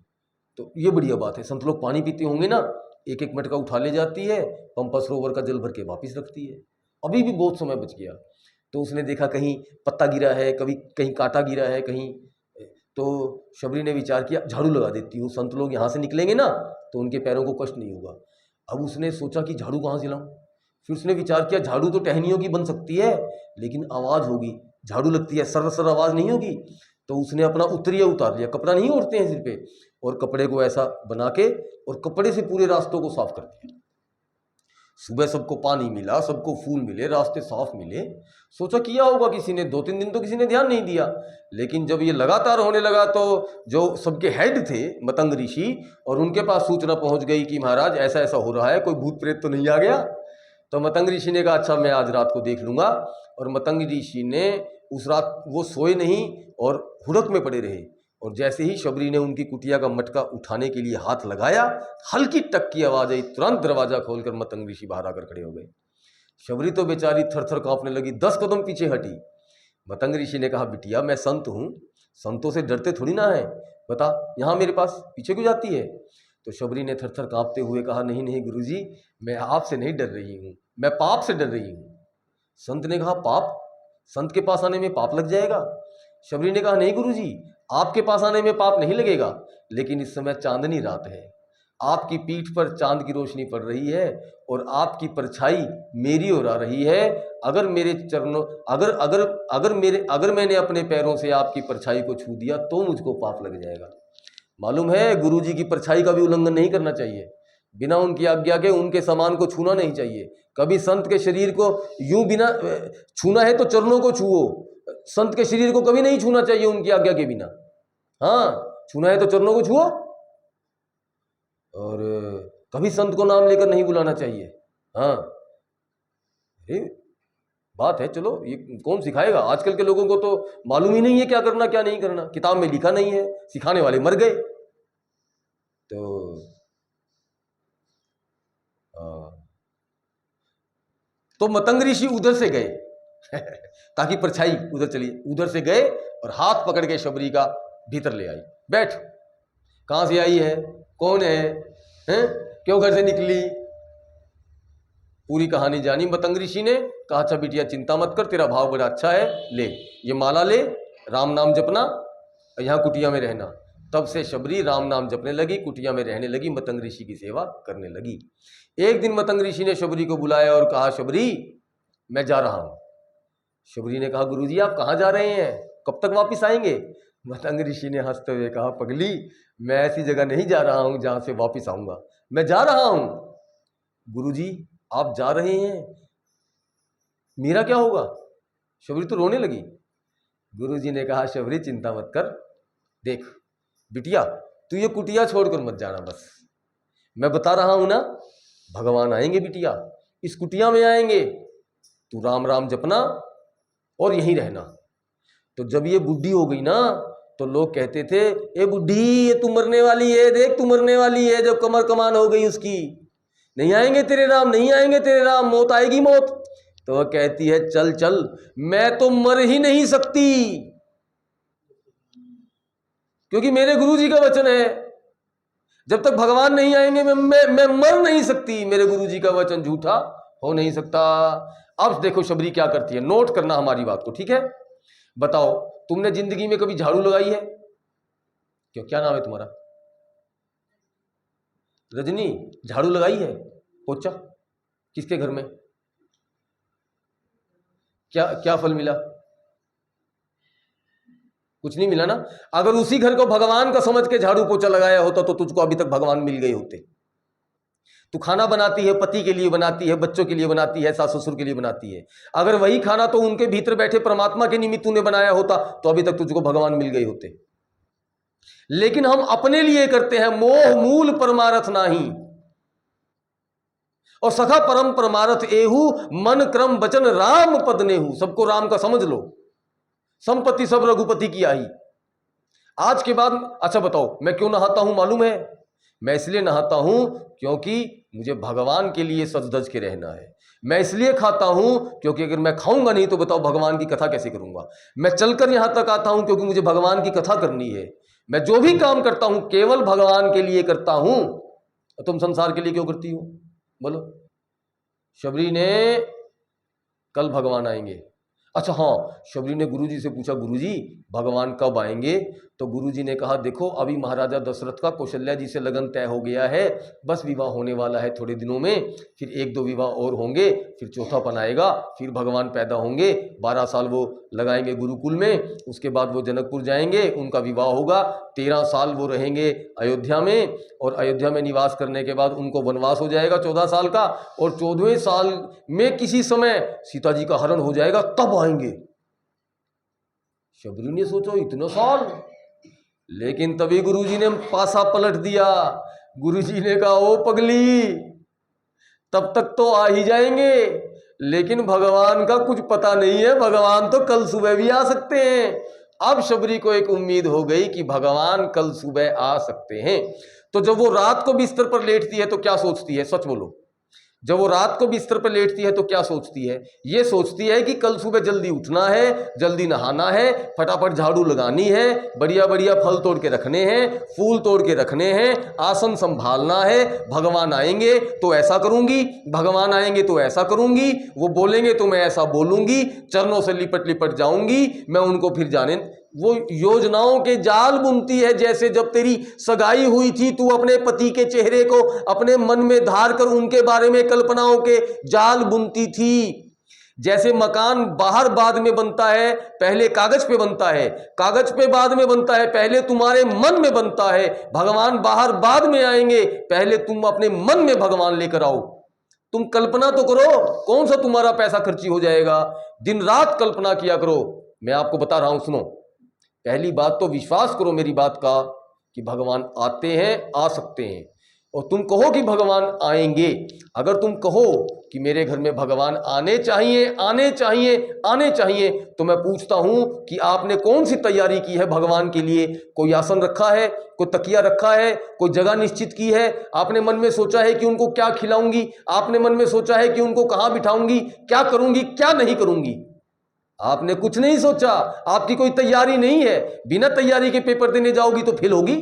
[SPEAKER 1] तो ये बढ़िया बात है। संत लोग पानी पीते होंगे ना, एक एक मटका उठा ले जाती है, पंपा सरोवर का जल भर के वापिस रखती है। अभी भी बहुत समय बच गया। तो उसने देखा कहीं पत्ता गिरा है, कभी कहीं कांटा गिरा है कहीं, तो शबरी ने विचार किया झाड़ू लगा देती हूँ, संत लोग यहाँ से निकलेंगे ना तो उनके पैरों को कष्ट नहीं होगा। अब उसने सोचा कि झाड़ू कहाँ से लाऊं। फिर उसने विचार किया झाड़ू तो टहनियों की बन सकती है, लेकिन आवाज़ होगी, झाड़ू लगती है सर सर आवाज़ नहीं होगी। तो उसने अपना उत्तरीय उतार लिया, कपड़ा नहीं ओढ़ते हैं सिर पे, और कपड़े को ऐसा बना के और कपड़े से पूरे रास्तों को साफ कर दिया। सुबह सबको पानी मिला, सबको फूल मिले, रास्ते साफ मिले। सोचा किया होगा किसी ने, 2-3 दिन तो किसी ने ध्यान नहीं दिया। लेकिन जब ये लगातार होने लगा तो जो सबके हेड थे मतंग ऋषि, और उनके पास सूचना पहुंच गई कि महाराज ऐसा ऐसा हो रहा है, कोई भूत प्रेत तो नहीं आ गया। तो मतंग ऋषि ने कहा अच्छा मैं आज रात को देख लूंगा। और मतंग ऋषि ने उस रात वो सोए नहीं और हुड़क में पड़े रहे। और जैसे ही शबरी ने उनकी कुटिया का मटका उठाने के लिए हाथ लगाया, हल्की टक की आवाज आई, तुरंत दरवाजा खोलकर मतंग ऋषि बाहर आकर खड़े हो गए। शबरी तो बेचारी थर थर कांपने लगी, 10 कदम पीछे हटी। मतंग ऋषि ने कहा बिटिया मैं संत हूँ, संतों से डरते थोड़ी ना है, बता यहाँ मेरे पास पीछे क्यों जाती है। तो शबरी ने थर थर कांपते हुए कहा नहीं नहीं गुरुजी, मैं आपसे नहीं डर रही हूँ, मैं पाप से डर रही हूँ। संत ने कहा पाप, संत के पास आने में पाप लग जाएगा। शबरी ने कहा नहीं गुरुजी, आपके पास आने में पाप नहीं लगेगा, लेकिन इस समय चांदनी रात है, आपकी पीठ पर चांद की रोशनी पड़ रही है और आपकी परछाई मेरी ओर आ रही है। अगर मेरे चरणों अगर अगर अगर मेरे अगर मैंने अपने पैरों से आपकी परछाई को छू दिया तो मुझको पाप लग जाएगा। मालूम है गुरुजी की परछाई का भी उल्लंघन नहीं करना चाहिए, बिना उनकी आज्ञा के उनके सामान को छूना नहीं चाहिए। कभी संत के शरीर को यूं बिना छूना है तो चरणों को छुओ, संत के शरीर को कभी नहीं छूना चाहिए उनकी आज्ञा के बिना। हाँ, छूना है तो चरणों को छुओ, और कभी संत को नाम लेकर नहीं बुलाना चाहिए। हाँ, ये बात है। चलो ये कौन सिखाएगा, आजकल के लोगों को तो मालूम ही नहीं है क्या करना क्या नहीं करना, किताब में लिखा नहीं है, सिखाने वाले मर गए। तो मतंग ऋषि उधर से गए ताकि परछाई उधर चली, उधर से गए और हाथ पकड़ के शबरी का भीतर ले आई। बैठ, कहां से आई है, कौन है, हैं? क्यों घर से निकली, पूरी कहानी जानी। मतंग ऋषि ने कहा अच्छा बिटिया चिंता मत कर, तेरा भाव बड़ा अच्छा है, ले ये माला ले, राम नाम जपना, यहाँ कुटिया में रहना। तब से शबरी राम नाम जपने लगी, कुटिया में रहने लगी, मतंग ऋषि की सेवा करने लगी। एक दिन मतंग ऋषि ने शबरी को बुलाया और कहा शबरी मैं जा रहा हूं। शबरी ने कहा गुरुजी आप कहाँ जा रहे हैं, कब तक वापिस आएंगे। मतंग ऋषि ने हंसते हुए कहा पगली मैं ऐसी जगह नहीं जा रहा हूं जहां से वापिस आऊंगा, मैं जा रहा हूं। गुरुजी आप जा रहे हैं, मेरा क्या होगा। शबरी तो रोने लगी। गुरुजी ने कहा शबरी चिंता मत कर, देख बिटिया तू ये कुटिया छोड़कर मत जाना, बस मैं बता रहा हूं ना, भगवान आएंगे बिटिया, इस कुटिया में आएंगे, तू राम राम जपना और यहीं रहना। तो जब ये बुढ़ी हो गई ना तो लोग कहते थे ए बुढ़ी ये तू मरने वाली है, देख तू मरने वाली है, जब कमर कमान हो गई उसकी, नहीं आएंगे तेरे राम, नहीं आएंगे तेरे राम, मौत आएगी मौत। तो वह कहती है चल चल, मैं तो मर ही नहीं सकती, क्योंकि मेरे गुरुजी का वचन है जब तक भगवान नहीं आएंगे मैं मर नहीं सकती, मेरे गुरुजी का वचन झूठा हो नहीं सकता। अब देखो शबरी क्या करती है, नोट करना हमारी बात को, ठीक है। बताओ तुमने जिंदगी में कभी झाड़ू लगाई है, क्यों क्या नाम है तुम्हारा, रजनी, झाड़ू लगाई है, पोछा किसके घर में, क्या क्या फल मिला, कुछ नहीं मिला ना। अगर उसी घर को भगवान का समझ के झाड़ू पोछा लगाया होता तो तुझको अभी तक भगवान मिल गए होते। तू खाना बनाती है, पति के लिए बनाती है, बच्चों के लिए बनाती है, सास ससुर के लिए बनाती है, अगर वही खाना तो उनके भीतर बैठे परमात्मा के निमित्त तूने बनाया होता तो अभी तक तुझको भगवान मिल गए होते। लेकिन हम अपने लिए करते हैं, मोह मूल परमारथ नाही, और सखा परम परमारथ एहू, मन क्रम वचन राम पद नेहू। सबको राम का समझ लो, संपत्ति सब रघुपति की आई। आज के बाद अच्छा बताओ मैं क्यों नहाता हूं मालूम है, मैं इसलिए नहाता हूं क्योंकि मुझे भगवान के लिए सज धज के रहना है। मैं इसलिए खाता हूं क्योंकि अगर मैं खाऊंगा नहीं तो बताओ भगवान की कथा कैसे करूंगा। मैं चलकर यहां तक आता हूं क्योंकि मुझे भगवान की कथा करनी है। मैं जो भी काम करता हूं केवल भगवान के लिए करता हूं। तुम संसार के लिए क्यों करती हो? बोलो। शबरी ने कल भगवान आएंगे। अच्छा हाँ, शबरी ने गुरुजी से पूछा, गुरुजी भगवान कब आएंगे? तो गुरुजी ने कहा, देखो अभी महाराजा दशरथ का कौशल्या जी से लगन तय हो गया है, बस विवाह होने वाला है थोड़े दिनों में, फिर 1-2 विवाह और होंगे, फिर चौथापन आएगा, फिर भगवान पैदा होंगे, 12 साल वो लगाएंगे गुरुकुल में, उसके बाद वो जनकपुर जाएंगे, उनका विवाह होगा, 13 साल वो रहेंगे अयोध्या में, और अयोध्या में निवास करने के बाद उनको वनवास हो जाएगा 14 साल का, और 14वें साल में किसी समय सीता जी का हरण हो जाएगा, तब आएंगे। शबरी ने सोचा इतना साल, लेकिन तभी गुरुजी ने पासा पलट दिया। गुरुजी ने कहा, ओ पगली, तब तक तो आ ही जाएंगे, लेकिन भगवान का कुछ पता नहीं है, भगवान तो कल सुबह भी आ सकते हैं। अब शबरी को एक उम्मीद हो गई कि भगवान कल सुबह आ सकते हैं। तो जब वो रात को बिस्तर पर लेटती है तो क्या सोचती है? सच बोलो। जब वो रात को बिस्तर पर लेटती है तो क्या सोचती है? ये सोचती है कि कल सुबह जल्दी उठना है, जल्दी नहाना है, फटाफट झाड़ू लगानी है, बढ़िया बढ़िया फल तोड़ के रखने हैं, फूल तोड़ के रखने हैं, आसन संभालना है, भगवान आएंगे तो ऐसा करूंगी, भगवान आएंगे तो ऐसा करूंगी, वो बोलेंगे तो मैं ऐसा बोलूंगी, चरणों से लिपट लिपट जाऊंगी, मैं उनको फिर जाने। वो योजनाओं के जाल बुनती है, जैसे जब तेरी सगाई हुई थी तू अपने पति के चेहरे को अपने मन में धार कर उनके बारे में कल्पनाओं के जाल बुनती थी। जैसे मकान बाहर बाद में बनता है, पहले कागज पे बनता है, कागज पे बाद में बनता है, पहले तुम्हारे मन में बनता है। भगवान बाहर बाद में आएंगे, पहले तुम अपने मन में भगवान लेकर आओ। तुम कल्पना तो करो, कौन सा तुम्हारा पैसा खर्ची हो जाएगा? दिन रात कल्पना किया करो। मैं आपको बता रहा हूं, सुनो। पहली बात तो विश्वास करो मेरी बात का कि भगवान आते हैं, आ सकते हैं, और तुम कहो कि भगवान आएंगे। अगर तुम कहो कि मेरे घर में भगवान आने चाहिए, आने चाहिए, आने चाहिए, तो मैं पूछता हूं कि आपने कौन सी तैयारी की है भगवान के लिए? कोई आसन रखा है, कोई तकिया रखा है, कोई जगह निश्चित की है? आपने मन में सोचा है कि उनको क्या खिलाऊंगी? आपने मन में सोचा है कि उनको कहां बिठाऊंगी, क्या करूंगी, क्या नहीं करूंगी? आपने कुछ नहीं सोचा, आपकी कोई तैयारी नहीं है। बिना तैयारी के पेपर देने जाओगी तो फेल होगी।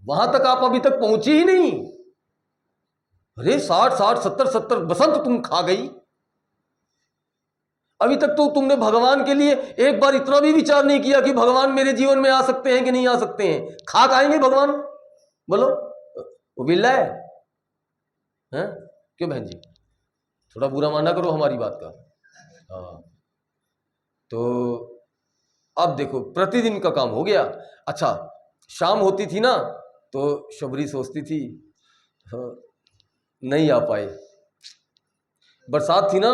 [SPEAKER 1] वहां तक आप अभी तक पहुंची ही नहीं। अरे 60-60, 70-70 बसंत तुम खा गई, अभी तक तो तुमने भगवान के लिए एक बार इतना भी विचार नहीं किया कि भगवान मेरे जीवन में आ सकते हैं कि नहीं आ सकते हैं। खाक आएंगे भगवान? बोलो, वो बिल्ला है? क्यों बहन जी, थोड़ा बुरा माना करो हमारी बात का। हाँ, तो अब देखो प्रतिदिन का काम हो गया। अच्छा, शाम होती थी ना तो शबरी सोचती थी, हाँ, नहीं आ पाए, बरसात थी ना,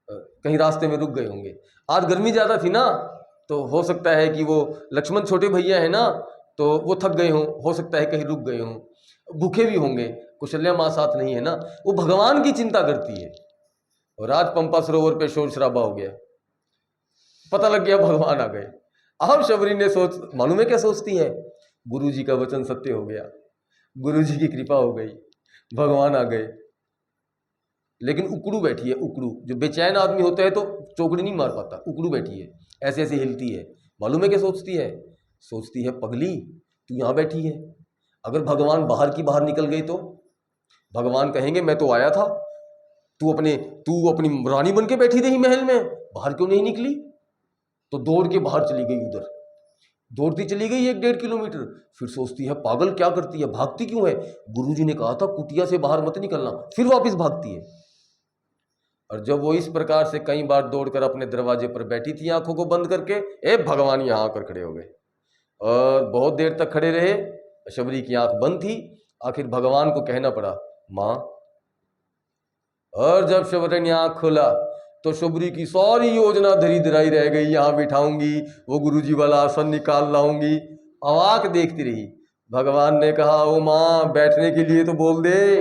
[SPEAKER 1] कहीं रास्ते में रुक गए होंगे, आज गर्मी ज़्यादा थी ना, तो हो सकता है कि वो लक्ष्मण छोटे भैया है ना, तो वो थक गए हों, हो सकता है कहीं रुक गए हों, भूखे भी होंगे, कौशल्या माँ साथ नहीं है ना। वो भगवान की चिंता करती है। और आज पंपा सरोवर पे शोर शराबा हो गया, पता लग गया भगवान आ गए। अब शबरी ने मालूम है क्या सोचती है? गुरु जी का वचन सत्य हो गया, गुरु जी की कृपा हो गई, भगवान आ गए। लेकिन उकड़ू बैठी है, उकड़ू। जो बेचैन आदमी होता है तो चौकड़ी नहीं मार पाता, उकड़ू बैठी है, ऐसे ऐसे हिलती है। मालूम है क्या सोचती है? सोचती है, पगली तू यहाँ बैठी है, अगर भगवान बाहर की बाहर निकल गई तो भगवान कहेंगे मैं तो आया था, तू अपनी रानी बन के बैठी रही महल में, बाहर क्यों नहीं निकली? तो दौड़ के बाहर चली गई, उधर दौड़ती चली गई 1-1.5 किलोमीटर। फिर सोचती है पागल क्या करती है, भागती क्यों है? गुरुजी ने कहा था कुटिया से बाहर मत निकलना, फिर वापस भागती है। और जब वो इस प्रकार से कई बार दौड़कर अपने दरवाजे पर बैठी थी आंखों को बंद करके, भगवान यहाँ आकर खड़े हो गए और बहुत देर तक खड़े रहे। शबरी की आंख बंद थी, आखिर भगवान को कहना पड़ा, माँ। और जब शबरी ने आंख खोला तो शबरी की सारी योजना धरी धराई रह गई। यहाँ बिठाऊंगी, वो गुरुजी वाला आसन निकाल लाऊंगी, अवाक देखती रही। भगवान ने कहा, ओ माँ बैठने के लिए तो बोल दे।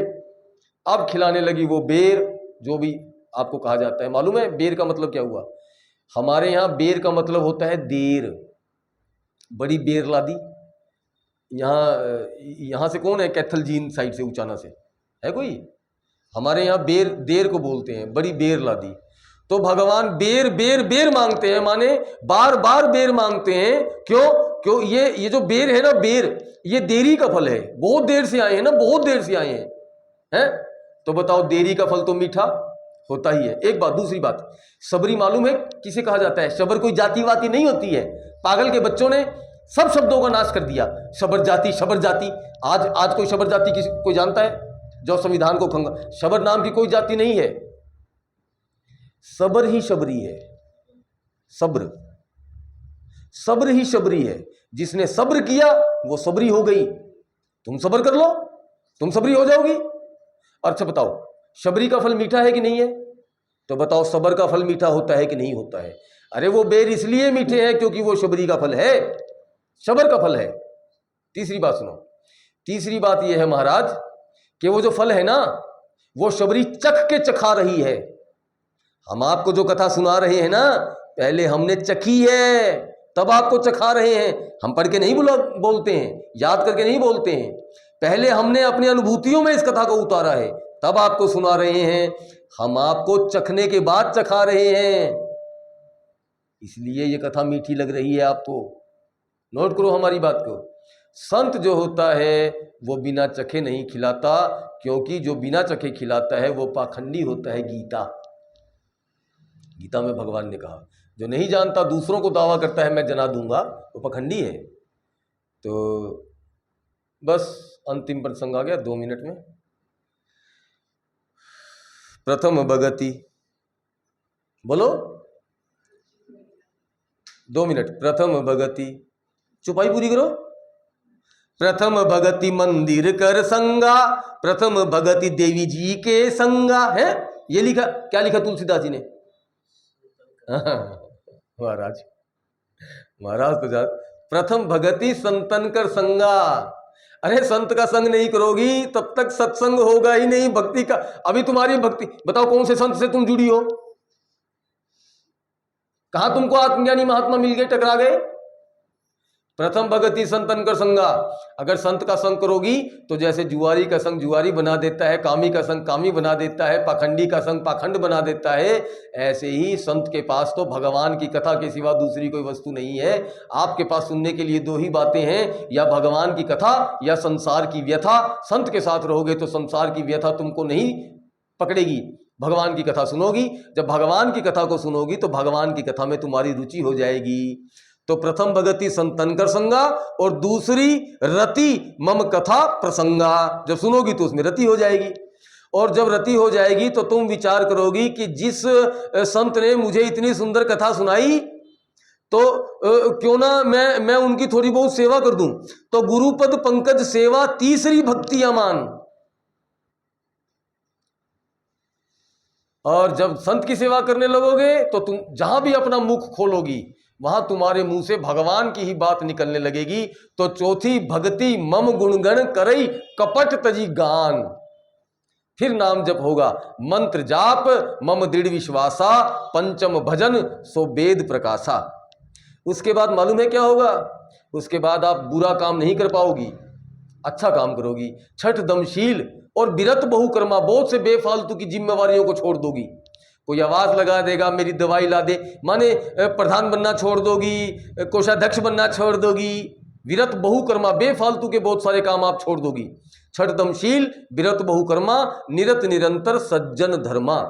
[SPEAKER 1] अब खिलाने लगी वो बेर, जो भी आपको कहा जाता है। मालूम है बेर का मतलब क्या हुआ? हमारे यहाँ बेर का मतलब होता है देर। बड़ी बेर लादी। यहाँ से कौन है? कैथल जीन साइड से, उचाना से है कोई? हमारे यहाँ बेर देर को बोलते हैं, बड़ी बेर लादी। तो भगवान बेर बेर बेर मांगते हैं, माने बार बार बेर मांगते हैं। क्यों? क्यों? ये जो बेर है ना, बेर, ये देरी का फल है। बहुत देर से आए हैं ना, बहुत देर से आए हैं। तो बताओ, देरी का फल तो मीठा होता ही है। एक बात। दूसरी बात, शबरी मालूम है किसे कहा जाता है? शबर कोई जाति वाति नहीं होती है। पागल के बच्चों ने सब शब्दों का नाश कर दिया। शबर जाति, शबर जाति। आज कोई शबर जाति किसी कोई जानता है? जो संविधान को खंगा, शबर नाम की कोई जाति नहीं है। सबर ही शबरी है। सब्र, सब्र ही शबरी है। जिसने सब्र किया वो सबरी हो गई। तुम सब्र कर लो, तुम सबरी हो जाओगी। अच्छा बताओ, शबरी का फल मीठा है कि नहीं है? तो बताओ, सबर का फल मीठा होता है कि नहीं होता है? अरे वो बेर इसलिए मीठे हैं क्योंकि वो शबरी का फल है, शबर का फल है। तीसरी बात सुनो। तीसरी बात यह है महाराज कि वो जो फल है ना, वो शबरी चख के चखा रही है। हम आपको जो कथा सुना रहे हैं ना, पहले हमने चखी है, तब आपको चखा रहे हैं। हम पढ़ के नहीं बोलते हैं, याद करके नहीं बोलते हैं। पहले हमने अपनी अनुभूतियों में इस कथा को उतारा है, तब आपको सुना रहे हैं। हम आपको चखने के बाद चखा रहे हैं, इसलिए ये कथा मीठी लग रही है आपको। नोट करो हमारी बात को। संत जो होता है वो बिना चखे नहीं खिलाता, क्योंकि जो बिना चखे खिलाता है वो पाखंडी होता है। गीता में भगवान ने कहा, जो नहीं जानता दूसरों को दावा करता है मैं जना दूंगा, वो पाखंडी है। तो बस अंतिम प्रसंग आ गया 2 मिनट में। प्रथम भगति, बोलो 2 मिनट। प्रथम भगति, चुपाई पूरी करो। प्रथम भगति मंदिर कर संगा, प्रथम भगति देवी जी के संगा। है ये लिखा, क्या लिखा तुलसीदास जी ने? महाराज, महाराज तो जा। प्रथम भगति संतन कर संगा। अरे संत का संग नहीं करोगी तब तक सत्संग होगा ही नहीं भक्ति का। अभी तुम्हारी भक्ति, बताओ कौन से संत से तुम जुड़ी हो? कहां तुमको आत्मज्ञानी महात्मा मिल गए, टकरा गए? प्रथम भगति संतन कर संगा। अगर संत का संग करोगी तो जैसे जुआरी का संग जुआरी बना देता है, कामी का संग कामी बना देता है, पाखंडी का संग पाखंड बना देता है, ऐसे ही संत के पास तो भगवान की कथा के सिवा दूसरी कोई वस्तु नहीं है। आपके पास सुनने के लिए 2 ही बातें हैं, या भगवान की कथा या संसार की व्यथा। संत के साथ रहोगे तो संसार की व्यथा तुमको नहीं पकड़ेगी, भगवान की कथा सुनोगी। जब भगवान की कथा को सुनोगी तो भगवान की कथा में तुम्हारी रुचि हो जाएगी। तो प्रथम भगति संतन कर संगा, और दूसरी रति मम कथा प्रसंगा। जब सुनोगी तो उसमें रति हो जाएगी, और जब रति हो जाएगी तो तुम विचार करोगी कि जिस संत ने मुझे इतनी सुंदर कथा सुनाई, तो क्यों ना मैं उनकी थोड़ी बहुत सेवा कर दूं। तो गुरुपद पंकज सेवा तीसरी भक्ति अमान। और जब संत की सेवा करने लगोगे तो तुम जहां भी अपना मुख खोलोगी वहां तुम्हारे मुंह से भगवान की ही बात निकलने लगेगी। तो चौथी भक्ति मम गुणगण करई कपट तजी गान। फिर नाम जप होगा, मंत्र जाप मम दृढ़ विश्वासा, पंचम भजन सो वेद प्रकाशा। उसके बाद मालूम है क्या होगा? उसके बाद आप बुरा काम नहीं कर पाओगी, अच्छा काम करोगी। छठ दमशील और विरत बहुकर्मा, बहुत से बेफालतू की जिम्मेवारियों को छोड़ दोगी। कोई आवाज लगा देगा मेरी दवाई ला दे, माने प्रधान बनना छोड़ दोगी, कोषाध्यक्ष बनना छोड़ दोगी। विरत बहुकर्मा, बेफालतू के बहुत सारे काम आप छोड़ दोगी। छठ दमशील विरत बहुकर्मा, निरत निरंतर सज्जन धर्मा।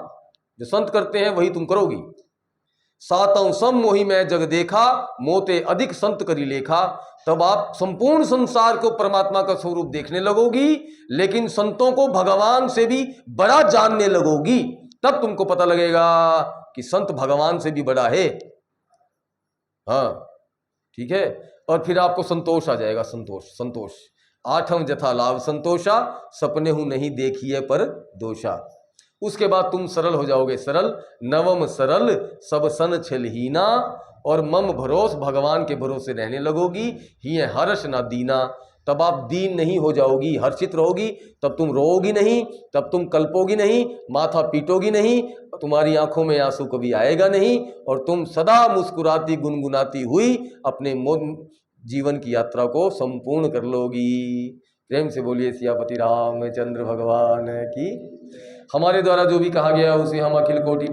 [SPEAKER 1] जो संत करते हैं वही तुम करोगी। सातों सम मोहि मैं जग देखा, मोते अधिक संत करी लेखा। तब आप संपूर्ण संसार को परमात्मा का स्वरूप देखने लगोगी, लेकिन संतों को भगवान से भी बड़ा जानने लगोगी। तब तुमको पता लगेगा कि संत भगवान से भी बड़ा है। हाँ ठीक है। और फिर आपको संतोष आ जाएगा, संतोष संतोष। आठम जथा लाभ संतोषा, सपने हूं नहीं देखिए पर दोषा। उसके बाद तुम सरल हो जाओगे, सरल। नवम सरल सब सन छलहीना, और मम भरोस भगवान के भरोसे रहने लगोगी। ही है हर्ष ना दीना। तब आप दीन नहीं हो जाओगी, हर्षित रहोगी। तब तुम रोओगी नहीं, तब तुम कल्पोगी नहीं, माथा पीटोगी नहीं, तुम्हारी आंखों में आंसू कभी आएगा नहीं, और तुम सदा मुस्कुराती गुनगुनाती हुई अपने जीवन की यात्रा को संपूर्ण कर लोगी। प्रेम से बोलिए सियापति रामचंद्र भगवान की। हमारे द्वारा जो भी कहा गया उसे हम अखिल कोटि